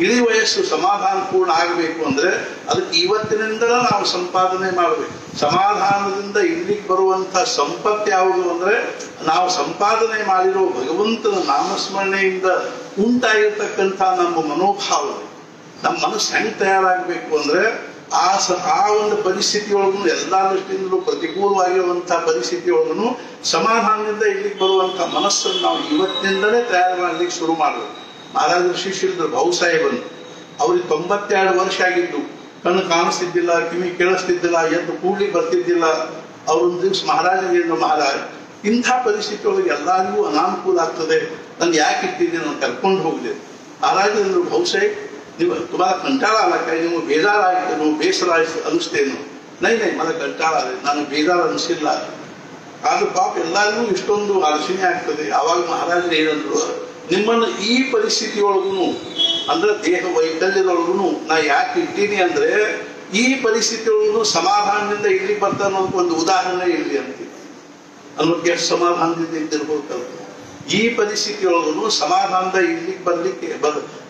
ಇಳಿ ವಯಸ್ಸು ಸಮಾಧಾನ ಪೂರ್ಣ ಆಗಬೇಕು ಅಂದ್ರೆ ಅದಕ್ಕೆ ಇವತ್ತಿನಿಂದಲೂ ನಾವು ಸಂಪಾದನೆ ಮಾಡಬೇಕು. ಸಮಾಧಾನದಿಂದ ಇಲ್ಲಿಗೆ ಬರುವಂತ ಸಂಪತ್ತು ಯಾವುದು ಅಂದ್ರೆ ನಾವು ಸಂಪಾದನೆ ಮಾಡಿರೋ ಭಗವಂತನ ನಾಮಸ್ಮರಣೆಯಿಂದ ಉಂಟಾಗಿರ್ತಕ್ಕಂಥ ನಮ್ಮ ಮನೋಭಾವ. ನಮ್ಮ ಮನಸ್ಸು ಹೆಂಗ್ ತಯಾರಾಗಬೇಕು ಅಂದ್ರೆ ಆ ಒಂದು ಪರಿಸ್ಥಿತಿಯೊಳಗೂ ಎಲ್ಲಾ ದೃಷ್ಟಿಯಿಂದಲೂ ಪ್ರತಿಕೂಲವಾಗಿರುವಂತಹ ಪರಿಸ್ಥಿತಿಯೊಳಗೂ ಸಮಾಧಾನದಿಂದ ಇಲ್ಲಿಗೆ ಬರುವಂತ ಮನಸ್ಸನ್ನು ನಾವು ಇವತ್ತಿನಿಂದಲೇ ತಯಾರು ಮಾಡ್ಲಿಕ್ಕೆ ಶುರು ಮಾಡಬೇಕು. ಮಹಾರಾಜರ ಶಿಷ್ಯರಿದ್ರು ಬಹುಸಾಹೇಬನ್, ಅವ್ರಿಗೆ 92 ವರ್ಷ ಆಗಿದ್ದು, ಕಣ್ಣು ಕಾಣಿಸ್ತಿದ್ದಿಲ್ಲ, ಕಿವಿ ಕೇಳಿಸ್ತಿದ್ದಿಲ್ಲ, ಎದ್ದು ಕೂಡ್ಲಿಕ್ಕೆ ಬರ್ತಿದ್ದಿಲ್ಲ. ಅವ್ರೊಂದು ದಿವ್ಸ ಮಹಾರಾಜರಿಗೆ, ಮಹಾರಾಜ್ ಇಂಥ ಪರಿಸ್ಥಿತಿ ಒಳಗೆ ಎಲ್ಲರಿಗೂ ಅನಾನುಕೂಲ ಆಗ್ತದೆ, ನಾನು ಯಾಕೆ ಇಟ್ಟಿದ್ದೀನಿ, ನಾನು ಕರ್ಕೊಂಡು ಹೋಗಲಿ. ಮಹಾರಾಜರು ಬಹುಸಾಹೇಬ್ ನೀವು ತುಂಬಾ ಕಂಟಾಳ ಆಗಕ್ಕೆ ನೀವು ಬೇಜಾರಾಗ್ತೇನೋ, ಬೇಸರ ಅನಿಸ್ತೇನೋ? ನೈ ಮನೆ ಕಂಟಾಳ ಆಗಿದೆ, ನಾನು ಬೇಜಾರ ಅನಿಸಿಲ್ಲ. ಆದ್ರೂ ಪಾಪ ಎಲ್ಲರಿಗೂ ಇಷ್ಟೊಂದು ಅಡಚಣೆ ಆಗ್ತದೆ. ಆವಾಗ ಮಹಾರಾಜರು ಏನಂದ್ರು, ನಿಮ್ಮನ್ನು ಈ ಪರಿಸ್ಥಿತಿಯೊಳಗೂ ಅಂದ್ರೆ ದೇಹ ವೈಕಲ್ಯದೊಳಗೂ ನಾ ಯಾಕೆ ಇಟ್ಟೀನಿ ಅಂದ್ರೆ ಈ ಪರಿಸ್ಥಿತಿಯೊಳಗೂ ಸಮಾಧಾನದಿಂದ ಇಲ್ಲಿಗೆ ಬರ್ತಾ ಅನ್ನೋದಕ್ಕೆ ಒಂದು ಉದಾಹರಣೆ ಇರಲಿ ಅಂತೀವಿ. ಅನ್ನೋದಕ್ಕೆ ಎಷ್ಟು ಸಮಾಧಾನದಿಂದ ಇದ್ದಿರ್ಬೇಕಲ್ಲ. ಈ ಪರಿಸ್ಥಿತಿಯೊಳಗೂ ಸಮಾಧಾನದ ಇಲ್ಲಿಗೆ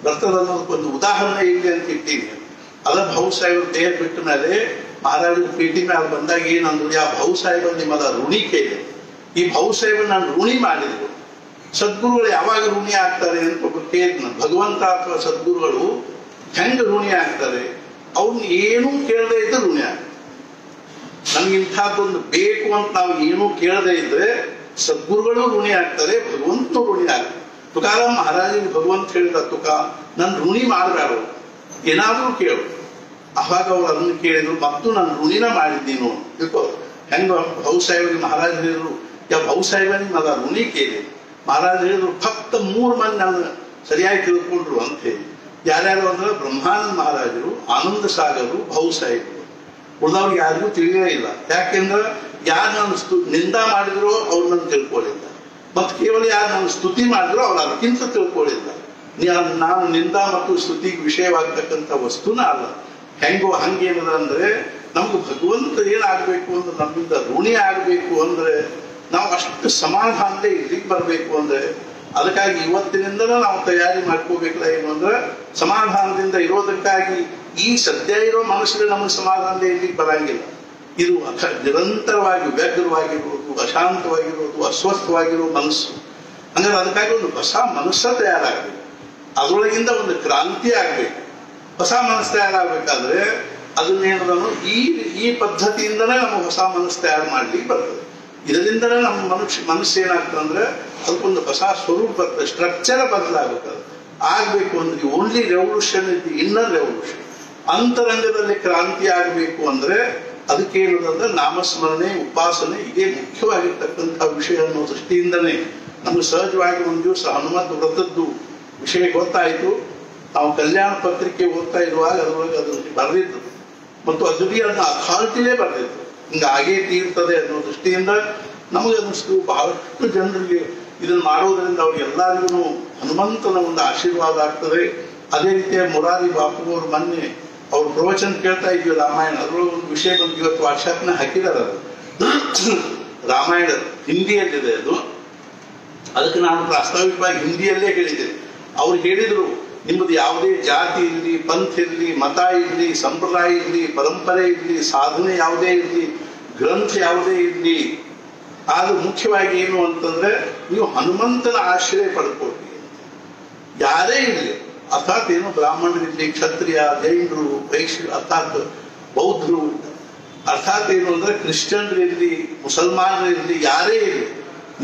ಬರ್ತದ ಅನ್ನೋದಕ್ಕೆ ಒಂದು ಉದಾಹರಣೆ ಇರಲಿ ಅಂತ ಇಟ್ಟೀನಿ. ಅದ ಬಹುಸಾಹೇಬರು ದೇಹ ಬಿಟ್ಟ ಮೇಲೆ ಮಹಾರಾಜರ ಪೀಠಿ ಮೇಲೆ ಬಂದಾಗ ಏನಂದ್ರು, ಯಾ ಬಹುಸಾಹೇಬರು ನಿಮ್ಮದ ಋಣಿಕೆ ಇದೆ, ಈ ಬಹುಸಾಹೇಬರು ನಾನು ಋಣಿ ಮಾಡಿದ್ರು. ಸದ್ಗುರುಗಳು ಯಾವಾಗ ಋಣಿ ಆಗ್ತಾರೆ ಅಂತ ಒಬ್ಬ ಕೇಳಿದ್ನ. ಭಗವಂತ ಅಥವಾ ಸದ್ಗುರುಗಳು ಹೆಂಗ ಋಣಿ ಆಗ್ತಾರೆ? ಅವ್ರನ್ನ ಏನೂ ಕೇಳದೆ ಇದ್ರೆ ಋಣಿ ಆಗ್ತಾರೆ. ನಮ್ಗೆ ಇಂಥದ್ದೊಂದು ಬೇಕು ಅಂತ ನಾವು ಏನೂ ಕೇಳದೆ ಇದ್ರೆ ಸದ್ಗುರುಗಳು ಋಣಿ ಆಗ್ತಾರೆ, ಭಗವಂತನು ಋಣಿ ಆಗ್ತಾರೆ. ತುಕಾರಾಮ್ ಮಹಾರಾಜನಿಗೆ ಭಗವಂತ ಹೇಳಿದ, ತುಕಾ ನನ್ ಋಣಿ ಮಾಡಬೇಡ, ಏನಾದ್ರೂ ಕೇಳು. ಅವಾಗ ಅವ್ರು ಅದನ್ನ ಕೇಳಿದ್ರು, ಮತ್ತು ನಾನು ಋಣಿನ ಮಾಡಿದ್ದೀನೋ ತಿಳ್ಕೋ. ಹೆಂಗ ಬಹುಸಾಹೇಬರಿಗೆ ಮಹಾರಾಜರು या भाऊसाहेबांनी मला ऋणी केले. महाराज ಹೇಳಿದ್ರು फक्त 3 ಮಂದಿ ನಾನು ಸರಿಯಾಗಿ ತಿಳ್ಕೊಂಡ್ರು ಅಂತ ಹೇಳಿ. ಯಾರ್ಯಾರು ಅಂದ್ರೆ ಬ್ರಹ್ಮಾನಂದ ಮಹಾರಾಜರು, ಆನಂದ ಸಾಗರು, ಭಾऊसाहेಬರು. ಉಳಿದವ್ರಿಗೆ ಯಾರಿಗೂ ತಿಳಿಯೇ ಇಲ್ಲ. ಯಾಕೆಂದ್ರೆ ಯಾರು ನಾನು ನಿಂದಾ ಮಾಡಿದ್ರು ಅವ್ರು ನನ್ನ ತಿಳ್ಕೊಳ್ಳಿಲ್ಲ, ಮತ್ತು ಕೇವಲ ಯಾರು ನಾನು ಸ್ತುತಿ ಮಾಡಿದ್ರು ಅವ್ರು ಅದಕ್ಕಿಂತ ತಿಳ್ಕೊಳ್ಳಿಲ್ಲ. ನಾನು ನಿಂದಾ ಮತ್ತು ಸ್ತುತಿಗೆ ವಿಷಯವಾಗ್ತಕ್ಕಂಥ ವಸ್ತುನ ಅಲ್ಲ. ಹೆಂಗೋ ಹಂಗೇನದ ಅಂದ್ರೆ ನಮ್ಗೆ ಭಗವಂತ ಏನಾಗಬೇಕು ಅಂದ್ರೆ ನಮ್ಮಿಂದ ಋಣಿ ಆಗಬೇಕು ಅಂದ್ರೆ ನಾವು ಅಷ್ಟು ಸಮಾಧಾನದೇ ಇಲ್ಲಿಗೆ ಬರಬೇಕು ಅಂದ್ರೆ ಅದಕ್ಕಾಗಿ ಇವತ್ತಿನಿಂದಲೂ ನಾವು ತಯಾರಿ ಮಾಡ್ಕೋಬೇಕಲ್ಲ. ಏನು ಅಂದ್ರೆ ಸಮಾಧಾನದಿಂದ ಇರೋದಕ್ಕಾಗಿ ಈ ಸದ್ಯ ಇರೋ ಮನಸ್ಸಿಗೆ ನಮಗೆ ಸಮಾಧಾನದೇ ಇಲ್ಲಿಗೆ ಬರಂಗಿಲ್ಲ. ಇದು ನಿರಂತರವಾಗಿ ವ್ಯಗ್ರವಾಗಿರುವುದು, ಅಶಾಂತವಾಗಿರುವುದು, ಅಸ್ವಸ್ಥವಾಗಿರೋ ಮನಸ್ಸು. ಅಂದ್ರೆ ಅದಕ್ಕಾಗಿ ಒಂದು ಹೊಸ ಮನಸ್ಸ ತಯಾರಾಗಬೇಕು, ಅದರೊಳಗಿಂದ ಒಂದು ಕ್ರಾಂತಿ ಆಗ್ಬೇಕು. ಹೊಸ ಮನಸ್ಸು ತಯಾರಾಗಬೇಕಾದ್ರೆ ಅದನ್ನೇನದನ್ನು ಈ ಪದ್ಧತಿಯಿಂದಲೇ ನಮಗೆ ಹೊಸ ಮನಸ್ಸು ತಯಾರು ಮಾಡ್ಲಿಕ್ಕೆ ಬರ್ತದೆ. ಇದರಿಂದಲೇ ನಮ್ಮ ಮನಸ್ಸು ಏನಾಗ್ತದೆ ಅಂದ್ರೆ ಅದಕ್ಕೊಂದು ಹೊಸ ಸ್ವರೂಪ ಬರ್ತದೆ, ಸ್ಟ್ರಕ್ಚರ್ ಬದಲಾಗುತ್ತದೆ. ಆಗ್ಬೇಕು ಅಂದ್ರೆ only revolution is the inner revolution. ಅಂತರಂಗದಲ್ಲಿ ಕ್ರಾಂತಿ ಆಗಬೇಕು ಅಂದ್ರೆ ಅದಕ್ಕೆ ಏನಂದ್ರೆ ನಾಮಸ್ಮರಣೆ, ಉಪಾಸನೆ ಇದೇ ಮುಖ್ಯವಾಗಿರ್ತಕ್ಕಂಥ ವಿಷಯ ಅನ್ನೋ ದೃಷ್ಟಿಯಿಂದನೇ ನಮ್ಗೆ ಸಹಜವಾಗಿ ಒಂದು ದಿವಸ ಹನುಮಂತ ವ್ರತದ್ದು ವಿಷಯ ಗೊತ್ತಾಯಿತು. ನಾವು ಕಲ್ಯಾಣ ಪತ್ರಿಕೆ ಓದ್ತಾ ಇರುವಾಗ ಅದರೊಳಗೆ ಅದನ್ನು ಬರೆದಿದ್ದು ಮತ್ತು ಅದುಡಿ ಅದನ್ನ ಅಥಾರಿಟಿಲೇ ಬರೆದಿತ್ತು. ಹಿಂಗೆ ಆಗೇ ತೀರ್ತದೆ ಅನ್ನೋ ದೃಷ್ಟಿಯಿಂದ ನಮಗೆ ಅನ್ನಿಸ್ತು ಬಹಳಷ್ಟು ಜನರಿಗೆ ಇದನ್ನು ಮಾಡೋದ್ರಿಂದ ಅವ್ರಿಗೆಲ್ಲರಿಗೂ ಹನುಮಂತನ ಒಂದು ಆಶೀರ್ವಾದ ಆಗ್ತದೆ. ಅದೇ ರೀತಿಯ ಮುರಾರಿ ಬಾಪು ಅವರು ಮೊನ್ನೆ ಅವ್ರ ಪ್ರವಚನ ಕೇಳ್ತಾ ಇದ್ವಿ ರಾಮಾಯಣ, ಅದರೊಳಗೆ ಒಂದು ವಿಷಯ ಬಂದು ಇವತ್ತು ವಾಟ್ಸಾಪ್ನ ಹಾಕಿದಾರೆ. ಅದು ರಾಮಾಯಣ ಹಿಂದಿಯಲ್ಲಿದೆ, ಅದು ಅದಕ್ಕೆ ನಾನು ಪ್ರಾಸ್ತಾವಿಕವಾಗಿ ಹಿಂದಿಯಲ್ಲೇ ಹೇಳಿದ್ದೇನೆ. ಅವ್ರು ಹೇಳಿದ್ರು ನಿಮ್ಮದು ಯಾವುದೇ ಜಾತಿ ಇರಲಿ, ಪಂಥ ಇರಲಿ, ಮತ ಇರಲಿ, ಸಂಪ್ರದಾಯ ಇರಲಿ, ಪರಂಪರೆ ಇರಲಿ, ಸಾಧನೆ ಯಾವುದೇ ಇರಲಿ, ಗ್ರಂಥ ಯಾವುದೇ ಇರಲಿ, ಆದ್ರೂ ಮುಖ್ಯವಾಗಿ ಏನು ಅಂತಂದ್ರೆ ನೀವು ಹನುಮಂತನ ಆಶ್ರಯ ಪಡ್ಕೊಳ್ರಿ. ಯಾರೇ ಇರಲಿ, ಅರ್ಥಾತ್ ಏನು ಬ್ರಾಹ್ಮಣರಿರ್ಲಿ, ಕ್ಷತ್ರಿಯ, ಜೈನರು, ವೈಶ್ಯ, ಅರ್ಥಾತ್ ಬೌದ್ಧರು, ಅರ್ಥಾತ್ ಏನು ಅಂದ್ರೆ ಕ್ರಿಶ್ಚಿಯನ್ರಿರ್ಲಿ, ಮುಸಲ್ಮಾನರಿರ್ಲಿ, ಯಾರೇ ಇರಲಿ,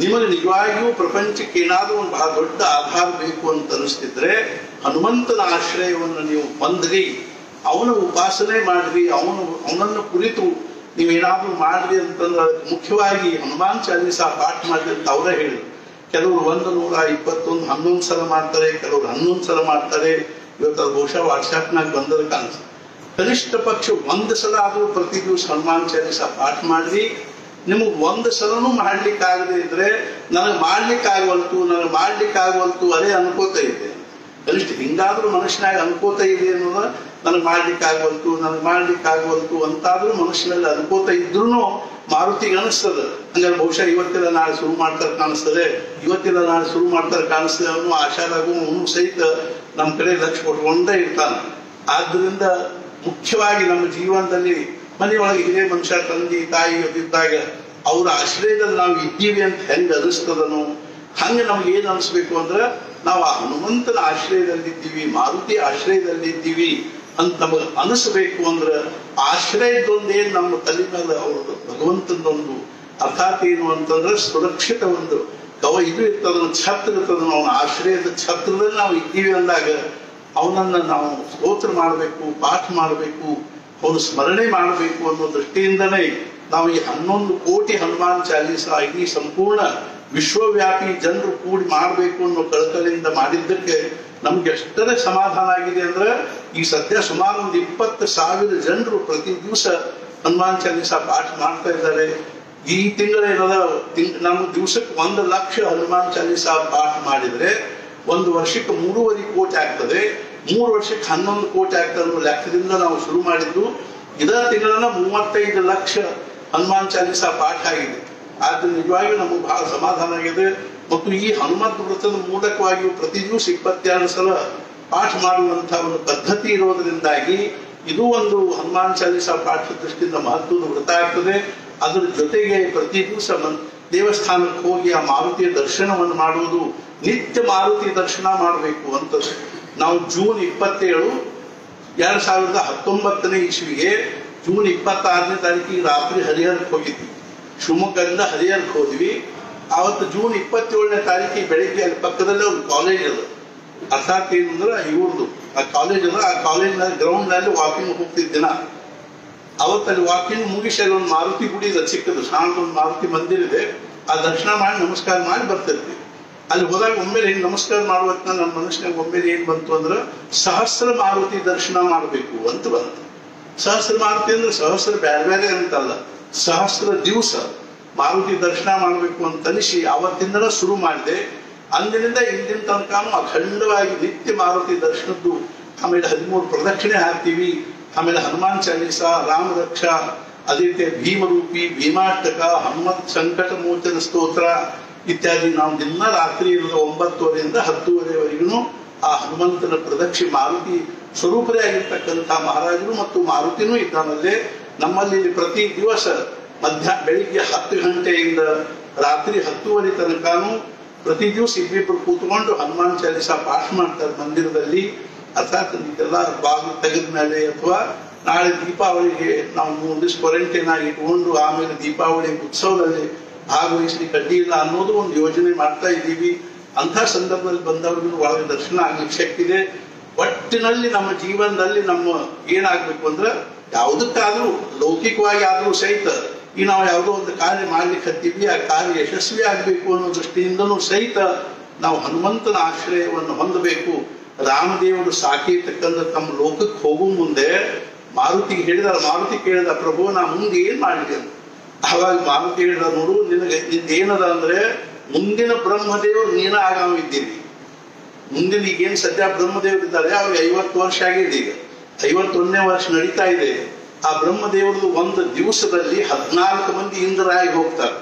ನಿಮಗೆ ನಿಜವಾಗಿಯೂ ಪ್ರಪಂಚಕ್ಕೆ ಏನಾದರೂ ಒಂದು ಬಹಳ ದೊಡ್ಡ ಆಧಾರ ಬೇಕು ಅಂತ ಅನಿಸ್ತಿದ್ರೆ ಹನುಮಂತನ ಆಶ್ರಯವನ್ನು ನೀವು ಹೊಂದ್ರಿ, ಅವನ ಉಪಾಸನೆ ಮಾಡ್ರಿ, ಅವನನ್ನು ಕುರಿತು ನೀವೇನಾದ್ರೂ ಮಾಡ್ರಿ ಅಂತಂದ್ರೆ ಮುಖ್ಯವಾಗಿ ಹನುಮಾನ್ ಚಾಲೀಸ ಪಾಠ ಮಾಡ್ರಿ ಅಂತ ಅವರೇ ಹೇಳಿದ್ರು. ಕೆಲವರು 121 11 ಸಲ ಮಾಡ್ತಾರೆ, ಕೆಲವರು 11 ಸಲ ಮಾಡ್ತಾರೆ. ಇವತ್ತು ಅದು ಬಹುಶಃ ವಾಟ್ಸಾಪ್ನಾಗ ಬಂದದ ಕಾಣಿಸ್ತದೆ. ಕನಿಷ್ಠ ಪಕ್ಷ 1 ಸಲ ಆದರೂ ಪ್ರತಿ ದಿವಸ ಹನುಮಾನ್ ಚಾಲೀಸ ಪಾಠ ಮಾಡ್ರಿ. ನಿಮಗೆ 1 ಸಲನೂ ಮಾಡ್ಲಿಕ್ಕಾಗದೆ ಇದ್ರೆ ನನಗೆ ಮಾಡ್ಲಿಕ್ಕಾಗವಲ್ತು ಅದೇ ಅನ್ಕೋತ ಇದೆ. ಕನಿಷ್ಠ ಹಿಂಗಾದ್ರೂ ಮನುಷ್ಯನಾಗ ಅನ್ಕೋತ ಇದೆ ಅನ್ನೋದ ನನಗೆ ಮಾಡ್ಲಿಕ್ಕಾಗವಲ್ತು ಅಂತಾದ್ರೂ ಮನುಷ್ಯನಲ್ಲಿ ಅನ್ಕೋತ ಇದ್ರೂ ಮಾರುತಿಗೆ ಅನಿಸ್ತದೆ. ಹಂಗಾರೆ ಬಹುಶಃ ಇವತ್ತಿಲ್ಲ ನಾಳೆ ಶುರು ಮಾಡ್ತಾರೆ ಕಾಣಿಸ್ತದೆ ಅವನು ಆಶಾದಾಗೂ ಅವನು ಸಹಿತ ನಮ್ಮ ಕಡೆ ಲಕ್ಷ್ಯ ಕೊಟ್ಕೊಂಡೇ ಇರ್ತಾನೆ. ಆದ್ದರಿಂದ ಮುಖ್ಯವಾಗಿ ನಮ್ಮ ಜೀವನದಲ್ಲಿ ಮನೆಯೊಳಗೆ ಹಿರಿಯ ಮನುಷ್ಯ, ತಂದೆ ತಾಯಿ ಇದ್ದಾಗ ಅವ್ರ ಆಶ್ರಯದಲ್ಲಿ ನಾವು ಇದ್ದೀವಿ ಅಂತ ಹೆಂಗೆ ಅನಿಸ್ತದನೋ ಹಂಗೆ ನಮ್ಗೆ ಏನು ಅನಿಸ್ಬೇಕು ಅಂದ್ರೆ ನಾವು ಆ ಹನುಮಂತನ ಆಶ್ರಯದಲ್ಲಿದ್ದೀವಿ, ಮಾರುತಿ ಆಶ್ರಯದಲ್ಲಿದ್ದೀವಿ ಅಂತ ನಮಗೆ ಅನಿಸ್ಬೇಕು. ಅಂದ್ರೆ ಆಶ್ರಯದೊಂದೇನು ನಮ್ಮ ತಲೆ ಮೇಲೆ ಅವ್ರದ್ದು ಭಗವಂತನದೊಂದು ಅರ್ಥಾತ್ ಏನು ಅಂತಂದ್ರೆ ಸುರಕ್ಷಿತ ಒಂದು ಇದು ಇರ್ತದನ್ನು ಛತ್ರ ಇರ್ತದನ್ನು ಅವನ ಆಶ್ರಯದ ಛತ್ರದಲ್ಲಿ ನಾವು ಇದ್ದೀವಿ ಅಂದಾಗ ಅವನನ್ನ ನಾವು ಸ್ತೋತ್ರ ಮಾಡಬೇಕು, ಪಾಠ ಮಾಡಬೇಕು, ಅವನು ಸ್ಮರಣೆ ಮಾಡಬೇಕು ಅನ್ನೋ ದೃಷ್ಟಿಯಿಂದನೇ ನಾವು ಈ 11 ಕೋಟಿ ಹನುಮಾನ್ ಚಾಲೀಸ ಇಡೀ ಸಂಪೂರ್ಣ ವಿಶ್ವವ್ಯಾಪಿ ಜನರು ಕೂಡಿ ಮಾಡಬೇಕು ಅನ್ನೋ ಕಳಕಳಿಯಿಂದ ಮಾಡಿದ್ದಕ್ಕೆ ನಮ್ಗೆ ಎಷ್ಟರೇ ಸಮಾಧಾನ ಆಗಿದೆ ಅಂದ್ರೆ ಈ ಸದ್ಯ ಸುಮಾರು ಒಂದು 20,000 ಜನರು ಪ್ರತಿ ದಿವಸ ಹನುಮಾನ್ ಚಾಲೀಸ ಪಾಠ ಮಾಡ್ತಾ ಇದ್ದಾರೆ. ಈ ತಿಂಗಳೇನದ ನಮ್ಮ ದಿವಸಕ್ಕೆ 1 ಲಕ್ಷ ಹನುಮಾನ್ ಚಾಲೀಸ ಪಾಠ ಮಾಡಿದ್ರೆ 1 ವರ್ಷಕ್ಕೆ 3.5 ಕೋಟಿ ಆಗ್ತದೆ. 3 ವರ್ಷಕ್ಕೆ 11 ಕೋಟಿ ಆಗ್ತದೆ ಅನ್ನೋ ಲೆಕ್ಕದಿಂದ ನಾವು ಶುರು ಮಾಡಿದ್ದು. ಇದರ ತಿಂಗಳನ್ನ 35 ಲಕ್ಷ ಹನುಮಾನ್ ಚಾಲೀಸ ಪಾಠ ಆಗಿದೆ. ಆದ್ರೆ ನಿಜವಾಗಿಯೂ ನಮಗೆ ಬಹಳ ಸಮಾಧಾನ ಆಗಿದೆ. ಮತ್ತು ಈ ಹನುಮಂತ ವ್ರತದ ಮೂಲಕವಾಗಿಯೂ ಪ್ರತಿ ದಿವಸ 22 ಸಲ ಪಾಠ ಮಾಡುವಂತಹ ಒಂದು ಪದ್ಧತಿ ಇರೋದ್ರಿಂದಾಗಿ ಇದು ಒಂದು ಹನುಮಾನ್ ಚಾಲೀಸ ಪಾಠ ದೃಷ್ಟಿಯಿಂದ ಮಹತ್ವದ ವ್ರತ ಆಗ್ತದೆ. ಅದರ ಜೊತೆಗೆ ಪ್ರತಿ ದಿವಸ ದೇವಸ್ಥಾನಕ್ಕೆ ಹೋಗಿ ಆ ಮಾರುತಿಯ ದರ್ಶನವನ್ನು ಮಾಡುವುದು, ನಿತ್ಯ ಮಾರುತಿ ದರ್ಶನ ಮಾಡಬೇಕು ಅಂತ ನಾವು ಜೂನ್ 27, 2019ನೇ ಇಸ್ವಿಗೆ ಜೂನ್ 26ನೇ ತಾರೀಕಿಗೆ ರಾತ್ರಿ ಹರಿಹರಕ್ಕೆ ಹೋಗಿದ್ವಿ. ಶಿವಮೊಗ್ಗದಿಂದ ಹರಿಹರಕ್ಕೆ ಹೋದ್ವಿ. ಆವತ್ತು ಜೂನ್ 27ನೇ ತಾರೀಕಿಗೆ ಬೆಳಿಗ್ಗೆ ಅಲ್ಲಿ ಪಕ್ಕದಲ್ಲೇ ಒಂದು ಕಾಲೇಜ್ ಅದ, ಅರ್ಥಾತ್ ಏನಂದ್ರೆ ಇವ್ರದ್ದು ಆ ಕಾಲೇಜ್ ಅದ. ಆ ಕಾಲೇಜ್ನಲ್ಲಿ ಗ್ರೌಂಡ್ನಲ್ಲಿ ವಾಕಿಂಗ್ ಹೋಗ್ತಿದ್ದ ದಿನ ಅವತ್ತಲ್ಲಿ ವಾಕಿಂಗ್ ಮುಗಿಸಿ ಒಂದು ಮಾರುತಿ ಗುಡಿ ಇದೆ, ಚಿಕ್ಕದು ಸಣ್ಣ ಒಂದು ಮಾರುತಿ ಮಂದಿರ ಇದೆ. ಆ ದರ್ಶನ ಮಾಡಿ ನಮಸ್ಕಾರ ಮಾಡಿ ಬರ್ತಿರ್ತೀವಿ. ಅಲ್ಲಿ ಹೋದಾಗ ಒಮ್ಮೆಲೆ ಹಿಂಗೆ ನಮಸ್ಕಾರ ಮಾಡುವತ್ತ ನನ್ನ ಮನುಷ್ಯನಾಗ ಒಮ್ಮೆಲೆ ಏನ್ ಬಂತು ಅಂದ್ರೆ ಸಹಸ್ರ ಮಾರುತಿ ದರ್ಶನ ಮಾಡಬೇಕು ಅಂತ ಬಂತು. ಸಹಸ್ರ ಮಾರುತಿ ಅಂದ್ರೆ ಸಹಸ್ರ ಬ್ಯಾರೆ ಬ್ಯಾರೆ ಅಂತಲ್ಲ, ಸಹಸ್ರ ದಿವಸ ಮಾರುತಿ ದರ್ಶನ ಮಾಡಬೇಕು ಅಂತ ಅನಿಸಿ ಅವತ್ತಿಂದನ ಶುರು ಮಾಡಿದೆ. ಅಂದಿನಿಂದ ಇಂದಿನ ತನಕನೂ ಅಖಂಡವಾಗಿ ನಿತ್ಯ ಮಾರುತಿ ದರ್ಶನದ್ದು. ಆಮೇಲೆ 13 ಪ್ರದಕ್ಷಿಣೆ ಹಾಕ್ತೀವಿ. ಆಮೇಲೆ ಹನುಮಾನ್ ಚಾಲೀಸ, ರಾಮ ರಕ್ಷಾ, ಅದೇ ರೀತಿ ಭೀಮರೂಪಿ, ಭೀಮಾಷ್ಟಕ, ಹನುಮತ್ ಸಂಕಟ ಮೋಚನ ಸ್ತೋತ್ರ ಇತ್ಯಾದಿ ನಾವು ದಿನ ರಾತ್ರಿ 9:30ರಿಂದ 10:30ವರೆಗೂ ಆ ಹನುಮಂತನ ಪ್ರದಕ್ಷಿಣೆ ಮಾರುತಿ ಸ್ವರೂಪರೇ ಆಗಿರ್ತಕ್ಕಂಥ ಮಹಾರಾಜರು ಮತ್ತು ಮಾರುತಿನೂ ಇದ್ದಾನಲ್ಲೇ. ನಮ್ಮಲ್ಲಿ ಪ್ರತಿ ದಿವಸ ಬೆಳಿಗ್ಗೆ 10 ಗಂಟೆಯಿಂದ ರಾತ್ರಿ 10:30 ತನಕನೂ ಪ್ರತಿ ದಿವಸ ಇಬ್ಬಿಬ್ಬರು ಕೂತ್ಕೊಂಡು ಹನುಮಾನ್ ಚಾಲೀಸ ಪಾಠ ಮಾಡ್ತಾರೆ ಮಂದಿರದಲ್ಲಿ. ಅರ್ಥಾತ್ ಇದೆಲ್ಲ ಬಾಗಿಲು ತೆಗೆದ ಮೇಲೆ ಅಥವಾ ನಾಳೆ ದೀಪಾವಳಿಗೆ ನಾವು 3 ದಿವಸ ಕ್ವಾರಂಟೈನ್ ಆಗಿ ಇಟ್ಕೊಂಡು ಆಮೇಲೆ ದೀಪಾವಳಿ ಉತ್ಸವದಲ್ಲಿ ಭಾಗವಹಿಸ್ಲಿಕ್ಕೆ ಅಡ್ಡಿ ಇಲ್ಲ ಅನ್ನೋದು ಒಂದು ಯೋಜನೆ ಮಾಡ್ತಾ ಇದ್ದೀವಿ. ಅಂಥ ಸಂದರ್ಭದಲ್ಲಿ ಬಂದವ್ರಿಗೂ ಒಳಗೆ ದರ್ಶನ ಆಗ್ಲಿಕ್ಕೆ ಶಕ್ತಿ ಇದೆ. ಒಟ್ಟಿನಲ್ಲಿ ನಮ್ಮ ಜೀವನದಲ್ಲಿ ನಮ್ಮ ಏನಾಗ್ಬೇಕು ಅಂದ್ರೆ ಯಾವುದಕ್ಕಾದ್ರೂ ಲೌಕಿಕವಾಗಿ ಆದ್ರೂ ಸಹಿತ ಈ ನಾವು ಯಾವುದೋ ಒಂದು ಕಾರ್ಯ ಮಾಡ್ಲಿಕ್ಕೆ ಹತ್ತೀವಿ, ಆ ಕಾರ್ಯ ಯಶಸ್ವಿ ಆಗ್ಬೇಕು ಅನ್ನೋ ದೃಷ್ಟಿಯಿಂದನೂ ಸಹಿತ ನಾವು ಹನುಮಂತನ ಆಶ್ರಯವನ್ನು ಹೊಂದಬೇಕು. ರಾಮದೇವರು ಸಾಕಿರ್ತಕ್ಕಂಥ ತಮ್ಮ ಲೋಕಕ್ಕೆ ಹೋಗೋ ಮುಂದೆ ಮಾರುತಿಗೆ ಹೇಳಿದಾರೆ. ಮಾರುತಿ ಕೇಳಿದ, ಪ್ರಭು ನಾ ಮುಂದೆ ಏನ್ ಮಾಡಲಿ ಅಂತ. ಅವಾಗ ಮಾರುತಿ ಹೇಳಿದ, ನೋಡು ನಿನಗೆ ನಿಂದೇನದ ಅಂದ್ರೆ ಮುಂದಿನ ಬ್ರಹ್ಮದೇವರು ನೀನ ಆಗಾಮಿದ್ದೀರಿ. ಮುಂದಿನ ಈಗೇನು ಸದ್ಯ ಬ್ರಹ್ಮದೇವರು ಇದ್ದಾರೆ ಅವ್ರಿಗೆ 50 ವರ್ಷ ಆಗಿದೆ. ಈಗ 51ನೇ ವರ್ಷ ನಡೀತಾ ಇದೆ. ಆ ಬ್ರಹ್ಮದೇವರದು ಒಂದು ದಿವಸದಲ್ಲಿ 14 ಮಂದಿ ಇಂದ್ರಾಗಿ ಹೋಗ್ತಾರೆ.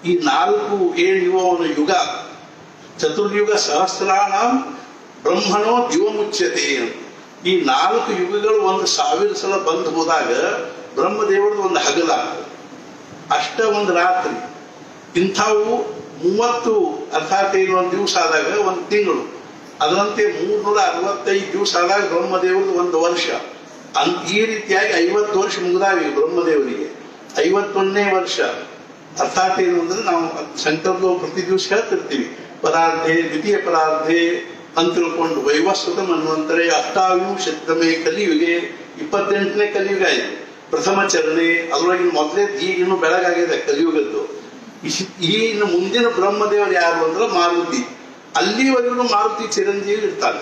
ಈ 4 ಏನು ಅವನ ಯುಗ, ಚತುರ್ಯುಗ ಸಹಸ್ರಾಣ ಬ್ರಹ್ಮಣೋ ದಿವಮುಚ್ಯತೆ. ಈ 4 ಯುಗಗಳು 1000 ಸಲ ಬಂದು ಹೋದಾಗ ಬ್ರಹ್ಮದೇವರದು ಒಂದು ಹಗಲಾಗ್ತದೆ, ಅಷ್ಟ ಒಂದು ರಾತ್ರಿ. ಇಂಥವು 30 ಅರ್ಥಾತ್ ಏನು ಒಂದು ದಿವಸ ಆದಾಗ ಒಂದು ತಿಂಗಳು, ಅದರಂತೆ 365 ದಿವಸ ಆದಾಗ ಬ್ರಹ್ಮದೇವರದು ಒಂದು ವರ್ಷ. ಈ ರೀತಿಯಾಗಿ 50 ವರ್ಷ ಮುಗಿದಾವಿ ಬ್ರಹ್ಮದೇವರಿಗೆ. 51ನೇ ವರ್ಷ ಅರ್ಥಾತ್ ಏನು ಅಂದ್ರೆ ನಾವು ಸಂಕಲ್ಪ ಪ್ರತಿ ದಿವಸ ಹೇಳ್ತಿರ್ತೀವಿ, ಪರಾರ್ಧೆ ದ್ವಿತೀಯ ಪರಾರ್ಧೆ ಅಂತ ತಿಳ್ಕೊಂಡು ವೈವಸ್ವತ ಮನ್ವಂತರೆ ಅಷ್ಟಾವಿಂಶತಮೇ ಕಲಿಯುಗೆ 28ನೇ ಕಲಿಯುಗ ಇದೆ. ಪ್ರಥಮ ಚರಣೆ ಅದರೊಳಗಿನ ಮೊದಲೇ ಈಗ ಇನ್ನು ಬೆಳಗಾಗಿದೆ ಕಲಿಯುಗದ್ದು. ಈ ಇನ್ನು ಮುಂದಿನ ಬ್ರಹ್ಮದೇವರು ಯಾರು ಅಂದ್ರೆ ಮಾರುತಿ. ಅಲ್ಲಿವರೆಗೂ ಮಾರುತಿ ಚಿರಂಜೀವಿ ಇರ್ತಾನೆ.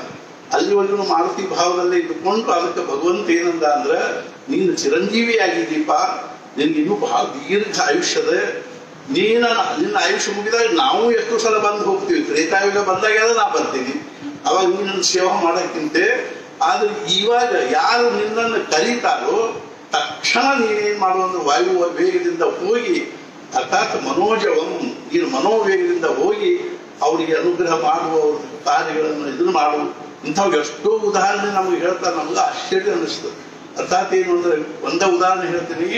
ಅಲ್ಲಿವರೆಗೂ ಮಾರುತಿ ಭಾವದಲ್ಲೇ ಇದ್ದುಕೊಂಡು ಅದಕ್ಕೆ ಭಗವಂತ ಏನಂದ ಅಂದ್ರೆ ನೀನು ಚಿರಂಜೀವಿ ಆಗಿದ್ದೀಪ, ನಿನ್ಗೆ ಇನ್ನೂ ಬಹಳ ದೀರ್ಘ ಆಯುಷ್ಯದ. ನಿನ್ನ ಆಯುಷ್ಯ ಮುಗಿದಾಗ ನಾವು ಎಷ್ಟು ಸಲ ಬಂದು ಹೋಗ್ತೀವಿ. ತ್ರೇತಾಯುಗ ಬಂದಾಗ ನಾ ಬರ್ತೀನಿ, ಅವಾಗ ನೀ ನನ್ನ ಸೇವೆ ಮಾಡೋಕ್ಕಿಂತ. ಆದ್ರೆ ಇವಾಗ ಯಾರು ನಿನ್ನನ್ನು ಕರೀತಾರೋ ತಕ್ಷಣ ನೀನೇನ್ ಮಾಡುವಂದ್ರೆ ವಾಯು ವೇಗದಿಂದ ಹೋಗಿ ಅರ್ಥಾತ್ ಮನೋಜವಂ ನೀನು ಮನೋವೇಗದಿಂದ ಹೋಗಿ ಅವರಿಗೆ ಅನುಗ್ರಹ ಮಾಡುವ ಕಾರ್ಯಗಳನ್ನು ಇದನ್ನು ಮಾಡು. ಇಂಥವು ಎಷ್ಟೋ ಉದಾಹರಣೆ ನಮಗೆ ಹೇಳ್ತಾರೆ, ನಮ್ಗೆ ಆಶ್ಚರ್ಯ ಅನಿಸ್ತದೆ. ಅರ್ಥಾತ್ ಏನು ಅಂದ್ರೆ ಒಂದೇ ಉದಾಹರಣೆ ಹೇಳ್ತೀನಿ.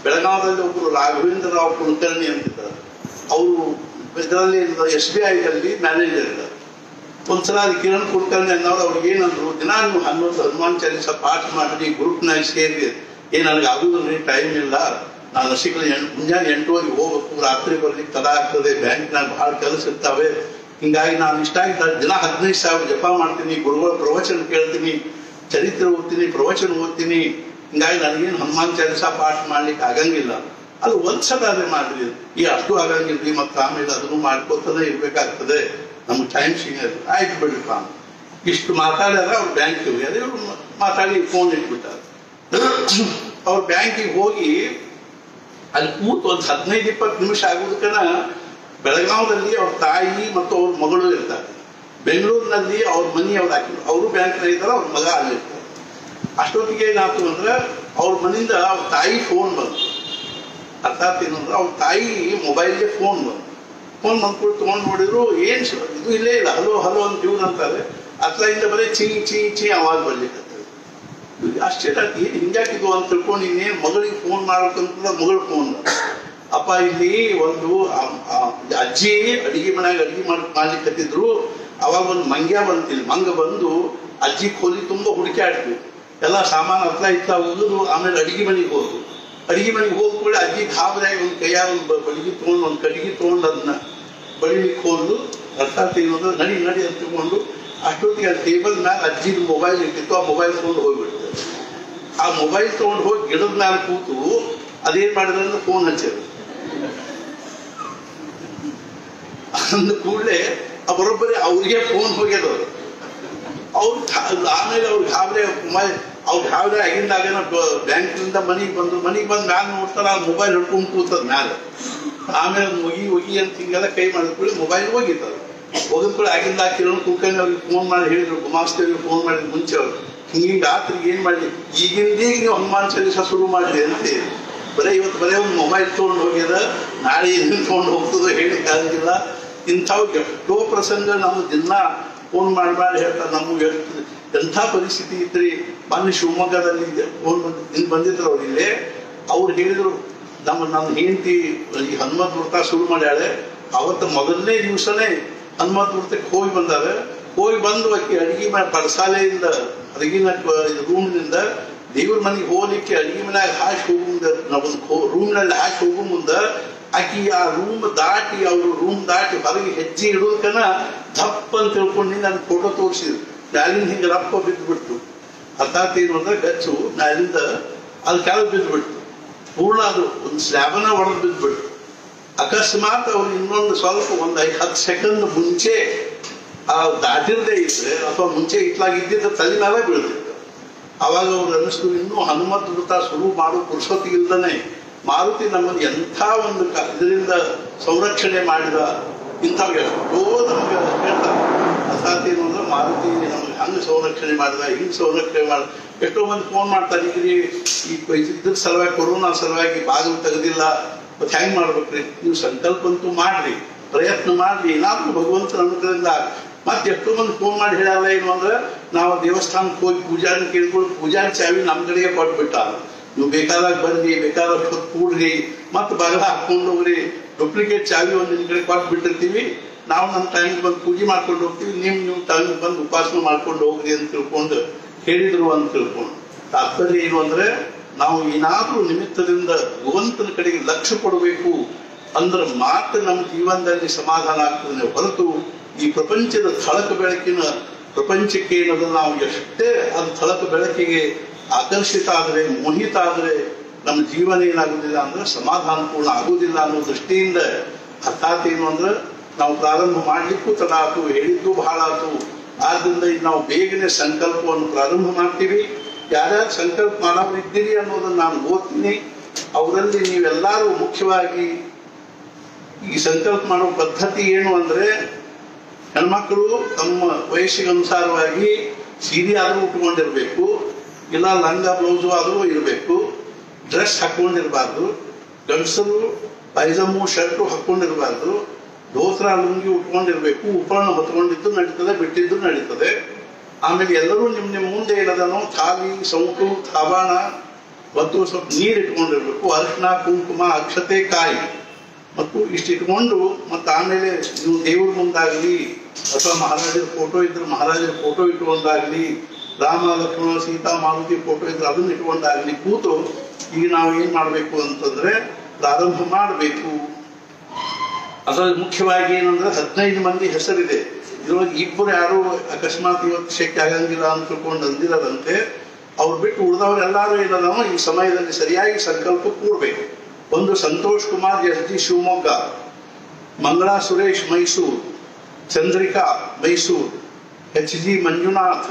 ಬೆಳಗಾವದಲ್ಲಿ ಒಬ್ಬರು ರಾಘವೇಂದ್ರ ರಾವ್ ಕುಲಕರ್ಣಿ ಅಂತಿದ್ದಾರೆ. ಅವರು ಇದರಲ್ಲಿ SBIದಲ್ಲಿ ಮ್ಯಾನೇಜರ್ ಇದ್ದಾರೆ. ಒಂದ್ಸಲ ಅದು ಕಿರಣ್ ಕುಲಕರ್ಣಿ ಅನ್ನೋರು ಅವ್ರಿಗೆ ಏನಂದ್ರು, ದಿನ ನೀವು 11 ಹನುಮಾನ್ ಚಾಲೀಸ ಪಾಠ ಮಾಡಿ ಗ್ರೂಪ್ನಾಗ ಸೇರಿ ನನಗೆ ಆಗುದಿಲ್ಲ, ಟೈಮ್ ಇಲ್ಲ, ನಾನು ಮುಂಜಾನೆ 8 ಹೋಗ್ಬೇಕು, ರಾತ್ರಿ ಬರ್ಲಿಕ್ಕೆ ತಡ ಆಗ್ತದೆ, ಬ್ಯಾಂಕ್ನಾಗ ಬಹಳ ಕೆಲಸ ಇರ್ತಾವೆ, ಹಿಂಗಾಗಿ ನಾನು ಇಷ್ಟ ಆಗಿದ್ದ ದಿನ 15,000 ಜಪ ಮಾಡ್ತೀನಿ, ಗುರುಗಳ ಪ್ರವಚನ ಕೇಳ್ತೀನಿ, ಚರಿತ್ರೆ ಓದ್ತೀನಿ, ಪ್ರವಚನ ಓದ್ತೀನಿ, ಹಿಂಗಾಗಿ ನನಗೇನು ಹನುಮಾನ್ ಚಾಲೀಸ ಪಾಠ ಮಾಡ್ಲಿಕ್ಕೆ ಆಗಂಗಿಲ್ಲ. ಅದು ಒಂದ್ಸಲ ಅದೇ ಮಾಡ್ರಿ, ಈ ಅಷ್ಟು ಆಗಂಗಿಲ್ರಿ, ಮತ್ತೆ ಆಮೇಲೆ ಅದನ್ನು ಮಾಡ್ಕೋತದೇ ಇರ್ಬೇಕಾಗ್ತದೆ, ನಮ್ಗೆ ಟೈಮ್ ಸಿಗೋದು. ಆಯ್ತು ಬಿಡ್ರಿಪ್ಪ ಇಷ್ಟು ಮಾತಾಡ್ಯಾರ. ಅವ್ರು ಬ್ಯಾಂಕಿಗೆ ಹೋಗ್ಯಾರ, ಇವ್ರು ಮಾತಾಡಿ ಫೋನ್ ಇಟ್ಬಿಟ್ಟಾರ. ಅವ್ರ ಬ್ಯಾಂಕಿಗೆ ಹೋಗಿ ಅಲ್ಲಿ ಕೂತು ಒಂದು 15-20 ನಿಮಿಷ ಆಗೋದಕ್ಕನ ಬೆಳಗಾವದಲ್ಲಿ ಅವ್ರ ತಾಯಿ ಮತ್ತು ಅವ್ರ ಮಗಳು ಇರ್ತಾರೆ. ಬೆಂಗಳೂರಿನಲ್ಲಿ ಅವ್ರ ಮನಿ ಅವ್ರು ಹಾಕಿದ್ರು, ಅವರು ಬ್ಯಾಂಕ್ನ ಇದ್ದಾರೆ, ಅವ್ರ ಮಗ ಅಲ್ಲಿರ್ತಾರೆ. ಅಷ್ಟೊತ್ತಿಗೆ ಏನಾಯ್ತು ಅಂದ್ರೆ ಅವ್ರ ಮನೆಯಿಂದ ಅವ್ರ ತಾಯಿ ಫೋನ್ ಬಂತು. ಅರ್ಥಾತ್ ಏನಂದ್ರೆ ಅವ್ರ ತಾಯಿ ಮೊಬೈಲ್ಗೆ ಫೋನ್ ಬಂದ್ಕೊಂಡು ತೊಗೊಂಡು ನೋಡಿದ್ರು, ಏನ್ ಇದು ಇಲ್ಲೇ ಇಲ್ಲ, ಹಲೋ ಹಲೋ ಅಂತ ಇವ್ರು ಅಂತಾರೆ. ಅತ್ಲಾಯಿಂದ ಬರೀ ಚೀ ಚೀ ಚೀ ಆವಾಜ್ ಬರ್ಲಿಕ್ಕೆ ಆಶ್ಚರ್ಯ. ಏನ್ ಹಿಂಗಾಕಿದ್ವು ಅಂತ ತಿಳ್ಕೊಂಡು ಇನ್ನೇನು ಮಗಳಿಗೆ ಫೋನ್ ಮಾಡ್ಬೇಕಂತ ಮಗಳು ಫೋನ್, ಅಪ್ಪ ಇಲ್ಲಿ ಒಂದು ಅಜ್ಜಿ ಅಡಿಗೆ ಮನ್ಯಾಗ ಅಡಿಗೆ ಮಾಡ್ಲಿಕ್ಕೆ ಹತ್ತಿದ್ರು. ಅವಾಗ ಒಂದು ಮಂಗ ಬಂದು ಅಜ್ಜಿ ಕೋಲಿ ತುಂಬ ಹುಡುಕಾಡ್ತು. ಎಲ್ಲ ಸಾಮಾನು ಹತ್ರ ಇತ್ತ ಉಗಿದು ಆಮೇಲೆ ಅಡಿಗೆ ಮನೆಗೆ ಹೋದ್ರು. ಅಡಿಗೆ ಮನೆಗೆ ಹೋದ್ಕೊಳ್ಳಿ ಅಜ್ಜಿ ಗಾಬರಿಯಾಗಿ ಒಂದು ಕೈಯಾಗ ಒಂದು ಬಡಿಗೆ ತೊಗೊಂಡು ಒಂದು ಕಡಿಗೆ ತೊಗೊಂಡು ಅದನ್ನ ಬಡಿಲಿಕ್ಕೆ ಹೋದ್ರು. ಅರ್ಥಾತ್ ಏನಂದ್ರೆ ನಡಿ ನಡಿ ಅಂತ ತಿಳ್ಕೊಂಡು ಅಷ್ಟೊತ್ತಿಗೆ ಆ ಟೇಬಲ್ ಮ್ಯಾಲ ಅಜ್ಜಿದ ಮೊಬೈಲ್ ಇಟ್ಟಿತ್ತು. ಆ ಮೊಬೈಲ್ ತೊಗೊಂಡು ಹೋಗ್ಬಿಡ್ತಾರೆ. ಆ ಮೊಬೈಲ್ ತೊಗೊಂಡು ಹೋಗಿ ಗಿಡದ ಮ್ಯಾಲ ಕೂತು ಅದೇನ್ ಮಾಡಿದ್ರೆ ಅಂದ್ರೆ ಫೋನ್ ಹಚ್ಚಿದ್ರು. ಅಂದ ಕೂಡಲೇ ಬರೋಬ್ಬರಿ ಅವ್ರಿಗೆ ಫೋನ್ ಹೋಗ್ಯದ ಅವ್ರು ಆಮೇಲೆ ಅವ್ರು ಗಾಬರಿ ಅವ್ರು ಗಾಬರಿ ಆಗಿಂದಾಗೇನ ಬ್ಯಾಂಕ್ನಿಂದ ಮನೆಗೆ ಬಂದು ಮ್ಯಾಲ ನೋಡ್ತಾರ ಮೊಬೈಲ್ ಹಿಡ್ಕೊಂಡು ಕೂತದ ಮ್ಯಾಲ ಆಮೇಲೆ ಒಗಿ ಅಂತ ಹಿಂಗೆಲ್ಲ ಕೈ ಮಾಡಿದ ಕೂಡಲೇ ಮೊಬೈಲ್ ಹೋಗಿತ್ತದ ಹೋಗಿದ ಕೂಡ ಆಗಿಂದ ಕಿರಣ್ ಕುಲಕರ್ಣಿ ಅವ್ರಿಗೆ ಫೋನ್ ಮಾಡಿ ಹೇಳಿದ್ರು ಗುಮಾಸ್ತೇವ್ರಿಗೆ ಫೋನ್ ಮಾಡಿದ ಮುಂಚೆ ಅವ್ರು ಹಿಂಗೆ ರಾತ್ರಿ ಏನ್ ಮಾಡಲಿ ಈಗಿಂದೀಗ ನೀವು ಹನುಮಾನ್ ಚಾಲೀಸ ಶುರು ಮಾಡಲಿ ಅಂತ ಬರೀ ಇವತ್ತು ಬರೀ ಒಂದು ಮೊಬೈಲ್ ತೊಗೊಂಡು ಹೋಗ್ಯದ ನಾಳೆ ಇದನ್ನ ತೊಗೊಂಡು ಹೋಗ್ತದೋ ಹೇಳಿಕ್ಕಾಗಿಲ್ಲ. ಇಂಥವು ಎಷ್ಟೋ ಪ್ರಸಂಗ ನಾವು ದಿನ ಫೋನ್ ಮಾಡಿ ಹೇಳ್ತಾರೆ. ನಮಗೆ ಎಂಥ ಪರಿಸ್ಥಿತಿ ಇದ್ರಿ ಮೊನ್ನೆ ಶಿವಮೊಗ್ಗದಲ್ಲಿ ಫೋನ್ ಬಂದಿದ್ರು ಅವ್ರು ಇಲ್ಲೇ ಅವ್ರು ಹೇಳಿದ್ರು ನನ್ನ ಹೆಂಡತಿ ಈ ಹನುಮಂತ ವೃತ್ತ ಶುರು ಮಾಡ್ಯಾಳೆ. ಅವತ್ತು ಮೊದಲನೇ ದಿವಸನೇ ಹನುಮಂತ ವೃತ್ತಕ್ಕೆ ಹೋಗಿ ಬಂದಾರೆ. ಹೋಗಿ ಬಂದು ಆಕೆ ಅಡಿಗೆ ಮಾಡಿ ಪಡಸಾಲೆಯಿಂದ ಅಡಿಗಿನ ರೂಮ್ನಿಂದ ದೇವ್ರ ಮನೆಗೆ ಹೋಗ್ಲಿಕ್ಕೆ ಅಡಿಗೆ ಮನ್ಯಾಗ ಹಾಕಿ ಹೋಗು ಮುಂದೆ ನಾವೊಂದು ರೂಮ್ನಲ್ಲಿ ಹಾಕಿ ಹೋಗು ಮುಂದೆ ಆಕಿ ಆ ರೂಮ್ ದಾಟಿ ಅವರು ರೂಮ್ ದಾಟಿ ಹೊರಗೆ ಹೆಜ್ಜೆ ಇಡೋದಕ್ಕನ ದಪ್ಪ ಅಂತ ತಿಳ್ಕೊಂಡು ನನ್ನ ಫೋಟೋ ತೋರಿಸಿದ್ರು. ಮ್ಯಾಲಿಂದ ಹಿಂಗೆ ರಪ್ಪ ಬಿದ್ದು ಬಿಡ್ತು. ಅರ್ಥಾತ್ ಏನು ಅಂದ್ರೆ ಗಚ್ಚು ಮ್ಯಾಲಿಂದ ಅದು ಕೆಳಗೆ ಬಿದ್ದು ಬಿಡ್ತು. ಪೂರ್ಣ ಅದು ಒಂದು ಸ್ಲ್ಯಾಬನ ಒಡೆದು ಬಿದ್ದು ಬಿಡ್ತು. ಅಕಸ್ಮಾತ್ ಅವ್ರು ಇನ್ನೊಂದು ಸ್ವಲ್ಪ ಒಂದು 10 ಸೆಕೆಂಡ್ ಮುಂಚೆ ಆ ದಾಟಿರದೇ ಇದ್ರೆ ಅಥವಾ ಮುಂಚೆ ಇಟ್ಲಾಗಿದ್ದಿದ್ದ ತಲೆ ಮೇಲೆ ಬೀಳ್ತಿತ್ತು. ಅವಾಗ ಅವ್ರು ಅನ್ನಿಸ್ತು ಇನ್ನೂ ಹನುಮಂತ ವೃತ್ತ ಶುರು ಮಾಡೋ ಪುರುಷೊತ್ತಿಗಿಲ್ದನೆ ಮಾರುತಿ ನಮ್ಮನ್ನು ಎಂಥ ಒಂದು ಇದರಿಂದ ಸಂರಕ್ಷಣೆ ಮಾಡಿದ. ಇಂಥವು ಎಷ್ಟೋ ನಮ್ಗೆ ಹೇಳ್ತಾರೆ. ಅರ್ಥಾತ್ ಏನು ಅಂದ್ರೆ ಮಾರುತಿ ನಮ್ಗೆ ಹಂಗೆ ಸಂರಕ್ಷಣೆ ಮಾಡಿದ ಹಿಂಗೆ ಸಂರಕ್ಷಣೆ ಮಾಡ. ಎಷ್ಟೋ ಮಂದಿ ಫೋನ್ ಮಾಡ್ತಾರೆ ಈಗ ಈ ಇದ್ರ ಸಲುವಾಗಿ ಕೊರೋನಾ ಸಲುವಾಗಿ ಬಾಗಿಲು ತೆಗೆದಿಲ್ಲ ಮತ್ತೆ ಹೆಂಗೆ ಮಾಡ್ಬೇಕ್ರಿ? ನೀವು ಸಂಕಲ್ಪ ಅಂತೂ ಮಾಡ್ರಿ, ಪ್ರಯತ್ನ ಮಾಡ್ರಿ, ಏನಾದ್ರೂ ಭಗವಂತನ ಅನುಗ್ರಹದಿಂದ. ಮತ್ತೆ ಎಷ್ಟೋ ಮಂದಿ ಫೋನ್ ಮಾಡಿ ಹೇಳಲ್ಲ ಏನು ಅಂದ್ರೆ ನಾವು ದೇವಸ್ಥಾನಕ್ಕೆ ಹೋಗಿ ಪೂಜಾರಿ ಕೇಳ್ಕೊಂಡು ಪೂಜಾರಿ ಚಾವಿ ನಮ್ಮ ಕಡೆಗೆ ಕೊಟ್ಬಿಟ್ಟ. ನೀವು ಬೇಕಾದಾಗ ಬರ್ರಿ, ಬೇಕಾದಾಗ ಹೊತ್ತು ಕೂಡ್ರಿ, ಮತ್ತೆ ಬಾಗಿಲ ಹಾಕೊಂಡು ಹೋಗ್ರಿ, ಡೂಪ್ಲಿಕೇಟ್ ಚಾವಿ ಒಂದು ನಿಮ್ ಕಡೆ ಕೊಟ್ಟು ಬಿಟ್ಟಿರ್ತೀವಿ. ನಾವು ನಮ್ಮ ಟೈಮ್ ಬಂದು ಪೂಜೆ ಮಾಡ್ಕೊಂಡು ಹೋಗ್ತೀವಿ, ನೀವು ಟೈಮ್ ಬಂದು ಉಪಾಸನೆ ಮಾಡ್ಕೊಂಡು ಹೋಗ್ರಿ ಅಂತ ತಿಳ್ಕೊಂಡು ಹೇಳಿದ್ರು ಅಂತ ತಿಳ್ಕೊಂಡು. ತಾತ್ಪರ್ಯ ಏನು ಅಂದ್ರೆ ನಾವು ಏನಾದ್ರೂ ನಿಮಿತ್ತದಿಂದ ಭಗವಂತನ ಕಡೆಗೆ ಲಕ್ಷ್ಯ ಕೊಡಬೇಕು ಅಂದ್ರೆ ಮಾತ್ರ ನಮ್ಮ ಜೀವನದಲ್ಲಿ ಸಮಾಧಾನ ಆಗ್ತದೆ ಹೊರತು ಈ ಪ್ರಪಂಚದ ಥಳಕ ಬೆಳಕಿನ ಪ್ರಪಂಚಕ್ಕೆ ಏನದ ನಾವು ಎಷ್ಟೇ ಅದು ಥಳಕ ಬೆಳಕಿಗೆ ಆಕರ್ಷಿತ ಆದರೆ ಮೋಹಿತ ಆದರೆ ನಮ್ಮ ಜೀವನ ಏನಾಗುದಿಲ್ಲ ಅಂದ್ರೆ ಸಮಾಧಾನಪೂರ್ಣ ಆಗುವುದಿಲ್ಲ ಅನ್ನೋ ದೃಷ್ಟಿಯಿಂದ. ಅರ್ಥಾತ್ ಏನು ಅಂದ್ರೆ ನಾವು ಪ್ರಾರಂಭ ಮಾಡ್ಲಿಕ್ಕೂ ತಡ ಆತು, ಹೇಳಿದ್ದು ಬಹಳ ಆತು. ಆದ್ರಿಂದ ನಾವು ಬೇಗನೆ ಸಂಕಲ್ಪವನ್ನು ಪ್ರಾರಂಭ ಮಾಡ್ತೀವಿ. ಯಾರ್ಯಾರು ಸಂಕಲ್ಪ ಮಾಡೋರಿದ್ದೀರಿ ಅನ್ನೋದನ್ನ ನಾನು ಓದ್ತೀನಿ. ಅವರಲ್ಲಿ ನೀವೆಲ್ಲರೂ ಮುಖ್ಯವಾಗಿ ಈ ಸಂಕಲ್ಪ ಮಾಡೋ ಪದ್ಧತಿ ಏನು ಅಂದ್ರೆ ಹೆಣ್ಮಕ್ಳು ತಮ್ಮ ವಯಸ್ಸಿಗೆ ಅನುಸಾರವಾಗಿ ಸೀರೆ ಆದರೂ ಉಟ್ಕೊಂಡಿರ್ಬೇಕು, ಇಲ್ಲ ಲಂಗ ಬ್ಲೌಸು ಆದರೂ ಇರಬೇಕು, ಡ್ರೆಸ್ ಹಾಕೊಂಡಿರ್ಬಾರ್ದು. ಗಂಡಸರು ಪೈಜಾಮು ಶರ್ಟು ಹಾಕೊಂಡಿರ್ಬಾರ್ದು, ದೋಸ್ರ ಲುಂಗಿ ಉಟ್ಕೊಂಡಿರ್ಬೇಕು. ಉಪಕರಣ ಹೊತ್ಕೊಂಡಿದ್ದು ನಡೀತದೆ, ಬಿಟ್ಟಿದ್ದು ನಡೀತದೆ. ಆಮೇಲೆ ಎಲ್ಲರೂ ನಿಮ್ಮ ಮುಂದೆ ಏನದನೋ ಥಾಲಿ, ಸೌಟು, ಥಾಬಾಣ ಮತ್ತು ಸ್ವಲ್ಪ ನೀರು ಇಟ್ಕೊಂಡಿರ್ಬೇಕು. ಅರಿಶಿನ, ಕುಂಕುಮ, ಅಕ್ಷತೆ, ಕಾಯಿ ಮತ್ತು ಇಷ್ಟು ಇಟ್ಕೊಂಡು ಮತ್ತೆ ಆಮೇಲೆ ನೀವು ದೇವ್ರ ಮುಂದಾಗಲಿ ಅಥವಾ ಮಹಾರಾಜರ ಫೋಟೋ ಇದ್ರೆ ಮಹಾರಾಜರ ಫೋಟೋ ಇಟ್ಕೊಂಡಾಗ್ಲಿ, ರಾಮ ಲಕ್ಷ್ಮಣ ಸೀತಾ ಮಾರುತಿ ಫೋಟೋ ಇದ್ರೆ ಅದನ್ನ ಇಟ್ಕೊಂಡಾಗ್ಲಿ ಕೂತು ಈಗ ನಾವು ಏನ್ ಮಾಡ್ಬೇಕು ಅಂತಂದ್ರೆ ಪ್ರಾರಂಭ ಮಾಡಬೇಕು. ಅದ್ರಲ್ಲಿ ಮುಖ್ಯವಾಗಿ ಏನಂದ್ರೆ 15 ಮಂದಿ ಹೆಸರಿದೆ. ಇದ್ರೊಳಗೆ ಇಬ್ಬರು ಯಾರು ಅಕಸ್ಮಾತ್ ಇವತ್ತು ಶಕ್ತಿ ಆಗಂಗಿಲ್ಲ ಅಂತ ತಿಳ್ಕೊಂಡು ಅಂದಿರದಂತೆ ಅವ್ರು ಬಿಟ್ಟು ಉಳಿದವರೆಲ್ಲರೂ ಏನದಾವ ಈ ಸಮಯದಲ್ಲಿ ಸರಿಯಾಗಿ ಸಂಕಲ್ಪ ಕೂಡ್ಬೇಕು. ಒಂದು Santosh Kumar SG Shivamogga, Mangala Suresh Mysuru, Chandrika Mysuru, HG Manjunath,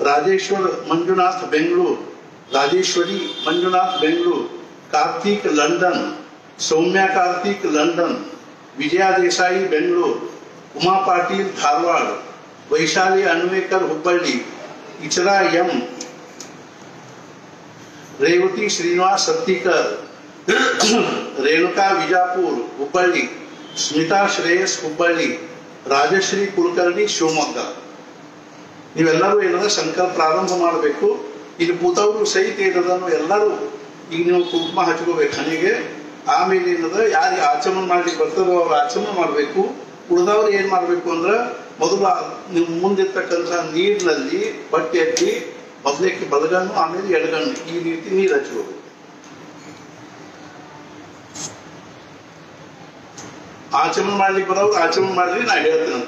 Rajeshwar Manjunath Bengaluru, Rajeshwari Manjunath Bengaluru, Karthik London, Soumya Karthik London, Vijaya Desai Bengaluru, Uma Patil Dharwad, Vaishali Anvekar Hubballi, ಇಚರಾ ಎಂ, ರೇವತಿ ಶ್ರೀನಿವಾಸ್ ಸತ್ತಿಕರ್, ರೇಣುಕಾ ವಿಜಾಪುರ್ ಹುಬ್ಬಳ್ಳಿ, ಸ್ಮಿತಾ ಶ್ರೇಯಸ್ ಹುಬ್ಬಳ್ಳಿ, ರಾಜಶ್ರೀ ಕುಲಕರ್ಣಿ ಶಿವಮೊಗ್ಗ. ನೀವೆಲ್ಲರೂ ಏನಾದ್ರೆ ಸಂಕಲ್ಪ ಪ್ರಾರಂಭ ಮಾಡಬೇಕು. ಇಲ್ಲಿ ಕೂತವರು ಸಹಿತ ಏನದನ್ನು ಎಲ್ಲರೂ ಈಗ ನೀವು ಕುಂಕುಮ ಹಚ್ಕೋಬೇಕು ಹಣೆಗೆ. ಆಮೇಲೆ ಏನದ ಯಾರಿಗೆ ಆಚಮನ ಮಾಡ್ಲಿಕ್ಕೆ ಬರ್ತದೋ ಅವ್ರು ಆಚಮನ ಮಾಡಬೇಕು. ಉಳಿದವ್ರು ಏನ್ ಮಾಡ್ಬೇಕು ಅಂದ್ರೆ ಮೊದಲು ನೀವು ಮುಂದಿರ್ತಕ್ಕಂಥ ನೀರಿನಲ್ಲಿ ಬಟ್ಟೆ ಹಚ್ಚಿ ಮೊದಲಕ್ಕೆ ಬಲಗಣ್ಣು ಆಮೇಲೆ ಎಡಗಣ್ಣು ಈ ರೀತಿ ನೀರು ಹಚ್ಕೋಬೇಕು. ಆಚಮನ ಮಾಡ್ಲಿಕ್ಕೆ ಬರೋರು ಆಚಮನ ಮಾಡ್ರಿ, ನಾ ಹೇಳ್ತೇನೆ.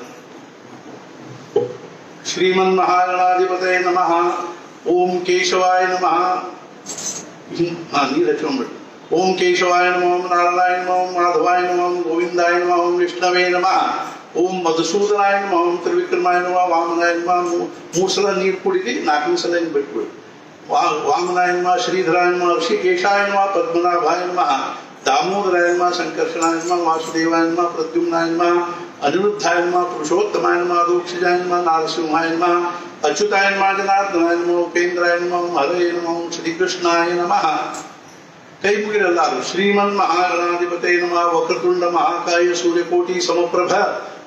ಶ್ರೀಮನ್ ಮಹಾಗಣಾಧಿಪತಯ ನಮಃ. ಓಂ ಕೇಶವಾಯ ನಮಃ. ನೀರು ಹಚ್ಕೊಂಡ್ಬಿಟ್ಟು ಓಂ ಕೇಶವಾಯ ನಮಃ, ನಾರಾಯಣ ನಮಃ, ಮಾಧವಾಯ ನಮಃ, ಗೋವಿಂದಾಯ ನಮಃ, ವಿಷ್ಣವೇ ನಮಃ. ಓಂ ಮಧುಸೂದನಾಯ ನಮಃ, ಓಂ ತ್ರಿವಿಕ್ರಮಾಯ ನಮಃ, ವಾಮನಾಯ ನಮಃ. ಮೂರು ಸಲ ನೀರು ಕುಡಿದು 4ನೇ ಸಲ ಏನು ಬಿಟ್ಬಿಡಿ. ವಾಮನಾಯ ನಮಃ, ಶ್ರೀಧರಾಯ ನಮಃ, ಋಷಿಕೇಶಾಯ ನಮಃ, ಪದ್ಮನಾಭಾಯ ನಮಃ, दामोदराय नमः, संकर्षणाय नमः, वासुदेवाय नमः, प्रद्युम्नाय नमः, अनिरुद्धाय नमः, पुरुषोत्तमाय नमः, दोक्षजाय नमः, नारसिंहाय नमः, अच्युताय नमः, जनार्दनाय नमः, उपेन्द्राय नमः, हरे नमः, श्रीकृष्णाय नमः. कई मुगिरेल्लारू श्रीमन् महागणाधिपतये नमः. वक्रतुंड महाकाय सूर्यकोटि समप्रभ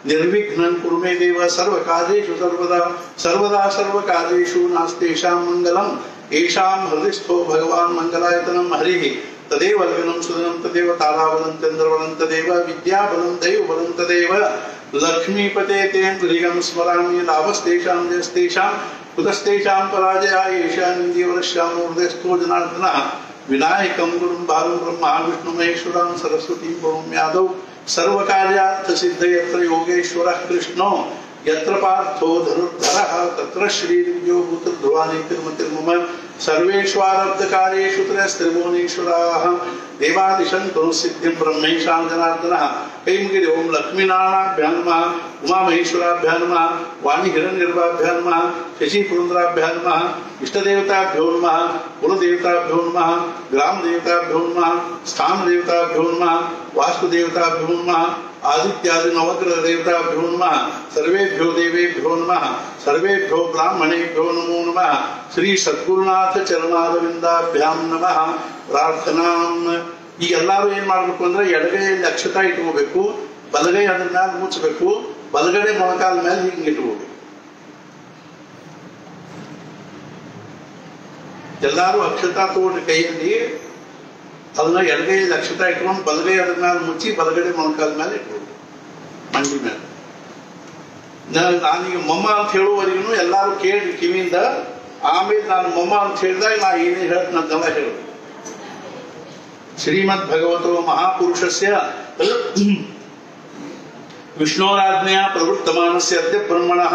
निर्विघ्नं कुरु मे देव. सर्वकार्येषु सर्वदा सर्वदा सर्वकार्येषु नास्तेषां मंगलम्. येषां हृदिस्थो भगवान् मंगलायतनं हरिः तदेव लग्नं सुदनं तदेव ताराबलं चन्द्रबलं तदेव विद्याबलं दैवबलं तदेव लक्ष्मीपते तेन गृहं स्मरामि. लाभस्तेषां जयस्तेषां कुतस्तेषां पराजया येषां इन्द्रियवरश्यां हृदयस्थो जनार्दनः. विनायकं गुरुं बालं ब्रह्मा विष्णु महेश्वरं सरस्वतीं भौम्यादौ सर्वकार्यार्थसिद्धये यत्र योगेश्वरः कृष्णो यत्र पार्थो धनुर्धरः तत्र श्रीर्विजयो भूतध्रुवानि तिरुमतिर्मम. सर्वेष्वारब्धकार्येषु त्रयस्त्रिभुवनेश्वराः देवादिशन्तु सिद्धिं ब्रह्मेशां जनार्दनः. कई मुगिरे. ओम लक्ष्मीनारायणाभ्यां नमः, उमामहेश्वराभ्यां नमः, वाणीहिरण्यगर्भाभ्यां नमः, शशिपुरन्द्राभ्यां नमः, इष्टदेवताभ्यो नमः, कुलदेवताभ्यो नमः, ग्रामदेवताभ्यो नमः, स्थानदेवताभ्यो नमः, वास्तुदेवताभ्यो नमः, आदित्यादि नवग्रह देवताभ्यो नमः. सर्वेभ्यो देवेभ्यो नमः. सर्वेभ्यो ब्राह्मणेभ्यो नमो नमः. श्री सद्गुरुनाथ ಚರಣಾರವಿಂದಾಭ್ಯಾಂ ನಮಃ. ಪ್ರಾರ್ಥನಾಂ. ಈಗ ಎಲ್ಲರೂ ಏನ್ ಮಾಡ್ಬೇಕು ಅಂದ್ರೆ ಎಡಗೈಯಲ್ಲಿ ಅಕ್ಷತಾ ಇಟ್ಕೋಬೇಕು, ಬಲಗೈ ಅದ್ರ ಮೇಲೆ ಮುಚ್ಚಬೇಕು, ಬಲಗಡೆ ಮೊಣಕಾಲ ಮೇಲೆ ಹಿಂಗೆ ಇಟ್ಕೋಬೇಕು. ಎಲ್ಲರೂ ಅಕ್ಷತಾ ತಗೊಂಡು ಕೈಯಲ್ಲಿ ಅದನ್ನ ಎಡಗೈಯಲ್ಲಿ ಅಕ್ಷತಾ ಇಟ್ಕೊಂಡು ಬಲಗೈ ಅದ್ರ ಮೇಲೆ ಮುಚ್ಚಿ ಬಲಗಡೆ ಮೊಣಕಾಲ ಮೇಲೆ ಇಟ್ಕೋಬೇಕು, ಮಂಡಿ ಮೇಲೆ. ನಾನೀಗ ಮೊಮ್ಮ ಅಂತ ಹೇಳುವವರೆಗೂ ಎಲ್ಲರೂ ಕೇಳಿ ಕಿವಿಯಿಂದ. ಆಮೇಲೆ ನಾನು ಮೊಮ್ಮ ಅಂತ ಹೇಳಿದಾಗ ನಾ ಏನೇ ಹೇಳ್ತೀನಂತೆಲ್ಲ ಹೇಳಬೇಕು. ಶ್ರೀಮದ್ ಭಗವತೋ ಮಹಾಪುರುಷಸ್ಯ ವಿಷ್ಣೋರಾಜ್ಞೆಯ ಪ್ರವೃತ್ತಮಾನಸ್ಯ ಅದ್ಯ ಬ್ರಹ್ಮಣಃ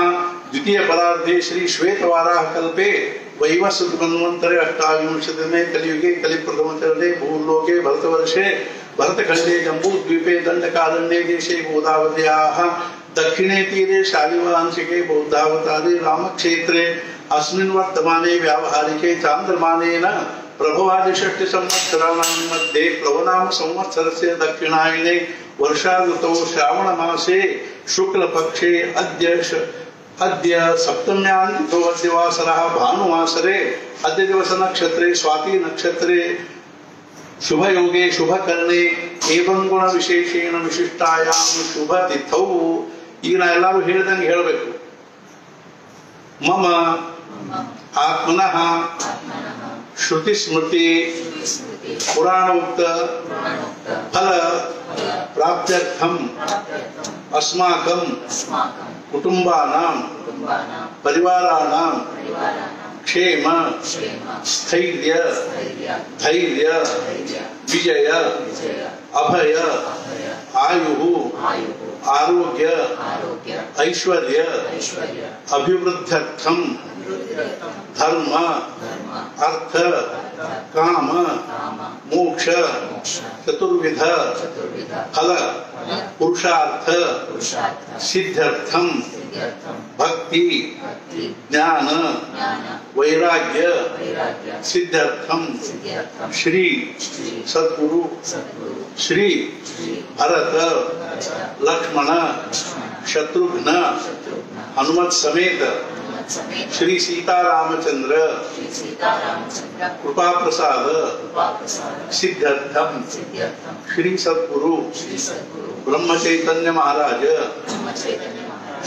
ದ್ವಿತೀಯ ಪರಾರ್ಧೆ ಶ್ರೀ ಶ್ವೇತವಾರಾಹ ಕಲ್ಪೆ ವೈವಸ್ವತ ಮನ್ವಂತರೆ ಅಷ್ಟಾವಿಂಶತಮೇ ಕಲಿಯುಗೆ ಕಲಿಪ್ರಥಮಚರಣೆ ಭೂಲೋಕೆ ಭರತವರ್ಷೆ ಭರತಖಂಡೇ ಜಂಬೂದ್ವೀಪೆ ದಂಡಕಾರಣ್ಯೇ ದೇಶೇ ಗೋದಾವರ್ಯಾಃ दक्षिणे तीरे शालिवांशिके बौद्धावतारे रामक्षेत्रे अस्मिन् वर्तमाने व्यावहारिके चांद्रमानेन प्रभवादिषष्टि संवत्सराणां मध्ये प्लवनाम संवत्सरस्य दक्षिणायने वर्षा ऋतौ श्रावण मासे शुक्ल पक्षे अद्य सप्तम्यां दिवासरः भानुवासरे अद्य दिवस नक्षत्रे स्वाति नक्षत्रे शुभ योगे शुभ कर्णे एवं गुण विशेषेण विशिष्टायां शुभ तिथौ. ಈಗ ನಾ ಎಲ್ಲರೂ ಹೇಳಿದಂಗೆ ಹೇಳಬೇಕು. ಮಮ ಆತ್ಮನಃ ಶ್ರುತಿ ಸ್ಮೃತಿ ಪುರಾಣೋಕ್ತ ಫಲ ಪ್ರಾಪ್ತ್ಯರ್ಥಂ ಅಸ್ಮಾಕಂ ಕುಟುಂಬಾನಾಂ ಪರಿವಾರಾಣಾಂ ಕ್ಷೇಮ ಸ್ಥೈರ್ಯ ಧೈರ್ಯ ವಿಜಯ ಅಭಯ ಆಯು ಆರೋಗ್ಯ ಐಶ್ವರ್ಯ ಅಭಿವೃದ್ಧ್ಯರ್ಥಂ ಧರ್ಮ ಅರ್ಥ ಕಾಮ ಮೋಕ್ಷ ಚತುರ್ವಿಧ ಫಲ ಪುರುಷಾರ್ಥ ಸಿದ್ಧ್ಯರ್ಥಂ ಭಕ್ತಿ ಜ್ಞಾನ ವೈರಾಗ್ಯ ಸಿದ್ಧ್ಯರ್ಥಂ ಶ್ರೀ ಸದ್ಗುರು ಶ್ರೀ ಭರತ ಲಕ್ಷ್ಮಣ ಶತ್ರುಘ್ನ ಹನುಮತ್ ಸಮೇತ श्री सीतारामचंद्र कृपा प्रसाद सिद्ध्यर्थम श्री सद्गुरु ब्रह्म चैतन्य महाराज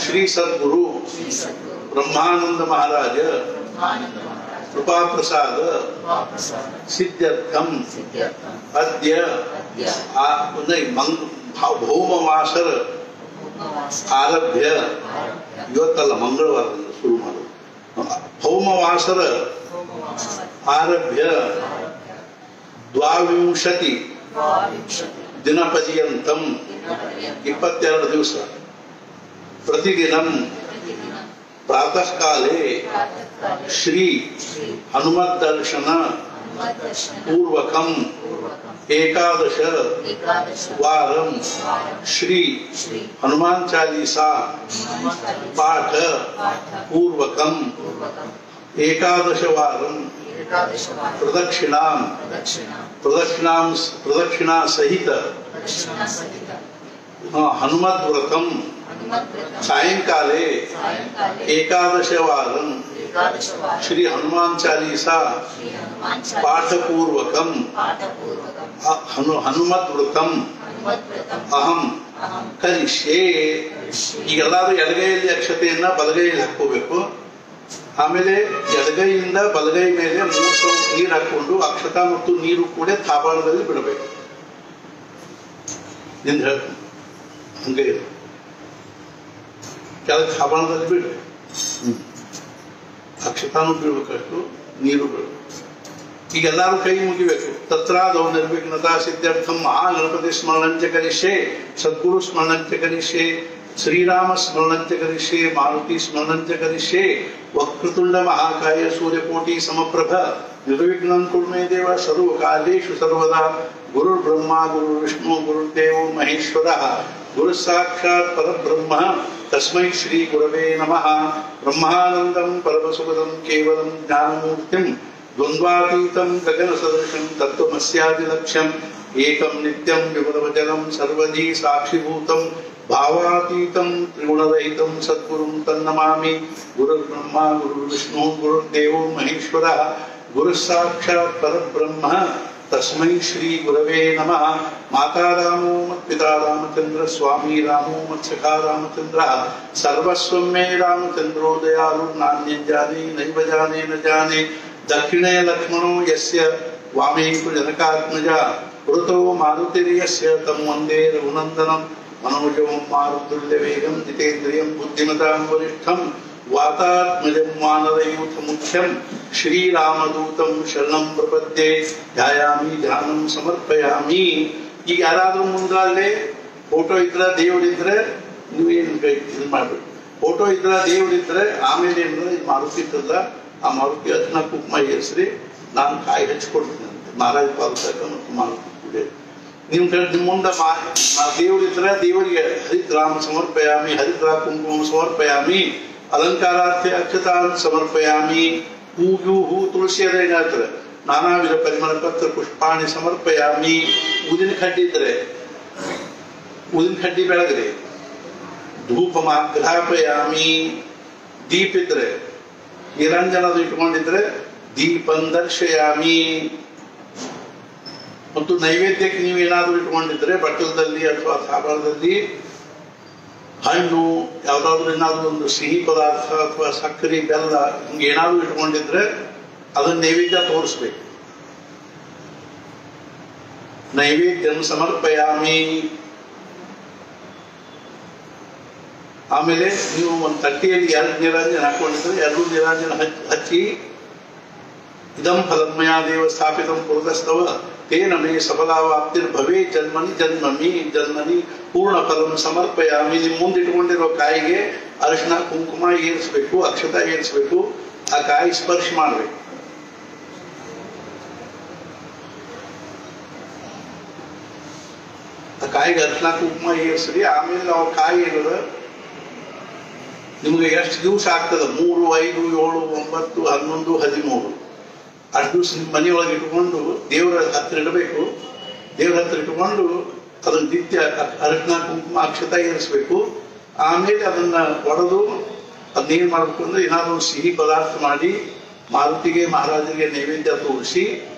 श्री सद्गुरु ब्रह्मानंद महाराज कृपा प्रसाद सिद्ध्यर्थम अद्य भौमवासर ಆರಭ್ಯ ಇವತ್ತಲ್ಲ ಮಂಗಳವಾರದಿಂದ ಶುರು ಮಾಡೋದು. ಭೌಮವಾಸರ ಆರಭ್ಯ ದ್ವಾವಿಂಶತಿ ದಿನಪರ್ಯಂತಂ 22 ದಿವಸ ಪ್ರತಿದಿನಂ ಪ್ರಾತಃ ಕಾಲೇ ಶ್ರೀ ಹನುಮತ್ ದರ್ಶನ पूर्वकम एकादश वारम श्री हनुमान चालीसा पाठ पूर्वकम एकादश वारम प्रदक्षिणा सहित हनुमत व्रतम सायंकाले एकादश वारम श्री हनुमान चालीसा पाठ पूर्वकम हनुमत व्रतम अहम ಕರಿಷ್ಯೆ. ಈಗೆಲ್ಲರೂ ಎಡಗೈಯಲ್ಲಿ ಅಕ್ಷತೆಯನ್ನ ಬಲಗೈಯಲ್ಲಿ ಹಾಕೋಬೇಕು. ಆಮೇಲೆ ಎಡಗೈಯಿಂದ ಬಲಗೈ ಮೇಲೆ 3 ಸೌಂಡ್ ನೀರು ಹಾಕೊಂಡು ಅಕ್ಷತ ಮತ್ತು ನೀರು ಕೂಡ ತಾಪಾಳದಲ್ಲಿ ಬಿಡಬೇಕು. ನಿಂದ ಹೇಳ್ತೀನಿ ಹಂಗೆ ಕೆಳಗೆ ತಾಪಾಳದಲ್ಲಿ ಬಿಡ್ರಿ. ಅಕ್ಷತಾನು ಬೀಳ್ಬೇಕಷ್ಟು ನೀರು ಬೀಳ್ಬೇಕು. ಈಗ ಎಲ್ಲರೂ ಕೈ ಮುಗಿಬೇಕು. ತತ್ರಾದೌ ನಿರ್ವಿಘ್ನತಾ ಸಿದ್ಧಾರ್ಥಂ ಮಹಾಗಣಪತಿ ಸ್ಮರಣಂಚ ಕರಿಷ್ಯೆ, ಸದ್ಗುರು ಸ್ಮರಣಂಚ ಕರಿಷ್ಯೆ, ಶ್ರೀರಾಮ ಸ್ಮರಣಂಚ ಕರಿಷ್ಯೆ, ಮಾರುತಿ ಸ್ಮರಣಂಚ ಕರಿಷ್ಯೆ, ವಕ್ರತುಂಡ ಮಹಾಕಾಯ ಸೂರ್ಯಕೋಟಿ ಸಮಪ್ರಭ ನಿರ್ವಿಘ್ನಂ ಕುರು ಮೇ ದೇವ ಸರ್ವಕಾಲೇಷು ಸರ್ವದಾ. ಗುರುರ್ ಬ್ರಹ್ಮ ಗುರುರ್ ವಿಷ್ಣು ಗುರುರ್ದೇವೋ ಮಹೇಶ್ವರಃ ಗುರು ಸಾಕ್ಷಾತ್ ಪರಬ್ರಹ್ಮ ತಸ್ಮೈ ಶ್ರೀ ಗುರವೇ ನಮಃ. ಬ್ರಹ್ಮಾನಂದಂ ಪರಮಸುಖದಂ ಕೇವಲಂ ಜ್ಞಾನಮೂರ್ತಿಂ ದ್ವಂದ್ವಾತೀತಂ ಗಗನ ಸದೃಶಂ ತತ್ವಮಸ್ಯಾದಿಲಕ್ಷ್ಯಂ ಏಕಂ ನಿತ್ಯಂ ವಿಮಲವಚನಂ ಸರ್ವಧಿ ಸಾಕ್ಷಿಭೂತಂ ಭಾವಾತೀತಂ ತ್ರಿಗುಣರಹಿತಂ ಸದ್ಗುರುಂ ತನ್ನಮಾಮಿ. ಗುರುರ್ ಬ್ರಹ್ಮ ಗುರುರ್ ವಿಷ್ಣು ಗುರುರ್ದೇವೋ ಮಹೇಶ್ವರಃ ಗುರು ಸಾಕ್ಷಾತ್ ಪರಬ್ರಹ್ಮ ತಸ್ಮೈ ಶ್ರೀ ಗುರವೇ ನಮಃ. ಮಾತಾ ರಾಮೋ ಮತ್ಪಿತಾ ರಾಮಚಂದ್ರ ಸ್ವಾಮಿ ರಾಮೋ ಮತ್ಸಖಾ ರಾಮಚಂದ್ರ ಸರ್ವಸ್ವಂ ಮೇ ರಾಮಚಂದ್ರೋ ದಯಾಳು ನಾನ್ಯಂ ಜಾನೆ ನೈವ ಜಾನೆ ನ ಜಾನೆ. ದಕ್ಷಿಣೇ ಲಕ್ಷ್ಮಣೋ ಯಸ್ಯ ವಾಮೇ ಜನಕಾತ್ಮಜ ಪುರತೋ ಮಾರುತಿರ್ಯಸ್ಯ ತಂ ವಂದೇ ರಘುನಂದನಂ. मनोजवं मारुतुल्यवेगं जितेन्द्रियं बुद्धिमतां वरिष्ठं वातात्मजं वानरयूथमुख्यं श्रीरामदूतं शरणं प्रपद्ये. ध्यायामि ध्यानं समर्पयामि. ಈಗ ಯಾರಾದ್ರೂ ಮುಂದಾಗಲೇ ಫೋಟೋ ಇದ್ರೆ ದೇವರಿದ್ರೆ ನೀವೇನು ಇದು ಮಾಡ್ಬೇಕು. ಫೋಟೋ ಇದ್ರೆ ದೇವರಿದ್ರೆ ಆಮೇಲೆ ಏನಂದ್ರೆ ಮಾರುತಿ ಇರ್ತದ ಆ ಮಾರುತಿ ಅರ್ಶನ ಕುಂಕುಮ ಏರಿಸ್ರಿ. ನಾನು ಕಾಯಿ ಹಚ್ಕೊಡ್ತೀನಿ ಅಂತ ಮಹಾರಾಜ ಪಾಲ್ತಕ ಮತ್ತು ಮಾರುತಿ ಕೂಡ ನಿಮ್ ನಿಮ್ಮ ಮುಂದೆ ದೇವರಿದ್ರೆ ದೇವರಿಗೆ ಹರಿದ್ರಾಮ ಸಮರ್ಪಯಾಮಿ, ಹರಿದ್ರಾ ಕುಂಕುಮ ಸಮರ್ಪಯಾಮಿ, ಅಲಂಕಾರಾರ್ಥ ಅಕ್ಷತಾನ್ ಸಮರ್ಪಯಾಮಿ. ಹೂವು ಹೂ ತುಳಸಿ ಅದ ಏನಾಗ್ತದೆ ನಾನಾ ವಿಧ ಪರಿಮಳ ಪತ್ರ ಪುಷ್ಪಾಣಿ ಸಮರ್ಪಯಾಮಿ. ಊದಿನ ಕಡ್ಡಿ ಇದ್ರೆ ಊದಿನ ಕಡ್ಡಿ ಬೆಳಗ್ರಿ. ಧೂಪ ಗ್ರಹಪಯಾಮಿ. ದೀಪ ಇದ್ರೆ ನಿರಂಜನದು ಇಟ್ಕೊಂಡಿದ್ರೆ ದೀಪಂ ದರ್ಶಯಾಮಿ. ಮತ್ತು ನೈವೇದ್ಯಕ್ಕೆ ನೀವೇನಾದ್ರೂ ಇಟ್ಕೊಂಡಿದ್ರೆ ಬಟ್ಟಲದಲ್ಲಿ ಅಥವಾ ಸಾಬಾಳದಲ್ಲಿ ಹಣ್ಣು ಯಾವ್ದಾದ್ರು ಏನಾದ್ರು ಒಂದು ಸಿಹಿ ಪದಾರ್ಥ ಅಥವಾ ಸಕ್ಕರೆ ಬೆಲ್ಲ ಹಿಂಗೆ ಏನಾದ್ರು ಇಟ್ಕೊಂಡಿದ್ರೆ ಅದನ್ನ ನೈವೇದ್ಯ ತೋರಿಸ್ಬೇಕು. ನೈವೇದ್ಯಂ ಸಮರ್ಪಯಾಮಿ. ಆಮೇಲೆ ನೀವು ಒಂದು ತಟ್ಟೆಯಲ್ಲಿ 2 ನೀರಾಂಜನ ಹಾಕೊಂಡಿದ್ರೆ 2 ನೀರಾಂಜನ ಹಚ್ಚಿ ಇದಂ ಫಲಮಯ ದೇವ ಸ್ಥಾಪಿತಂ ಪುರತಸ್ತವ ತೇನ ಮೇ ಸಫಲಾವಾಪ್ತಿರ್ಭವೇ ಜನ್ಮನಿ ಜನ್ಮಮಿ ಜನ್ಮನಿ ಪೂರ್ಣ ಫಲಂ ಸಮರ್ಪಯಾಮಿ. ನಿಮ್ಮ ಮುಂದಿಟ್ಕೊಂಡಿರೋ ಕಾಯಿಗೆ ಅರಿಶಿನ ಕುಂಕುಮ ಏರಿಸಬೇಕು, ಅಕ್ಷತ ಏರಿಸಬೇಕು, ಆ ಕಾಯಿ ಸ್ಪರ್ಶ ಮಾಡಬೇಕು. ಆ ಕಾಯಿಗೆ ಅರಿಶಿನ ಕುಂಕುಮ ಏರಿಸ್ರಿ. ಆಮೇಲೆ ನಾವು ಕಾಯಿ ಏನದ ನಿಮ್ಗೆ ಎಷ್ಟು ದಿವಸ ಆಗ್ತದ 3, 5, 7, 9, 11, 13 ಅಷ್ಟು ದಿವಸ ನಿಮ್ಮ ಮನೆಯೊಳಗೆ ಇಟ್ಕೊಂಡು ದೇವರ ಹತ್ರ ಇಡಬೇಕು. ದೇವರ ಹತ್ರ ಇಟ್ಕೊಂಡು ಅದನ್ನ ನಿತ್ಯ ಅರಿಶಿನ ಕುಂಕುಮ ಅಕ್ಷತ ಏರಿಸಬೇಕು. ಆಮೇಲೆ ಅದನ್ನ ಒಡೆದು ಅದನ್ನೇನ್ ಮಾಡ್ಬೇಕು ಅಂದ್ರೆ ಏನಾದ್ರು ಸಿಹಿ ಪದಾರ್ಥ ಮಾಡಿ ಮಾರುತಿಗೆ ಮಹಾರಾಜರಿಗೆ ನೈವೇದ್ಯ ತೋರಿಸಿ,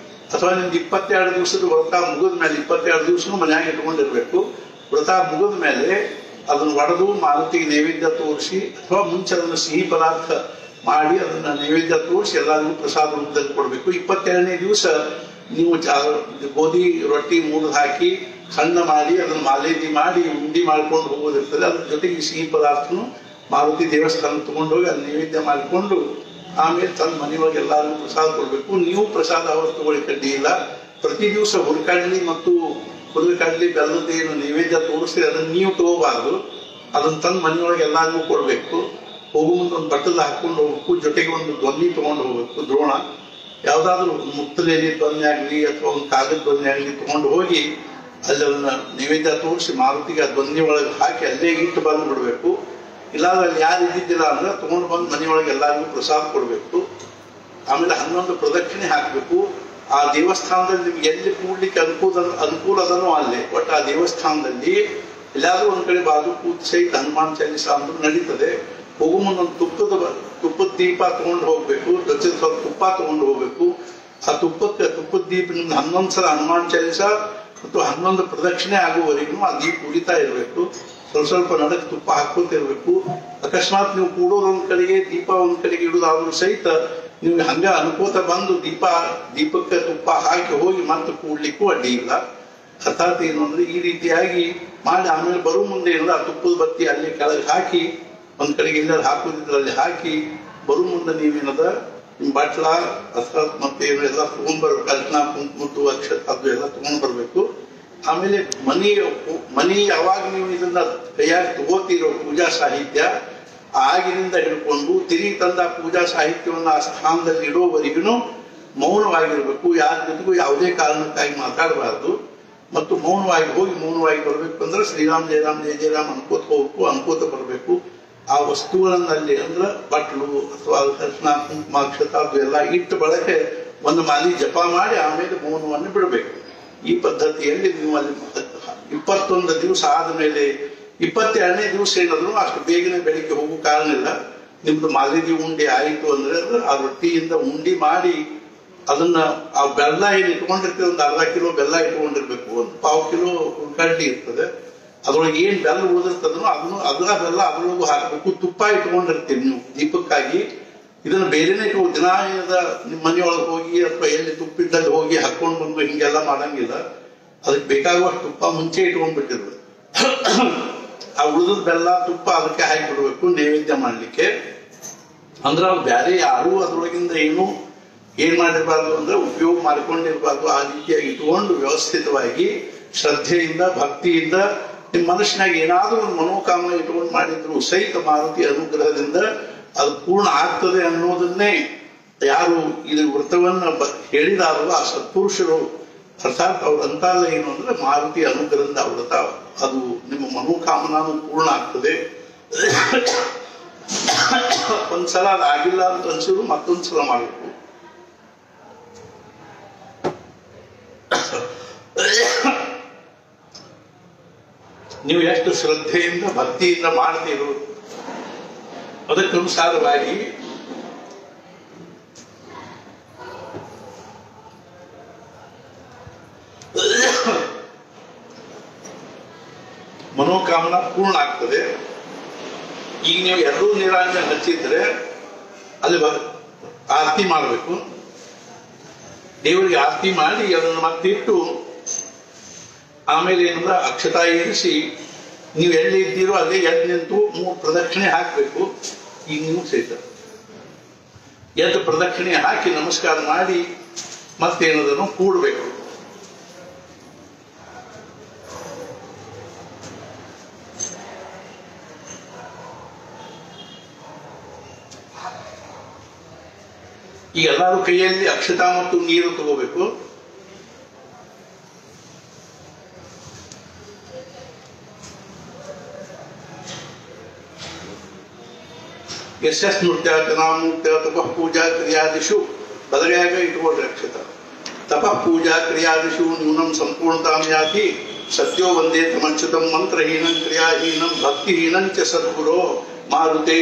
ಅಥವಾ ನಿಮ್ದು 22 ದಿವಸದ ವ್ರತ ಮುಗಿದ ಮೇಲೆ 22 ದಿವಸನೂ ಮನ್ಯಾಗ ಇಟ್ಕೊಂಡಿರ್ಬೇಕು. ವ್ರತ ಮುಗಿದ ಮೇಲೆ ಅದನ್ನ ಒಡೆದು ಮಾರುತಿಗೆ ನೈವೇದ್ಯ ತೋರಿಸಿ, ಅಥವಾ ಮುಂಚೆ ಅದನ್ನ ಸಿಹಿ ಪದಾರ್ಥ ಮಾಡಿ ಅದನ್ನ ನೈವೇದ್ಯ ತೋರಿಸಿ ಎಲ್ಲರಿಗೂ ಪ್ರಸಾದ ರೂಪದಲ್ಲಿ ಕೊಡ್ಬೇಕು. 22ನೇ ದಿವಸ ನೀವು ಗೋಧಿ ರೊಟ್ಟಿ ಮೂಡ್ ಹಾಕಿ ಸಣ್ಣ ಮಾಡಿ ಅದನ್ನ ಮಾಲೇದಿ ಮಾಡಿ ಉಂಡಿ ಮಾಡ್ಕೊಂಡು ಹೋಗೋದಿರ್ತದೆ. ಅದ್ರ ಜೊತೆಗೆ ಸಿಹಿ ಪದಾರ್ಥನು ಮಾರುತಿ ದೇವಸ್ಥಾನ ತಗೊಂಡು ಹೋಗಿ ಅಲ್ಲಿ ನೈವೇದ್ಯ ಮಾಡಿಕೊಂಡು ಆಮೇಲೆ ತನ್ನ ಮನೆಯೊಳಗೆ ಎಲ್ಲರಿಗೂ ಪ್ರಸಾದ ಕೊಡ್ಬೇಕು. ನೀವು ಪ್ರಸಾದ ಅವತ್ತು ತಗೊಳ್ಳಿ ಕಡ್ಡಿ ಇಲ್ಲ. ಪ್ರತಿ ದಿವಸ ಹುರ್ಕಡ್ಲಿ ಮತ್ತು ಹುರ್ಕಡ್ಲಿ ಬೆಲ್ಲದೇನು ನೈವೇದ್ಯ ತೋರಿಸಿ ಅದನ್ನ ನೀವು ತಗೋಬಾರ್ದು. ಅದನ್ನ ತನ್ನ ಮನೆಯೊಳಗೆ ಎಲ್ಲರಿಗೂ ಕೊಡ್ಬೇಕು. ಹೋಗೋ ಮುಂದೆ ಒಂದು ಬಟ್ಟದ ಹಾಕೊಂಡು ಹೋಗ್ಬೇಕು. ಜೊತೆಗೆ ಒಂದು ಧ್ವನಿ ತಗೊಂಡು ಹೋಗ್ಬೇಕು, ದ್ರೋಣ. ಯಾವುದಾದ್ರೂ ಮುತ್ತಲೆಯಲ್ಲಿ ಬನ್ನಿ ಆಗಲಿ ಅಥವಾ ಒಂದು ಕಾಗದ ಬನ್ನಿ ಆಗಲಿ ತಗೊಂಡು ಹೋಗಿ ಅಲ್ಲಿ ಅದನ್ನ ನೈವೇದ್ಯ ತೋರಿಸಿ ಮಾರುತಿಗೆ ಆ ಬನ್ನಿ ಒಳಗೆ ಹಾಕಿ ಅಲ್ಲೇ ಇಟ್ಟು ಬಂದು ಬಿಡಬೇಕು. ಇಲ್ಲಾಂದ್ರೆ ಅಲ್ಲಿ ಯಾರು ಇದ್ದಿದ್ದಿಲ್ಲ ಅಂದ್ರೆ ತಗೊಂಡು ಬಂದು ಮನೆಯೊಳಗೆ ಎಲ್ಲರಿಗೂ ಪ್ರಸಾದ ಕೊಡಬೇಕು. ಆಮೇಲೆ 11 ಪ್ರದಕ್ಷಿಣೆ ಹಾಕಬೇಕು. ಆ ದೇವಸ್ಥಾನದಲ್ಲಿ ನಿಮ್ಗೆ ಎಲ್ಲಿ ಕೂಡ್ಲಿಕ್ಕೆ ಅನುಕೂಲ ಅದನೋ ಅಲ್ಲಿ ಒಟ್ಟು ಆ ದೇವಸ್ಥಾನದಲ್ಲಿ ಎಲ್ಲಾದ್ರೂ ಒಂದ್ ಕಡೆ ಬಾಜು ಕೂತ್ ಸಹಿತ ಹನುಮಾನ್ ಚಾಲಿಸ ಅಂದ್ರೆ ನಡೀತದೆ. ಹೋಗೋ ಮುಂದೊಂದು ತುಪ್ಪದ ದೀಪ ತಗೊಂಡು ಹೋಗ್ಬೇಕು. ಧ್ವಜದ ಸ್ವಲ್ಪ ತುಪ್ಪ ತಗೊಂಡು ಹೋಗ್ಬೇಕು. ಆ ತುಪ್ಪದ ದೀಪ ನಿಮ್ಗೆ 11 ಸಲ ಹನುಮಾನ್ ಚಾಲಿಸ ಮತ್ತು 11 ಪ್ರದಕ್ಷಿಣೆ ಆಗುವವರೆಗೂ ಆ ದೀಪ ಉರಿತಾ ಇರಬೇಕು. ಸ್ವಲ್ಪ ನಡಕ್ ತುಪ್ಪ ಹಾಕೋತಿರ್ಬೇಕು. ಅಕಸ್ಮಾತ್ ನೀವು ಕೂಡೋದು ಒಂದ್ ಕಡೆಗೆ ದೀಪ ಒಂದ್ ಕಡೆಗೆ ಇಡುದಾದ್ರೂ ಸಹಿತ ನೀವು ಹಂಗ ಅನ್ಕೋತ ಬಂದು ದೀಪಕ್ಕೆ ತುಪ್ಪ ಹಾಕಿ ಹೋಗಿ ಮತ್ತೆ ಕೂಡ್ಲಿಕ್ಕೂ ಅಡ್ಡಿ ಇಲ್ಲ. ಅರ್ಥಾತ್ ಏನು ಅಂದ್ರೆ ಈ ರೀತಿಯಾಗಿ ಮಾಡಿ ಆಮೇಲೆ ಬರೋ ಮುಂದೆ ಏನಂದ್ರೆ ಆ ತುಪ್ಪದ ಬತ್ತಿ ಅಲ್ಲಿ ಕೆಳಗೆ ಹಾಕಿ ಒಂದ್ ಕಡೆಗೆ ಎಲ್ಲರೂ ಹಾಕೋದಿದ್ರೆ ಅಲ್ಲಿ ಹಾಕಿ ಬರೋ ಮುಂದೆ ನೀವೇನದ ನಿಮ್ ಬಾಟ್ಲ ಅರ್ಥಾತ್ ಮತ್ತೆ ಎಲ್ಲ ತಗೊಂಡ್ಬರ್ಬೇಕು. ಅರ್ಶನ ಕುಂಕುಮದ್ದು ಅಕ್ಷತ ಅದು ಎಲ್ಲ ತಗೊಂಡ್ ಬರ್ಬೇಕು. ಆಮೇಲೆ ಮನಿ ಯಾವಾಗ ನೀವು ಇದನ್ನ ಕೈಯಾಗಿ ತಗೋತೀರೋ ಪೂಜಾ ಸಾಹಿತ್ಯ ಆಗಿನಿಂದ ಹಿಡ್ಕೊಂಡು ತಿರುಗಿ ತಂದ ಪೂಜಾ ಸಾಹಿತ್ಯವನ್ನ ಆ ಸ್ಥಾನದಲ್ಲಿ ಇಡೋವರೆಗೂ ಮೌನವಾಗಿರ್ಬೇಕು. ಯಾರ ಜೊತೆಗೂ ಯಾವುದೇ ಕಾರಣಕ್ಕಾಗಿ ಮಾತಾಡಬಾರ್ದು. ಮತ್ತು ಮೌನವಾಗಿ ಹೋಗಿ ಮೌನವಾಗಿ ಬರ್ಬೇಕು ಅಂದ್ರೆ ಶ್ರೀರಾಮ್ ಜಯರಾಮ್ ಜಯ ಜಯರಾಮ್ ಅನ್ಕೋತ ಹೋಗ್ಬೇಕು, ಅನ್ಕೋತ ಬರ್ಬೇಕು. ಆ ವಸ್ತುಗಳನ್ನಲ್ಲಿ ಅಂದ್ರೆ ಬಟ್ಲು ಅಥವಾ ಅರ್ಶನ ಕುಂಕುಮ ಅಕ್ಷತ ಅದು ಎಲ್ಲ ಇಟ್ಟು ಬಳಕೆ ಒಂದು ಮಾಲಿ ಜಪ ಮಾಡಿ ಆಮೇಲೆ ಮೌನವನ್ನು ಬಿಡಬೇಕು. ಈ ಪದ್ಧತಿಯಲ್ಲಿ ನೀವು ಅಲ್ಲಿ 21 ದಿವಸ ಆದ್ಮೇಲೆ 22ನೇ ದಿವಸ ಏನಾದ್ರು ಅಷ್ಟು ಬೇಗನೆ ಬೆಳಿಗ್ಗೆ ಹೋಗೋ ಕಾರಣ ಇಲ್ಲ. ನಿಮ್ದು ಮಾಲಿದಿ ಉಂಡಿ ಆಯಿತು ಅಂದ್ರೆ ಆ ರೊಟ್ಟಿಯಿಂದ ಉಂಡಿ ಮಾಡಿ ಅದನ್ನ ಆ ಬೆಲ್ಲ ಏನು ಇಟ್ಕೊಂಡಿರ್ತೀವಿ ಒಂದು ಅರ್ಧ ಕಿಲೋ ಬೆಲ್ಲ ಇಟ್ಕೊಂಡಿರ್ಬೇಕು. ಒಂದು 1/4 ಕಿಲೋ ಕಡ್ಡಿ ಇರ್ತದೆ. ಅದ್ರೊಳಗೆ ಏನ್ ಬೆಲ್ಲ ಉಳಿದಿರ್ತದನೋ ಅದರ ಬೆಲ್ಲ ಅದ್ರೊಳಗೂ ಹಾಕಬೇಕು. ತುಪ್ಪ ಇಟ್ಕೊಂಡಿರ್ತೀವಿ ನೀವು ದೀಪಕ್ಕಾಗಿ. ಇದನ್ನ ಬೇರೆನೇ ದಿನ ನಿಮ್ಮ ಮನೆಯೊಳಗೆ ಹೋಗಿ ಅಥವಾ ಎಲ್ಲಿ ತುಪ್ಪಿದ್ದಲ್ಲಿ ಹೋಗಿ ಹಾಕೊಂಡು ಬಂದು ಹಿಂಗೆಲ್ಲ ಮಾಡಂಗಿಲ್ಲ. ಅದಕ್ಕೆ ಬೇಕಾಗುವಷ್ಟು ತುಪ್ಪ ಮುಂಚೆ ಇಟ್ಕೊಂಡ್ಬಿಟ್ಟಿರ್ಬೇಕು. ಆ ಉಳಿದ ಬೆಲ್ಲ ತುಪ್ಪ ಅದಕ್ಕೆ ಹಾಕಿ ಬಿಡ್ಬೇಕು ನೈವೇದ್ಯ ಮಾಡ್ಲಿಕ್ಕೆ. ಅಂದ್ರೆ ಅವ್ರು ಬೇರೆ ಯಾರು ಅದ್ರೊಳಗಿಂದ ಏನ್ ಮಾಡಿರ್ಬಾರ್ದು ಅಂದ್ರೆ ಉಪಯೋಗ ಮಾಡ್ಕೊಂಡಿರ್ಬಾರ್ದು. ಆ ರೀತಿಯಾಗಿ ಇಟ್ಕೊಂಡು ವ್ಯವಸ್ಥಿತವಾಗಿ ಶ್ರದ್ಧೆಯಿಂದ ಭಕ್ತಿಯಿಂದ ನಿಮ್ಮ ಮನಸ್ಸಿನಾಗ ಏನಾದ್ರೂ ಒಂದು ಮನೋಕಾಮನೆ ಇಟ್ಕೊಂಡು ಮಾಡಿದ್ರು ಸಹಿತ ಮಾರುತಿ ಅನುಗ್ರಹದಿಂದ ಅದು ಪೂರ್ಣ ಆಗ್ತದೆ ಅನ್ನೋದನ್ನೇ ಯಾರು ಇದು ವೃತ್ತವನ್ನ ಹೇಳಿದಾರಲ್ಲ ಆ ಸತ್ಪುರುಷರು ಅರ್ಥಾತ್ ಅವ್ರ ಅಂತಾಲ ಏನು ಅಂದ್ರೆ ಮಾರುತಿ ಅನುಗ್ರಹದಿಂದ ಆ ವ್ರತ ಅದು ನಿಮ್ಮ ಮನೋಕಾಮನಾನು ಪೂರ್ಣ ಆಗ್ತದೆ. ಒಂದ್ಸಲ ಅದಾಗಿಲ್ಲ ಅಂತ ಅನ್ಸಿದ್ರು ಮತ್ತೊಂದ್ಸಲ ಮಾಡಬೇಕು. ನೀವು ಎಷ್ಟು ಶ್ರದ್ಧೆಯಿಂದ ಭಕ್ತಿಯಿಂದ ಮಾಡ್ತೀರೋ ಅದಕ್ಕನುಸಾರವಾಗಿ ಮನೋಕಾಮನ ಪೂರ್ಣ ಆಗ್ತದೆ. ಈಗ ನೀವು 2 ನೀರಾಂಜನೆ ಹಚ್ಚಿದ್ರೆ ಅಲ್ಲಿ ಆರತಿ ಮಾಡಬೇಕು. ದೇವರಿಗೆ ಆರತಿ ಮಾಡಿ ಅದನ್ನು ಮತ್ತಿಟ್ಟು ಆಮೇಲೆ ಏನಂದ್ರೆ ಅಕ್ಷತಾ ಏರಿಸಿ ನೀವು ಎಲ್ಲಿ ಇದ್ದೀರೋ ಅಲ್ಲೇ ಎದ್ದು ನಿಂತು 3 ಪ್ರದಕ್ಷಿಣೆ ಹಾಕಬೇಕು. ಈಗ ನೀವು ಸಹಿತ ಎದ್ದು ಪ್ರದಕ್ಷಿಣೆ ಹಾಕಿ ನಮಸ್ಕಾರ ಮಾಡಿ ಮತ್ತೇನದನ್ನು ಕೂಡಬೇಕು. ಈಗ ಎಲ್ಲರೂ ಕೈಯಲ್ಲಿ ಅಕ್ಷತಾ ಮತ್ತು ನೀರು ತಗೋಬೇಕು. यशस् नृत्याचनामूर्त्या तपः पूजा क्रियादिषु बदलायाಗ ಇಟ್ಕೊಂಡ್ರೆ ಅಕ್ಷತ तपः पूजा क्रियादिषु न्यूनं संपूर्णतां याति सत्यो वंदेत मंचुतं मंत्रहीनं क्रियाहीनं भक्तिहीनं च सद्गुरो मारुते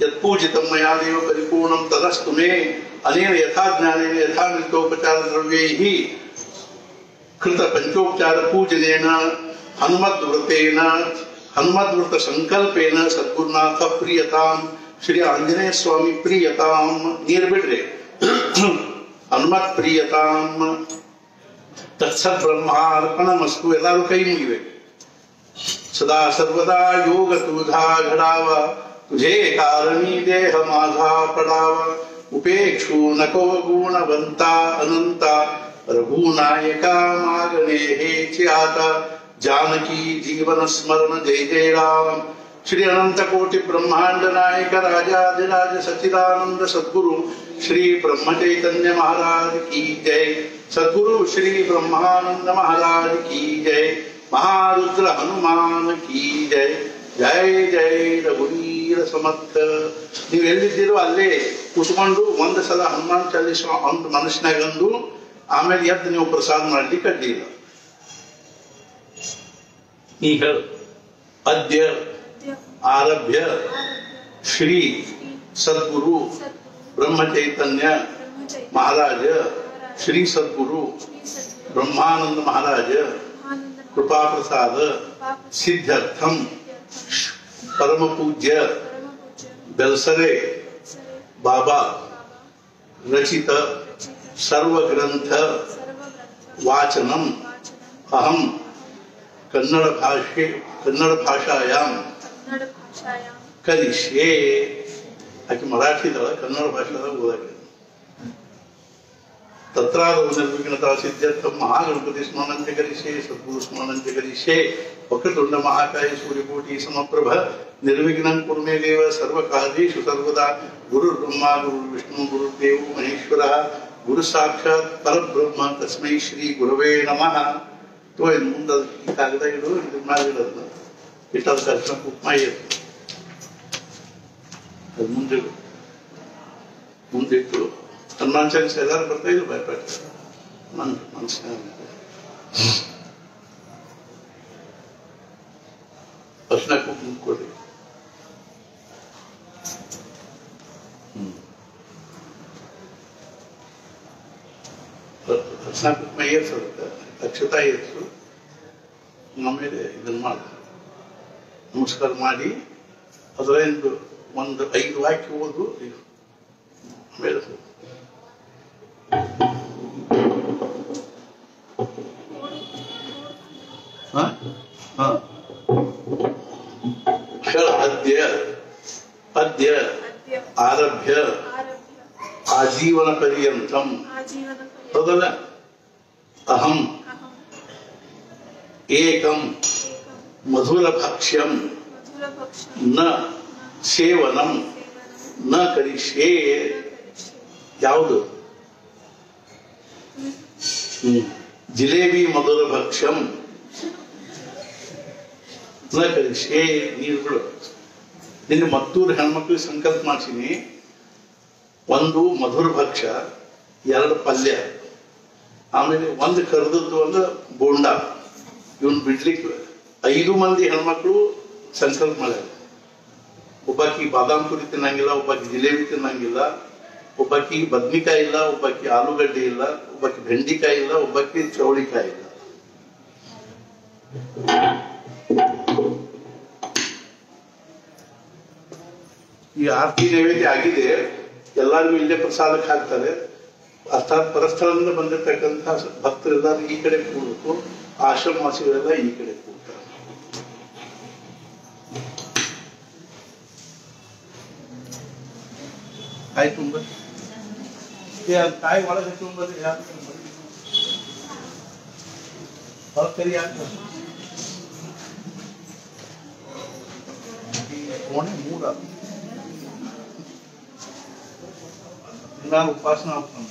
यत्पूजितं मया देव परिपूर्णं तदस्तु मे अनेन यथा ज्ञानेन यथा मृतोपचार द्रव्यैः कृत पंचोपचार पूजनेन हनुमद्व्रतेन हनुमद्व्रत संकल्पेन सद्गुरुनाथ प्रियतां श्री आंजनेय स्वामी प्रियतां ನೀರು ಬಿಡ್ರಿ ಹನುಮತ್ ಪ್ರಿಯತಾಂ ತತ್ಸತ್ ಬ್ರಹ್ಮಾರ್ಪಣಮಸ್ತು. ಎಲ್ಲರೂ ಕೈ ಮುಗಿಬೇಕು. सदा सर्वदा योग तुझा घडावा तुझे कारणी देह माझा पडावा उपेक्षू नको गुणवंता अनंता रघुनायका मागणे हेची आता जानकी जीवन स्मरण जय जय राम. श्री अनंत कोटि ब्रह्मांड नायक राजाधिराज सच्चिदानंद सद्गुरु श्री ब्रह्म चैतन्य महाराज की जय। सद्गुरु श्री ब्रह्मानंद महाराज की जय। महारुद्र हनुमान की जय। जय जय रघुवीर समर्थ। ನೀವು ಎಲ್ಲಿದ್ದೀರೋ ಅಲ್ಲೇ ಕೂತ್ಕೊಂಡು ಒಂದು ಸಲ ಹನುಮಾನ್ ಚಾಲೀಸ ಒಂದು ಮನಸ್ಸಿನಾಗಂದು ಆಮೇಲೆ ಎದ್ದು ನೀವು ಪ್ರಸಾದ ಮಾಡ್ಲಿಕ್ಕೆ ಅಡ್ಡಿಲ್ಲ. ಈಗ ಅದ್ಯ ಆರಭ್ಯ ಶ್ರೀ ಸದ್ಗುರು ಬ್ರಹ್ಮ ಚೈತನ್ಯ ಮಹಾರಾಜ ಶ್ರೀ ಸದ್ಗುರು ಬ್ರಹ್ಮಾನಂದ ಮಹಾರಾಜ कृपा प्रसाद सिद्ध्यर्थम परम पूज्य बेलसरे बाबा रचित सर्व ग्रंथ वाचनम अहम कन्नड़ भाषायां करिष्ये. आके मराठी कन्नड़ भाषा ओदಕ್ಕೆ तत्रादौ निर्विघ्नता सिद्ध्यर्थम महागणपति स्मरणं च करिष्ये. सद्गुरु स्मरणं च करिष्ये. वक्रतुंड महाकाय सूर्यकोटि समप्रभ निर्विघ्नं कुरु मे देव सर्वकार्येषु सर्वदा. गुरुर्ब्रह्मा गुरुर्विष्णु गुरुर्देवो महेश्वरः गुरु साक्षात् परब्रह्म तस्मै श्री गुरवे नमः. तो इन ಮುಂದೆ ಈ ಕಾಗದ ಇಡು ಇದು ಮಾಡಿರೋದು ಇಷ್ಟದ ಕಷ್ಟ ಉಪ್ಮಾ ಇತ್ತು ಅದು ಮುಂದೆ ಇಟ್ಟು ಹನುಮಾನ್ ಚಾಲೀಸ ಎಲ್ಲರೂ ಬರ್ತಾ ಇಲ್ಲ ಭಯಪಡ್ತಾರೆ ಮನಸ್ಸಿನ ಅರ್ಶನ ಕುಂಕುಮ ಕೊಡಿ. ಅರ್ಶನ ಕುಂಕುಮ ಏರ್ಸೋದಕ್ಕೆ ಅಕ್ಷತಾ ಏರ್ಸು ಆಮೇಲೆ ಇದನ್ನ ಮಾಡಿ ನಮಸ್ಕಾರ ಮಾಡಿ ಅದರಿಂದ ಒಂದು 5 ವಾಕ್ಯ ಓದು ಆಮೇಲೆ अद्य आरभ्य आजीवन पर्यंतम तदल अहम एकम मधुर भक्ष्यम न सेवनम न करिष्ये. ಯಾವುದು ಜಿಲೇಬಿ ಮಧುರ ಭಕ್ಷ್ಯಂ ನ ಕರಿಷ್ಯೆ. ನೀರು ಬಿಡು. ನಿನ್ನ ಮತ್ತೂರು ಹೆಣ್ಮಕ್ಳಿಗೆ ಸಂಕಲ್ಪ ಮಾಡ್ತೀನಿ. ಒಂದು ಮಧುರ ಭಕ್ಷ್ಯ, 2 ಪಲ್ಯ, ಆಮೇಲೆ ಒಂದು ಕರೆದದ್ದು ಒಂದು ಬೋಂಡ. ಇವನ್ ಬಿಡ್ಲಿಕ್ಕೆ 5 ಮಂದಿ ಹೆಣ್ಮಕ್ಳು ಸಂಕಲ್ಪ ಮಾಡ್ಯಾರ. ಒಬ್ಬಾಕಿ ಬಾದಾಮ್ ಪುರಿ ತಿನ್ನಂಗಿಲ್ಲ, ಒಬ್ಬಾಕಿ ಜಿಲೇಬಿ ತಿನ್ನಂಗಿಲ್ಲ, ಒಬ್ಬಾಕಿ ಬದ್ನಿಕಾಯಿ ಇಲ್ಲ, ಒಬ್ಬಾಕಿ ಆಲೂಗಡ್ಡೆ ಇಲ್ಲ, ಒಬ್ಬಾಕಿ ಬೆಂಡಿಕಾಯಿ ಇಲ್ಲ, ಒಬ್ಬಾಕಿ ಚೌಳಿಕಾಯಿ ಇಲ್ಲ. ಈ ಆರತಿ ನೈವೇದ್ಯ ಆಗಿದೆ. ಎಲ್ಲರಿಗೂ ಇಲ್ಲೇ ಪ್ರಸಾದಕ್ಕೆ ಹಾಕ್ತಾರೆ. ಅರ್ಥಾತ್ ಪರಸ್ಥಳದಿಂದ ಬಂದಿರತಕ್ಕಂಥ ಭಕ್ತರೆಲ್ಲರೂ ಈ ಕಡೆ ಕೂಡಬೇಕು, ಆಶ್ರಮವಾಸಿಗಳೆಲ್ಲ ಈ ಕಡೆ ಕೂಡ್ತಾರೆ. ಆಯ್ತು ತುಂಬ ಕಾಯಿ ಒಳಗೆ ತುಂಬದು ಹೊರಕರಿ ಆಗ್ತದೆ. ಕೋಣೆ 3 ನಾನು ಉಪಾಸನ ಆಗ್ತಾನೆ.